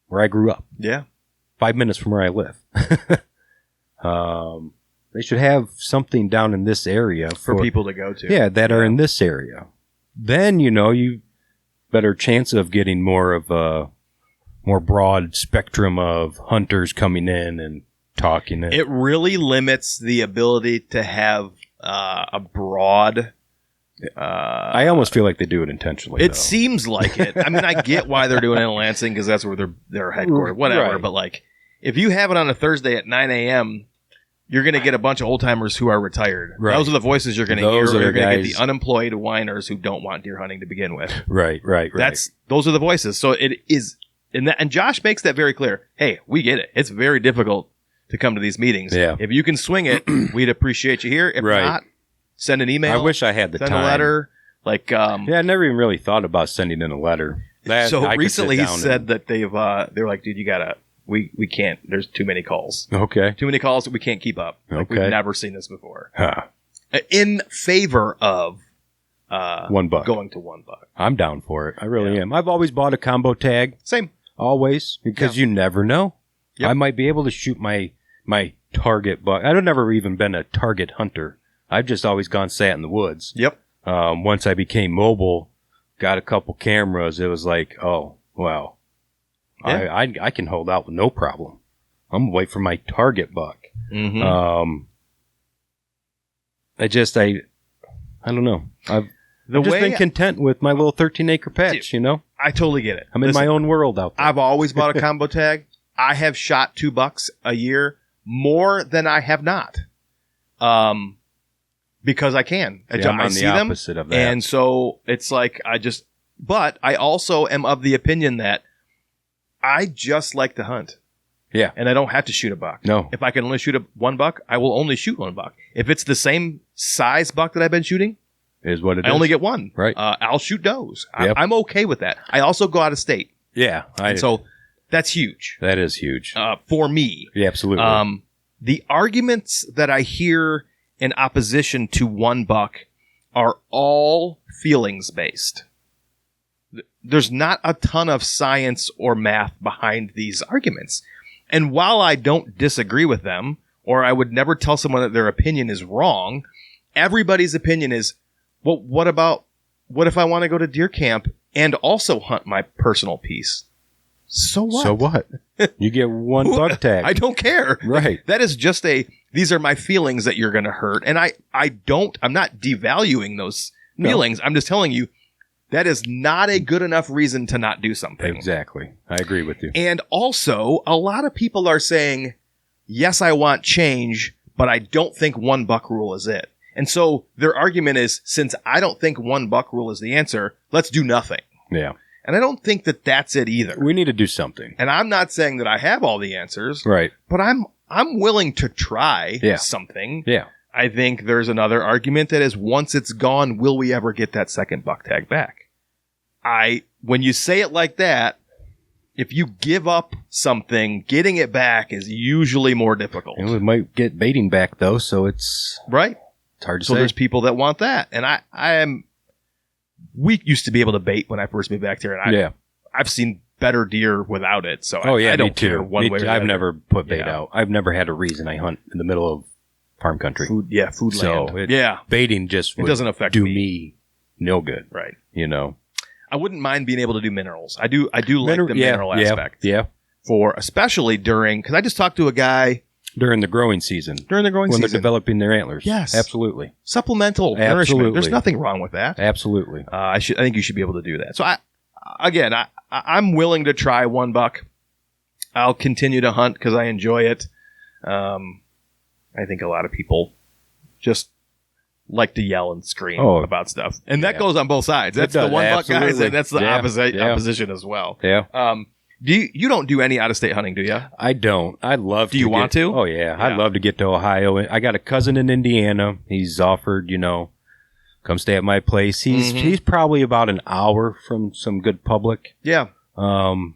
[SPEAKER 2] where I grew up.
[SPEAKER 1] Yeah.
[SPEAKER 2] 5 minutes from where I live. They should have something down in this area
[SPEAKER 1] for people to go to.
[SPEAKER 2] Yeah, that are in this area. Then, you better chance of getting more of a more broad spectrum of hunters coming in and talking.
[SPEAKER 1] It really limits the ability to have a broad...
[SPEAKER 2] I almost feel like they do it intentionally.
[SPEAKER 1] It seems like it. I mean, I get why they're doing it in Lansing because that's where they're headquartered, whatever. Right. But like, if you have it on a Thursday at 9 a.m., you're going to get a bunch of old timers who are retired. Right. Those are the voices you're going to hear. You're going to get the unemployed whiners who don't want deer hunting to begin with.
[SPEAKER 2] Right.
[SPEAKER 1] Those are the voices. So it is, and Josh makes that very clear. Hey, we get it. It's very difficult to come to these meetings.
[SPEAKER 2] Yeah.
[SPEAKER 1] If you can swing it, we'd appreciate you here. If not, send an email.
[SPEAKER 2] I wish I had the time.
[SPEAKER 1] Send a letter. Like,
[SPEAKER 2] I never even really thought about sending in a letter.
[SPEAKER 1] So recently he said that they're like, dude, you gotta, we can't, there's too many calls.
[SPEAKER 2] Okay.
[SPEAKER 1] Too many calls that we can't keep up. Like, we've never seen this before.
[SPEAKER 2] Huh.
[SPEAKER 1] In favor of
[SPEAKER 2] $1
[SPEAKER 1] going to $1.
[SPEAKER 2] I'm down for it. I really am. I've always bought a combo tag.
[SPEAKER 1] Same.
[SPEAKER 2] Always. Because you never know. Yep. I might be able to shoot my target buck. I've never even been a target hunter. I've just always sat in the woods.
[SPEAKER 1] Yep.
[SPEAKER 2] Once I became mobile, got a couple cameras, it was like, oh, wow. Yeah. I can hold out with no problem. I'm going to wait for my target buck.
[SPEAKER 1] Mm-hmm.
[SPEAKER 2] I don't know. I've just been content with my little 13-acre patch,
[SPEAKER 1] I totally get it.
[SPEAKER 2] I'm in my own world out there.
[SPEAKER 1] I've always bought a combo tag. I have shot 2 bucks a year more than I have not. Because I can. I see them. Of that. And so it's like but I also am of the opinion that I just like to hunt.
[SPEAKER 2] Yeah.
[SPEAKER 1] And I don't have to shoot a buck.
[SPEAKER 2] No.
[SPEAKER 1] If I can only shoot $1 buck, I will only shoot $1 buck. If it's the same size buck that I've been shooting,
[SPEAKER 2] is what it is.
[SPEAKER 1] I only get one.
[SPEAKER 2] Right.
[SPEAKER 1] I'll shoot does.
[SPEAKER 2] Yep.
[SPEAKER 1] I'm okay with that. I also go out of state.
[SPEAKER 2] Yeah.
[SPEAKER 1] So that's huge.
[SPEAKER 2] That is huge.
[SPEAKER 1] For me.
[SPEAKER 2] Yeah, absolutely.
[SPEAKER 1] The arguments that I hear in opposition to $1 buck are all feelings based. There's not a ton of science or math behind these arguments. And while I don't disagree with them, or I would never tell someone that their opinion is wrong, everybody's opinion is, well, what if I want to go to deer camp and also hunt my personal piece? So what?
[SPEAKER 2] So what? You get $1 buck tag.
[SPEAKER 1] I don't care.
[SPEAKER 2] Right.
[SPEAKER 1] That is just these are my feelings that you're going to hurt. And I'm not devaluing those feelings. No. I'm just telling you that is not a good enough reason to not do something.
[SPEAKER 2] Exactly. I agree with you.
[SPEAKER 1] And also, a lot of people are saying, yes, I want change, but I don't think $1 buck rule is it. And so their argument is, since I don't think $1 buck rule is the answer, let's do nothing.
[SPEAKER 2] Yeah.
[SPEAKER 1] And I don't think that that's it either.
[SPEAKER 2] We need to do something.
[SPEAKER 1] And I'm not saying that I have all the answers.
[SPEAKER 2] Right.
[SPEAKER 1] But I'm willing to try something.
[SPEAKER 2] Yeah.
[SPEAKER 1] I think there's another argument that is, once it's gone, will we ever get that second buck tag back? When you say it like that, if you give up something, getting it back is usually more difficult.
[SPEAKER 2] And we might get baiting back though, so it's
[SPEAKER 1] right.
[SPEAKER 2] It's hard to say.
[SPEAKER 1] So there's people that want that, and we used to be able to bait when I first moved back here, and I've seen better deer without it. So I don't care one way or the other.
[SPEAKER 2] I've never put bait out. I've never had a reason I hunt in the middle of farm country.
[SPEAKER 1] Food
[SPEAKER 2] So
[SPEAKER 1] land.
[SPEAKER 2] Baiting just
[SPEAKER 1] it doesn't affect
[SPEAKER 2] me no good.
[SPEAKER 1] Right.
[SPEAKER 2] You know.
[SPEAKER 1] I wouldn't mind being able to do minerals. I do like the mineral aspect.
[SPEAKER 2] Yeah.
[SPEAKER 1] For especially because I just talked to a guy
[SPEAKER 2] during the growing season.
[SPEAKER 1] When they're
[SPEAKER 2] developing their antlers.
[SPEAKER 1] Yes.
[SPEAKER 2] Absolutely.
[SPEAKER 1] Supplemental nourishment. There's nothing wrong with that.
[SPEAKER 2] Absolutely.
[SPEAKER 1] I think you should be able to do that. So I'm willing to try one buck. I'll continue to hunt because I enjoy it. I think a lot of people just like to yell and scream about stuff. And that goes on both sides. That's the one buck guys, and that's the opposition as well.
[SPEAKER 2] Yeah.
[SPEAKER 1] You don't do any out-of-state hunting, do you?
[SPEAKER 2] I don't. I'd love to.
[SPEAKER 1] Do you want to?
[SPEAKER 2] Oh, yeah. I'd love to get to Ohio. I got a cousin in Indiana. He's offered, come stay at my place. He's probably about an hour from some good public.
[SPEAKER 1] Yeah.
[SPEAKER 2] I've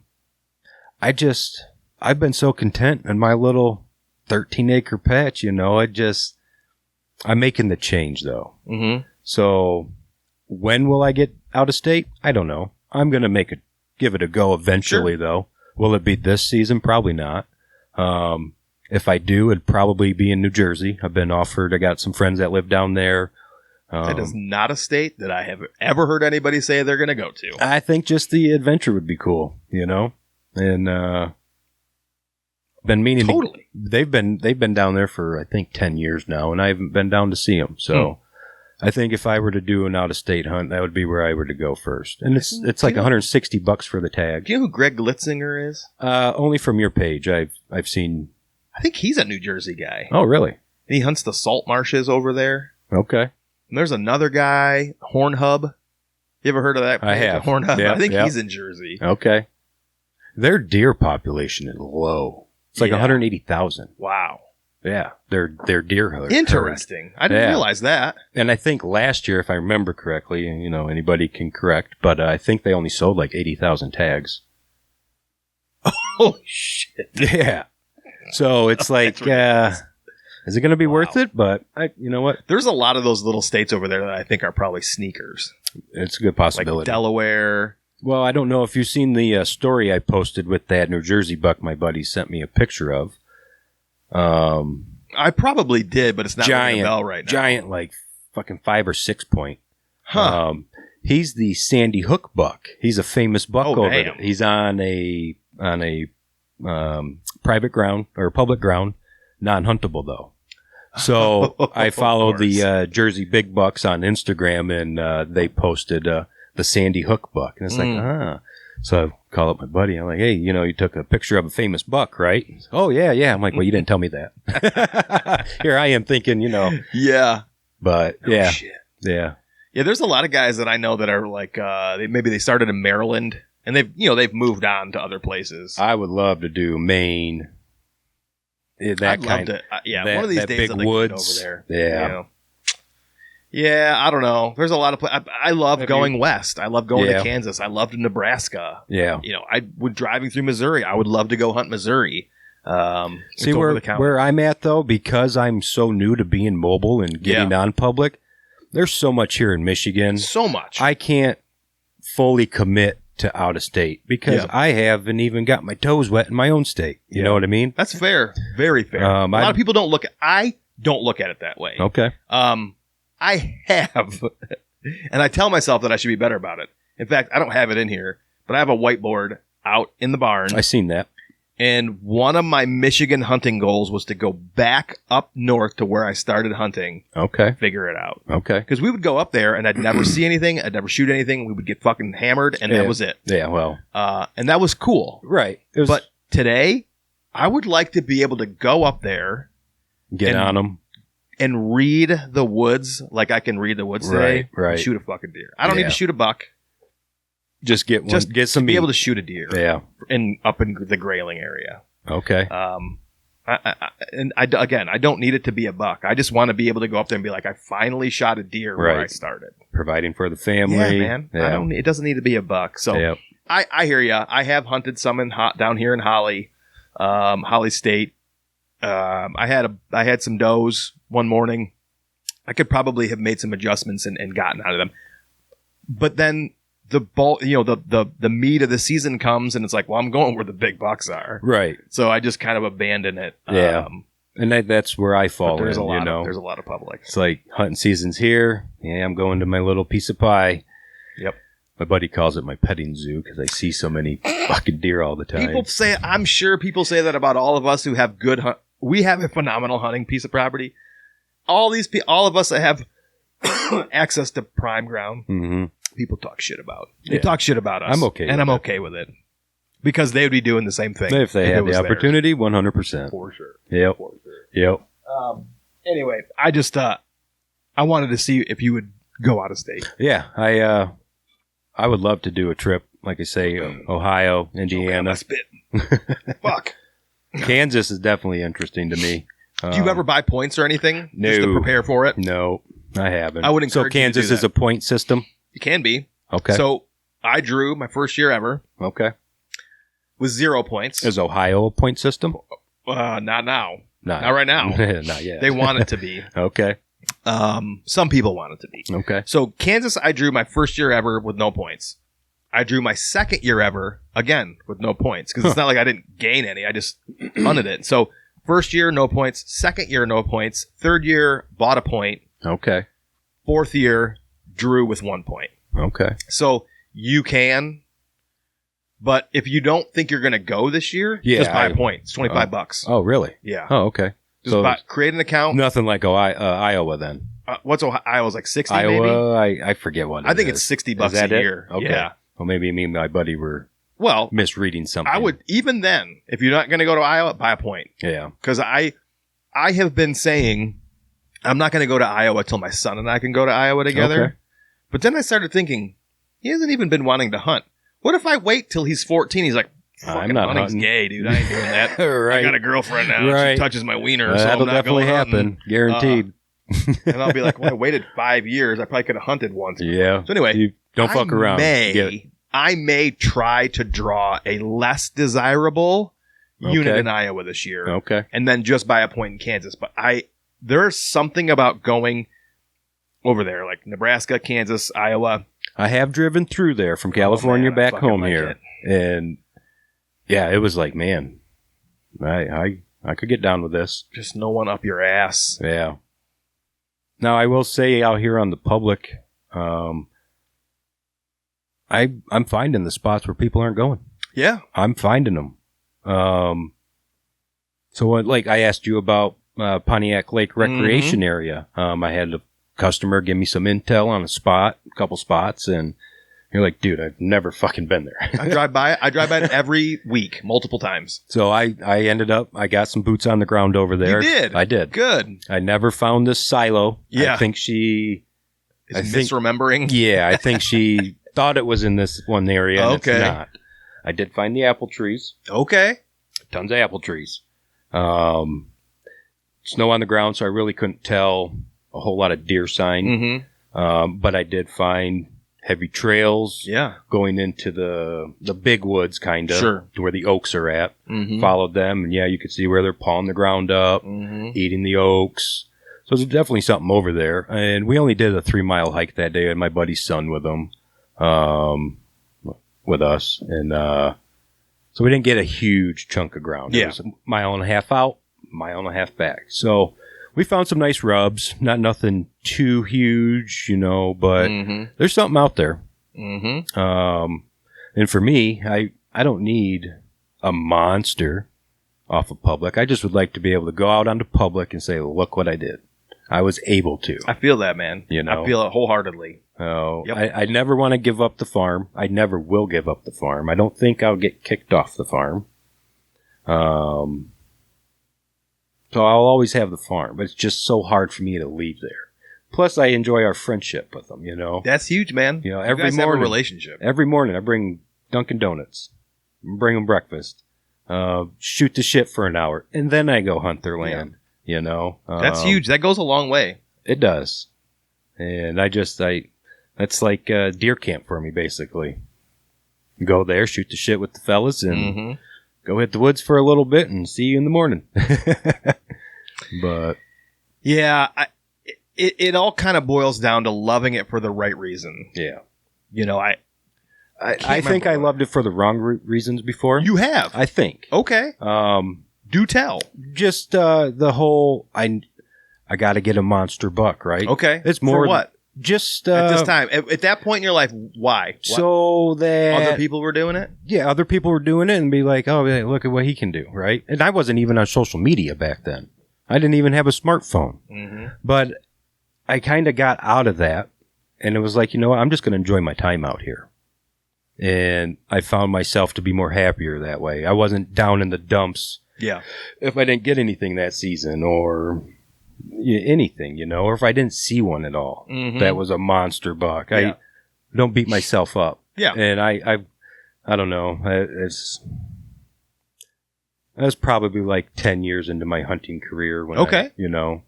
[SPEAKER 2] been so content in my little 13-acre patch, I'm making the change, though.
[SPEAKER 1] Mm-hmm.
[SPEAKER 2] So when will I get out of state? I don't know. I'm going to give it a go eventually, though. Will it be this season? Probably not. If I do, it'd probably be in New Jersey. I've been offered. I got some friends that live down there.
[SPEAKER 1] That is not a state that I have ever heard anybody say they're going to go to.
[SPEAKER 2] I think just the adventure would be cool, and been meaning
[SPEAKER 1] totally.
[SPEAKER 2] They've been down there for I think 10 years now, and I haven't been down to see them. So I think if I were to do an out-of-state hunt, that would be where I were to go first. And it's like $160 for the tag.
[SPEAKER 1] Do you know who Greg Litzinger is?
[SPEAKER 2] Only from your page. I've seen.
[SPEAKER 1] I think he's a New Jersey guy.
[SPEAKER 2] Oh, really?
[SPEAKER 1] And he hunts the salt marshes over there.
[SPEAKER 2] Okay.
[SPEAKER 1] And there's another guy, Hornhub. You ever heard of that?
[SPEAKER 2] I have.
[SPEAKER 1] Hornhub.
[SPEAKER 2] Yep,
[SPEAKER 1] I think he's in Jersey.
[SPEAKER 2] Okay. Their deer population is low. It's like 180,000.
[SPEAKER 1] Wow.
[SPEAKER 2] Yeah, their deer herd.
[SPEAKER 1] Interesting. I didn't realize that.
[SPEAKER 2] And I think last year, if I remember correctly, anybody can correct, but I think they only sold like 80,000 tags.
[SPEAKER 1] Oh, shit.
[SPEAKER 2] Yeah. So it's like, is it going to be worth it? But you know what?
[SPEAKER 1] There's a lot of those little states over there that I think are probably sneakers.
[SPEAKER 2] It's a good possibility.
[SPEAKER 1] Like Delaware.
[SPEAKER 2] Well, I don't know if you've seen the story I posted with that New Jersey buck my buddy sent me a picture of.
[SPEAKER 1] I probably did, but it's not ringing a bell right now.
[SPEAKER 2] Giant, like fucking 5 or 6 point.
[SPEAKER 1] Huh.
[SPEAKER 2] He's the Sandy Hook buck. He's a famous buck over there.
[SPEAKER 1] Damn.
[SPEAKER 2] He's on a private ground or public ground, non-huntable though. So I follow the Jersey Big Bucks on Instagram, and they posted the Sandy Hook buck, and it's like, So I call up my buddy. I'm like, hey, you took a picture of a famous buck, right? Oh, yeah. I'm like, well, you didn't tell me that. Here I am thinking,
[SPEAKER 1] Yeah.
[SPEAKER 2] But,
[SPEAKER 1] Oh, shit.
[SPEAKER 2] Yeah.
[SPEAKER 1] Yeah, there's a lot of guys that I know that are like, maybe they started in Maryland, and they've moved on to other places.
[SPEAKER 2] I would love to do Maine.
[SPEAKER 1] One of these days I'd like to get over there.
[SPEAKER 2] Yeah.
[SPEAKER 1] Yeah, I don't know. There's a lot of I love going west. I love going to Kansas. I loved Nebraska.
[SPEAKER 2] Yeah.
[SPEAKER 1] I would driving through Missouri. I would love to go hunt Missouri.
[SPEAKER 2] See where I'm at though, because I'm so new to being mobile and getting on public. There's so much here in Michigan.
[SPEAKER 1] So much.
[SPEAKER 2] I can't fully commit to out of state because I haven't even got my toes wet in my own state. You know what I mean?
[SPEAKER 1] That's fair. Very fair. A lot of people don't look at I don't look at it that way.
[SPEAKER 2] Okay.
[SPEAKER 1] I have, and I tell myself that I should be better about it. In fact, I don't have it in here, but I have a whiteboard out in the barn.
[SPEAKER 2] I seen that.
[SPEAKER 1] And one of my Michigan hunting goals was to go back up north to where I started hunting.
[SPEAKER 2] Okay.
[SPEAKER 1] Figure it out.
[SPEAKER 2] Okay.
[SPEAKER 1] Because we would go up there and I'd never see anything. I'd never shoot anything. We would get fucking hammered and that was it.
[SPEAKER 2] Yeah, well.
[SPEAKER 1] And that was cool.
[SPEAKER 2] Right.
[SPEAKER 1] But today, I would like to be able to go up there.
[SPEAKER 2] Get on them.
[SPEAKER 1] And read the woods like I can read the woods today.
[SPEAKER 2] Right.
[SPEAKER 1] And shoot a fucking deer. I don't need to shoot a buck.
[SPEAKER 2] Just get one. Get some
[SPEAKER 1] be able to shoot a deer.
[SPEAKER 2] Yeah.
[SPEAKER 1] Up in the Grayling area.
[SPEAKER 2] Okay.
[SPEAKER 1] I don't need it to be a buck. I just want to be able to go up there and be like, I finally shot a deer where I started.
[SPEAKER 2] Providing for the family.
[SPEAKER 1] Yeah, man. Yeah. It doesn't need to be a buck. So I hear you. I have hunted some down here in Holly State. I had some does one morning. I could probably have made some adjustments and gotten out of them. But then the meat of the season comes and it's like, well, I'm going where the big bucks are.
[SPEAKER 2] Right.
[SPEAKER 1] So I just kind of abandon it.
[SPEAKER 2] Yeah. And that's where I fall in,
[SPEAKER 1] there's a lot
[SPEAKER 2] of
[SPEAKER 1] there's a lot of public.
[SPEAKER 2] It's like hunting season's here. Yeah, I'm going to my little piece of pie.
[SPEAKER 1] Yep.
[SPEAKER 2] My buddy calls it my petting zoo because I see so many fucking deer all the time.
[SPEAKER 1] I'm sure people say that about all of us who have good we have a phenomenal hunting piece of property. All of us that have access to prime ground, people talk shit about. They talk shit about us.
[SPEAKER 2] I'm okay
[SPEAKER 1] and I'm okay with it. Because they would be doing the same thing.
[SPEAKER 2] If they had the opportunity, 100%.
[SPEAKER 1] For sure.
[SPEAKER 2] Yep.
[SPEAKER 1] For sure.
[SPEAKER 2] Yep.
[SPEAKER 1] Anyway, I just I wanted to see if you would go out of state.
[SPEAKER 2] Yeah, I would love to do a trip, like I say, Ohio, Indiana.
[SPEAKER 1] Fuck.
[SPEAKER 2] Kansas is definitely interesting to me.
[SPEAKER 1] Do you ever buy points or anything?
[SPEAKER 2] No.
[SPEAKER 1] Just to prepare for it?
[SPEAKER 2] No, I haven't.
[SPEAKER 1] I would encourage
[SPEAKER 2] So Kansas
[SPEAKER 1] you to do
[SPEAKER 2] is a point system?
[SPEAKER 1] It can be.
[SPEAKER 2] Okay.
[SPEAKER 1] So I drew my first year ever.
[SPEAKER 2] Okay.
[SPEAKER 1] With 0 points.
[SPEAKER 2] Is Ohio a point system?
[SPEAKER 1] Not now.
[SPEAKER 2] Not
[SPEAKER 1] right now.
[SPEAKER 2] Not yet.
[SPEAKER 1] They want it to be.
[SPEAKER 2] Okay.
[SPEAKER 1] Some people want it to be.
[SPEAKER 2] Okay.
[SPEAKER 1] So Kansas, I drew my first year ever with no points. I drew my second year ever, again, with no points. Because it's not like I didn't gain any. I just hunted it. So first year, no points. Second year, no points. Third year, bought a point.
[SPEAKER 2] Okay.
[SPEAKER 1] Fourth year, drew with 1 point.
[SPEAKER 2] Okay.
[SPEAKER 1] So you can... But if you don't think you're going to go this year, just buy a point. It's $25.
[SPEAKER 2] Oh, really?
[SPEAKER 1] Yeah.
[SPEAKER 2] Oh, okay.
[SPEAKER 1] Just create an account.
[SPEAKER 2] Nothing like Iowa then.
[SPEAKER 1] What's Ohio? Iowa's like 60
[SPEAKER 2] Iowa,
[SPEAKER 1] maybe?
[SPEAKER 2] I forget what
[SPEAKER 1] I think it's $60 a year.
[SPEAKER 2] Okay.
[SPEAKER 1] Yeah.
[SPEAKER 2] Well, maybe me and my buddy were
[SPEAKER 1] well
[SPEAKER 2] misreading something.
[SPEAKER 1] I would, even then, if you're not going to go to Iowa, buy a point.
[SPEAKER 2] Yeah.
[SPEAKER 1] Because I have been saying I'm not going to go to Iowa till my son and I can go to Iowa together.
[SPEAKER 2] Okay.
[SPEAKER 1] But then I started thinking, he hasn't even been wanting to hunt. What if I wait till he's 14? He's like,
[SPEAKER 2] I'm not
[SPEAKER 1] hunting's
[SPEAKER 2] hunting.
[SPEAKER 1] gay, dude. I ain't doing that.
[SPEAKER 2] Right.
[SPEAKER 1] I got a girlfriend now.
[SPEAKER 2] Right.
[SPEAKER 1] She touches my wiener. So
[SPEAKER 2] That'll
[SPEAKER 1] I'm not
[SPEAKER 2] definitely
[SPEAKER 1] going
[SPEAKER 2] happen.
[SPEAKER 1] hunting.
[SPEAKER 2] Guaranteed.
[SPEAKER 1] And I'll be like, well, I waited 5 years. I probably could have hunted once.
[SPEAKER 2] Yeah.
[SPEAKER 1] So anyway,
[SPEAKER 2] you don't fuck around.
[SPEAKER 1] I may try to draw a less desirable unit
[SPEAKER 2] Okay.
[SPEAKER 1] in Iowa this year.
[SPEAKER 2] Okay.
[SPEAKER 1] And then just buy a point in Kansas. But there's something about going over there, like Nebraska, Kansas, Iowa.
[SPEAKER 2] I have driven through there from California back home
[SPEAKER 1] like
[SPEAKER 2] here. And yeah, it was like, man, I could get down with this.
[SPEAKER 1] Just no one up your ass.
[SPEAKER 2] Yeah. Now, I will say out here on the public, I'm finding the spots where people aren't going.
[SPEAKER 1] Yeah.
[SPEAKER 2] I'm finding them. So like I asked you about Pontiac Lake Recreation Area. I had a customer give me some intel on a couple spots, and you're like, dude, I've never fucking been there.
[SPEAKER 1] I drive by it every week, multiple times.
[SPEAKER 2] So I got some boots on the ground over there.
[SPEAKER 1] You did?
[SPEAKER 2] I did.
[SPEAKER 1] Good.
[SPEAKER 2] I never found this silo.
[SPEAKER 1] Yeah.
[SPEAKER 2] I think she...
[SPEAKER 1] misremembering?
[SPEAKER 2] Yeah, I think she thought it was in this one area, and
[SPEAKER 1] Okay.
[SPEAKER 2] it's not. I did find the apple trees.
[SPEAKER 1] Okay.
[SPEAKER 2] Tons of apple trees. Snow on the ground, so I really couldn't tell a whole lot of deer sign. But I did find heavy trails going into the big woods, kind of, to where the oaks are at. Followed them, and yeah, you could see where they're pawing the ground up, eating the oaks. So there's definitely something over there. And we only did a 3-mile hike that day, and my buddy's son with them, with us. And so we didn't get a huge chunk of ground. It was a mile and a half out, mile and a half back. So we found some nice rubs, not nothing too huge, but there's something out there. And for me, I don't need a monster off of public. I just would like to be able to go out onto public and say, look what I did. I was able to.
[SPEAKER 1] I feel that, man. I feel it wholeheartedly.
[SPEAKER 2] Oh, yep. I never want to give up the farm. I never will give up the farm. I don't think I'll get kicked off the farm. So I'll always have the farm, but it's just so hard for me to leave there. Plus, I enjoy our friendship with them,
[SPEAKER 1] That's huge, man.
[SPEAKER 2] Every
[SPEAKER 1] guys
[SPEAKER 2] morning,
[SPEAKER 1] have a relationship.
[SPEAKER 2] Every morning, I bring Dunkin' Donuts, bring them breakfast, shoot the shit for an hour, and then I go hunt their land,
[SPEAKER 1] That's huge. That goes a long way.
[SPEAKER 2] It does. And that's like deer camp for me, basically. Go there, shoot the shit with the fellas, and go hit the woods for a little bit and see you in the morning. But
[SPEAKER 1] yeah, it all kind of boils down to loving it for the right reason.
[SPEAKER 2] Yeah.
[SPEAKER 1] I
[SPEAKER 2] think I loved it for the wrong reasons before.
[SPEAKER 1] You have.
[SPEAKER 2] I think.
[SPEAKER 1] Okay. Do tell.
[SPEAKER 2] Just the whole I got to get a monster buck, right?
[SPEAKER 1] Okay.
[SPEAKER 2] It's more
[SPEAKER 1] for what?
[SPEAKER 2] Just
[SPEAKER 1] at this time. At that point in your life, why?
[SPEAKER 2] So that
[SPEAKER 1] other people were doing it?
[SPEAKER 2] Yeah, other people were doing it and be like, oh, look at what he can do, right? And I wasn't even on social media back then. I didn't even have a smartphone. Mm-hmm. But I kind of got out of that, and it was like, you know what? I'm just going to enjoy my time out here. And I found myself to be more happier that way. I wasn't down in the dumps.
[SPEAKER 1] Yeah.
[SPEAKER 2] If I didn't get anything that season or anything, or if I didn't see one at all, that was a monster buck. Yeah. I don't beat myself up.
[SPEAKER 1] Yeah.
[SPEAKER 2] And I don't know. I was probably like 10 years into my hunting career when I,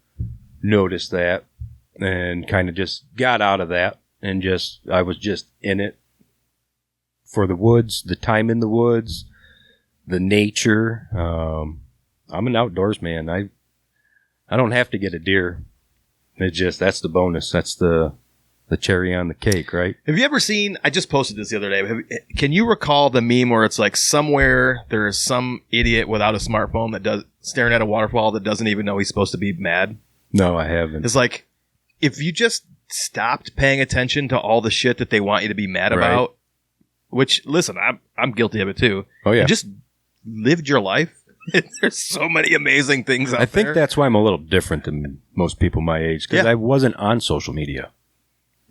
[SPEAKER 2] noticed that and kind of just got out of that and I was just in it for the woods, the time in the woods, the nature. I'm an outdoors man. I don't have to get a deer. That's the bonus. That's the cherry on the cake, right?
[SPEAKER 1] Have you ever seen, I just posted this the other day. Can you recall the meme where it's like somewhere there is some idiot without a smartphone staring at a waterfall that doesn't even know he's supposed to be mad?
[SPEAKER 2] No, I haven't.
[SPEAKER 1] It's like, if you just stopped paying attention to all the shit that they want you to be mad about, which, listen, I'm guilty of it too.
[SPEAKER 2] Oh, yeah.
[SPEAKER 1] And just lived your life. There's so many amazing things out there.
[SPEAKER 2] I think that's why I'm a little different than most people my age, because I wasn't on social media.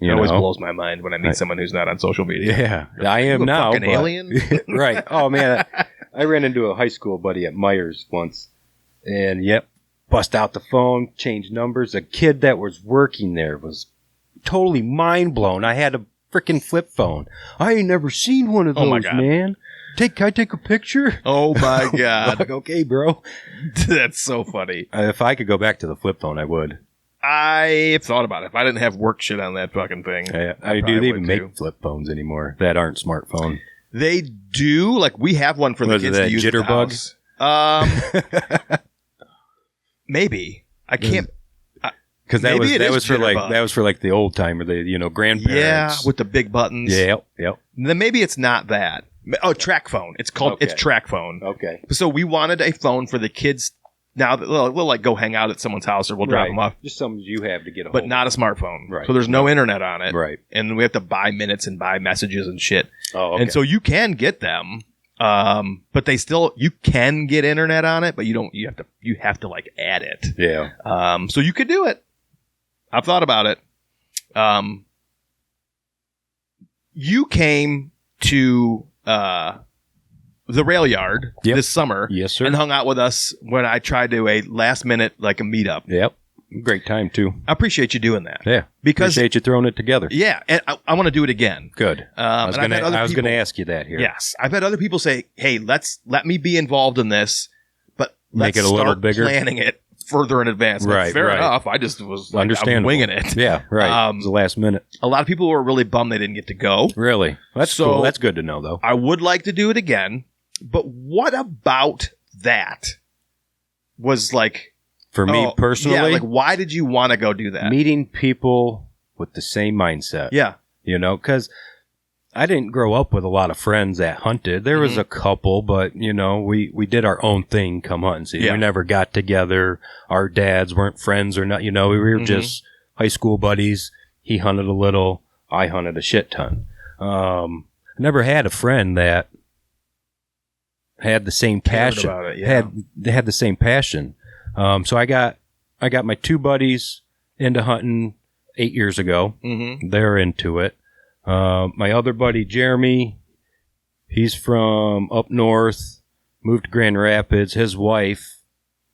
[SPEAKER 1] It always blows my mind when I meet someone who's not on social media.
[SPEAKER 2] Yeah, I am now.
[SPEAKER 1] Fucking alien?
[SPEAKER 2] Right. Oh, man. I ran into a high school buddy at Myers once, and bust out the phone, change numbers. A kid that was working there was totally mind blown. I had a freaking flip phone. I ain't never seen one of those, man. Can I take a picture?
[SPEAKER 1] Oh, my God.
[SPEAKER 2] Like, okay, bro.
[SPEAKER 1] That's so funny.
[SPEAKER 2] If I could go back to the flip phone, I would.
[SPEAKER 1] I've thought about it. If I didn't have work shit on that fucking thing.
[SPEAKER 2] I do they even make flip phones anymore that aren't smartphone?
[SPEAKER 1] They do. Like, we have one for the kids to use
[SPEAKER 2] Jitterbugs?
[SPEAKER 1] Maybe. I can't.
[SPEAKER 2] Because that was for like the old timer, the grandparents.
[SPEAKER 1] Yeah, with the big buttons.
[SPEAKER 2] Yep.
[SPEAKER 1] Then maybe it's not that. Oh, track phone. It's called. It's track phone.
[SPEAKER 2] Okay.
[SPEAKER 1] So we wanted a phone for the kids. Now we'll like go hang out at someone's house or we'll drop them off.
[SPEAKER 2] Just something you have to get a hold
[SPEAKER 1] but not a smartphone.
[SPEAKER 2] Right.
[SPEAKER 1] So there's no internet on it.
[SPEAKER 2] Right.
[SPEAKER 1] And we have to buy minutes and buy messages and shit.
[SPEAKER 2] Oh, okay.
[SPEAKER 1] And so you can get them, but you can get internet on it, but you have to like add it.
[SPEAKER 2] Yeah.
[SPEAKER 1] So you could do it. I've thought about it. You came to the rail yard this summer.
[SPEAKER 2] Yes, sir.
[SPEAKER 1] And hung out with us when I tried to a last minute, like a meetup.
[SPEAKER 2] Yep. Great time, too.
[SPEAKER 1] I appreciate you doing that.
[SPEAKER 2] Yeah.
[SPEAKER 1] Because
[SPEAKER 2] appreciate you throwing it together.
[SPEAKER 1] Yeah. And I want to do it again.
[SPEAKER 2] Good. I was going to ask you that here.
[SPEAKER 1] Yes. I've had other people say, hey, let me be involved in this, but let's
[SPEAKER 2] make it a little bigger.
[SPEAKER 1] Planning it further in advance. Like, fair enough. I just was like, I'm winging it.
[SPEAKER 2] Yeah, right. It was the last minute.
[SPEAKER 1] A lot of people were really bummed they didn't get to go.
[SPEAKER 2] Really? That's cool. That's good to know, though.
[SPEAKER 1] I would like to do it again, but what about that was like...
[SPEAKER 2] For me personally?
[SPEAKER 1] Yeah, like why did you want to go do that?
[SPEAKER 2] Meeting people with the same mindset.
[SPEAKER 1] Yeah.
[SPEAKER 2] Because I didn't grow up with a lot of friends that hunted. There was a couple, but, we did our own thing come hunting season. We never got together. Our dads weren't friends or not. We were just high school buddies. He hunted a little. I hunted a shit ton. I never had a friend that had the same passion.
[SPEAKER 1] About it,
[SPEAKER 2] had the same passion. So I got my two buddies into hunting 8 years ago. Mm-hmm. They're into it. My other buddy, Jeremy, he's from up north, moved to Grand Rapids. His wife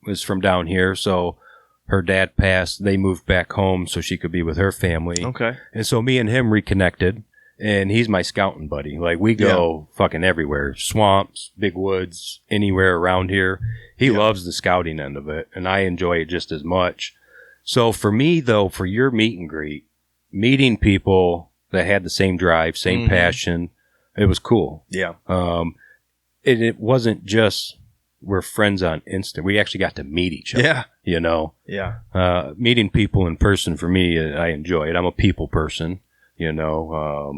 [SPEAKER 2] was from down here, so her dad passed. They moved back home so she could be with her family.
[SPEAKER 1] Okay.
[SPEAKER 2] And so me and him reconnected, and he's my scouting buddy. Like, we go fucking everywhere. Swamps, big woods, anywhere around here. He loves the scouting end of it, and I enjoy it just as much. So for me, though, for your meet and greet, meeting people that had the same drive, same passion, it was cool.
[SPEAKER 1] Yeah.
[SPEAKER 2] It wasn't just we're friends on Insta. We actually got to meet each other.
[SPEAKER 1] Yeah. Yeah.
[SPEAKER 2] Meeting people in person, for me, I enjoy it. I'm a people person, And now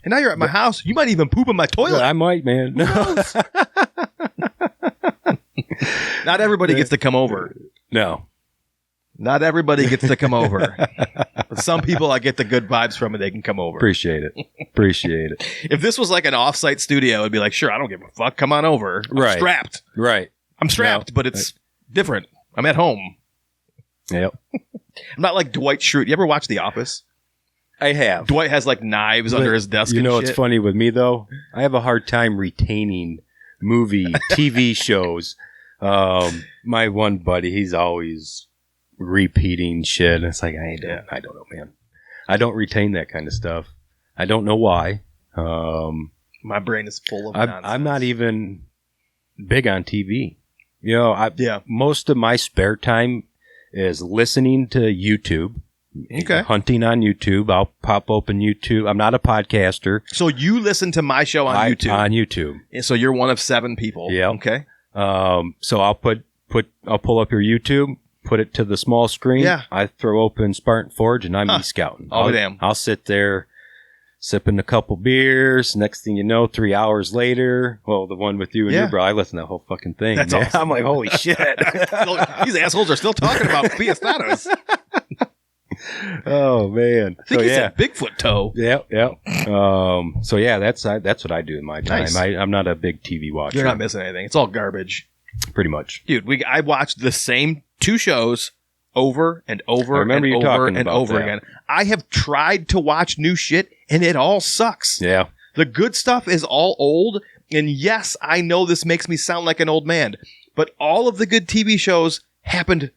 [SPEAKER 1] you're at my house. You might even poop in my toilet.
[SPEAKER 2] I might, man.
[SPEAKER 1] Not everybody gets to come over.
[SPEAKER 2] No.
[SPEAKER 1] Not everybody gets to come over. But some people I get the good vibes from and they can come over.
[SPEAKER 2] Appreciate it.
[SPEAKER 1] If this was like an off-site studio, it'd be like, sure, I don't give a fuck. Come on over. I'm strapped.
[SPEAKER 2] Right.
[SPEAKER 1] I'm strapped, but it's different. I'm at home.
[SPEAKER 2] Yep.
[SPEAKER 1] I'm not like Dwight Schrute. You ever watch The Office?
[SPEAKER 2] I have.
[SPEAKER 1] Dwight has like knives under his desk.
[SPEAKER 2] You know
[SPEAKER 1] what's
[SPEAKER 2] what's funny with me though? I have a hard time retaining movie, TV shows. My one buddy, he's always repeating shit. It's like I don't know, man. I don't retain that kind of stuff. I don't know why.
[SPEAKER 1] My brain is full of nonsense.
[SPEAKER 2] I'm not even big on TV. You know, most of my spare time is listening to YouTube.
[SPEAKER 1] Okay.
[SPEAKER 2] Hunting on YouTube. I'll pop open YouTube. I'm not a podcaster.
[SPEAKER 1] So you listen to my show on YouTube?
[SPEAKER 2] On YouTube.
[SPEAKER 1] So you're one of 7 people.
[SPEAKER 2] Yeah.
[SPEAKER 1] Okay.
[SPEAKER 2] So I'll I'll pull up your YouTube, put it to the small screen.
[SPEAKER 1] Yeah.
[SPEAKER 2] I throw open Spartan Forge and I'm e-scouting. I'll sit there sipping a couple beers. Next thing you know, 3 hours later, well, the one with you and your bro, I listen to the whole fucking thing.
[SPEAKER 1] That's awesome.
[SPEAKER 2] I'm like, holy shit.
[SPEAKER 1] These assholes are still talking about fiestados.
[SPEAKER 2] Oh man!
[SPEAKER 1] I think he said Bigfoot toe.
[SPEAKER 2] Yeah. So yeah, that's what I do in my time.
[SPEAKER 1] Nice.
[SPEAKER 2] I'm not a big TV watcher.
[SPEAKER 1] You're not missing anything. It's all garbage.
[SPEAKER 2] Pretty much,
[SPEAKER 1] dude. I watched the same 2 shows over and over and over again. I have tried to watch new shit, and it all sucks.
[SPEAKER 2] Yeah,
[SPEAKER 1] the good stuff is all old, and yes, I know this makes me sound like an old man, but all of the good TV shows happened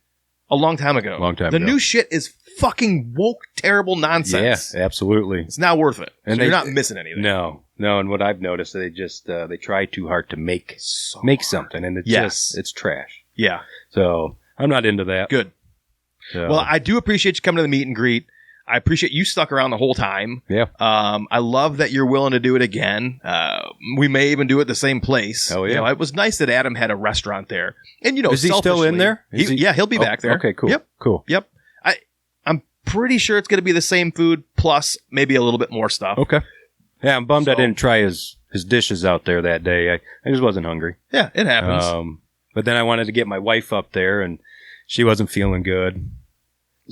[SPEAKER 1] a long time ago. The new shit is fucking woke, terrible nonsense.
[SPEAKER 2] Yeah, absolutely.
[SPEAKER 1] It's not worth it.
[SPEAKER 2] And
[SPEAKER 1] you're not missing anything.
[SPEAKER 2] No. And what I've noticed, they just they try too hard to make something, and it's trash.
[SPEAKER 1] Yeah.
[SPEAKER 2] So I'm not into that.
[SPEAKER 1] Good.
[SPEAKER 2] So.
[SPEAKER 1] Well, I do appreciate you coming to the meet and greet. I appreciate you stuck around the whole time.
[SPEAKER 2] Yeah.
[SPEAKER 1] I love that you're willing to do it again. We may even do it the same place.
[SPEAKER 2] Oh, yeah.
[SPEAKER 1] You know, it was nice that Adam had a restaurant there. And,
[SPEAKER 2] is he still in there?
[SPEAKER 1] He'll be back there.
[SPEAKER 2] Okay, cool.
[SPEAKER 1] Yep.
[SPEAKER 2] Cool.
[SPEAKER 1] Yep. I'm pretty sure it's going to be the same food plus maybe a little bit more stuff.
[SPEAKER 2] Okay. Yeah, I'm bummed I didn't try his dishes out there that day. I just wasn't hungry.
[SPEAKER 1] Yeah, it happens.
[SPEAKER 2] But then I wanted to get my wife up there, and she wasn't feeling good.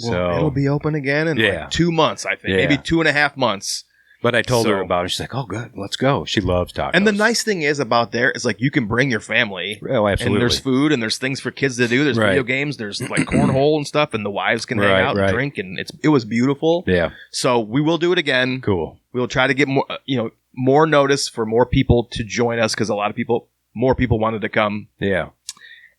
[SPEAKER 1] Well, it'll be open again in like 2 months, I think. Maybe 2.5 months.
[SPEAKER 2] But I told her about it. She's like, oh, good. Let's go. She loves tacos.
[SPEAKER 1] And the nice thing is about there is like you can bring your family.
[SPEAKER 2] Oh, absolutely.
[SPEAKER 1] And there's food and there's things for kids to do. There's video games. There's like cornhole and stuff. And the wives can hang out and drink. And it was beautiful.
[SPEAKER 2] Yeah.
[SPEAKER 1] So we will do it again.
[SPEAKER 2] Cool.
[SPEAKER 1] We'll try to get more notice for more people to join us because more people wanted to come.
[SPEAKER 2] Yeah.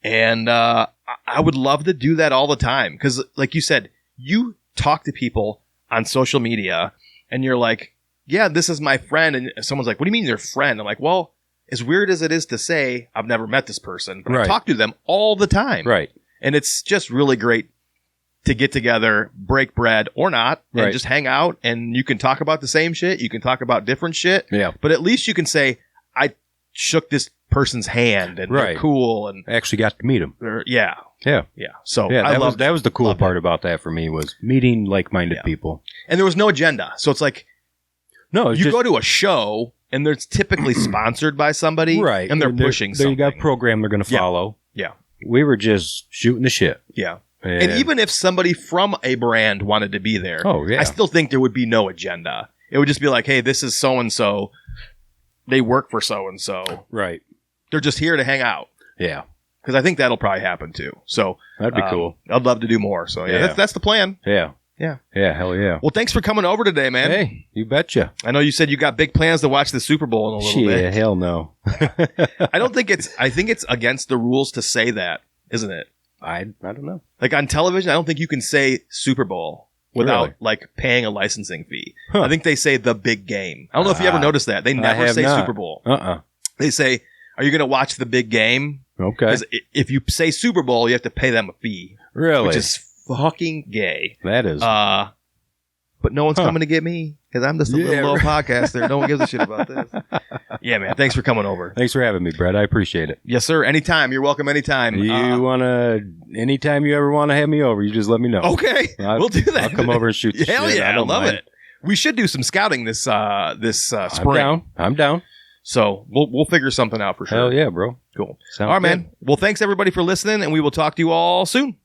[SPEAKER 1] And I would love to do that all the time because like you said, you talk to people on social media and you're like, yeah, this is my friend. And someone's like, what do you mean your friend? I'm like, well, as weird as it is to say, I've never met this person, but I talk to them all the time.
[SPEAKER 2] Right.
[SPEAKER 1] And it's just really great to get together, break bread or not, and just hang out. And you can talk about the same shit. You can talk about different shit.
[SPEAKER 2] Yeah.
[SPEAKER 1] But at least you can say, I shook this person's hand and they're cool. And
[SPEAKER 2] I actually got to meet them.
[SPEAKER 1] Yeah.
[SPEAKER 2] Yeah.
[SPEAKER 1] Yeah. So
[SPEAKER 2] that was the cool part about that for me was meeting like-minded people.
[SPEAKER 1] And there was no agenda. So it's like,
[SPEAKER 2] no,
[SPEAKER 1] you go to a show and it's typically sponsored by somebody,
[SPEAKER 2] right?
[SPEAKER 1] And they're pushing something.
[SPEAKER 2] You got a program they're going to follow.
[SPEAKER 1] Yeah.
[SPEAKER 2] We were just shooting the shit.
[SPEAKER 1] Yeah. And even if somebody from a brand wanted to be there, I still think there would be no agenda. It would just be like, hey, this is so-and-so. They work for so-and-so.
[SPEAKER 2] Right.
[SPEAKER 1] They're just here to hang out.
[SPEAKER 2] Yeah.
[SPEAKER 1] Because I think that'll probably happen too. So
[SPEAKER 2] that'd be cool.
[SPEAKER 1] I'd love to do more. So that's the plan.
[SPEAKER 2] Yeah.
[SPEAKER 1] Yeah.
[SPEAKER 2] Yeah, hell yeah.
[SPEAKER 1] Well, thanks for coming over today, man.
[SPEAKER 2] Hey, you betcha.
[SPEAKER 1] I know you said you got big plans to watch the Super Bowl in a little bit.
[SPEAKER 2] Yeah, hell no.
[SPEAKER 1] I think it's against the rules to say that, isn't it?
[SPEAKER 2] I don't know.
[SPEAKER 1] Like on television, I don't think you can say Super Bowl without like paying a licensing fee. Huh. I think they say the big game. I don't know if you ever noticed that. They never say Super Bowl. They say, are you going to watch the big game?
[SPEAKER 2] Okay.
[SPEAKER 1] Because if you say Super Bowl, you have to pay them a fee.
[SPEAKER 2] Really?
[SPEAKER 1] Which is fucking gay.
[SPEAKER 2] That is.
[SPEAKER 1] But no one's coming to get me because I'm just a little old podcaster. No one gives a shit about this. Yeah, man. Thanks for coming over.
[SPEAKER 2] Thanks for having me, Brett. I appreciate it.
[SPEAKER 1] Yes, sir. Anytime. You're welcome anytime.
[SPEAKER 2] Anytime you ever want to have me over, you just let me know.
[SPEAKER 1] Okay. We'll do that.
[SPEAKER 2] I'll come over and shoot the
[SPEAKER 1] Hell
[SPEAKER 2] shit.
[SPEAKER 1] Yeah. I love it. We should do some scouting this spring.
[SPEAKER 2] I'm down.
[SPEAKER 1] So we'll figure something out for sure.
[SPEAKER 2] Hell yeah, bro.
[SPEAKER 1] Cool.
[SPEAKER 2] Sounds
[SPEAKER 1] all right,
[SPEAKER 2] good.
[SPEAKER 1] man. Well, thanks everybody for listening, and we will talk to you all soon.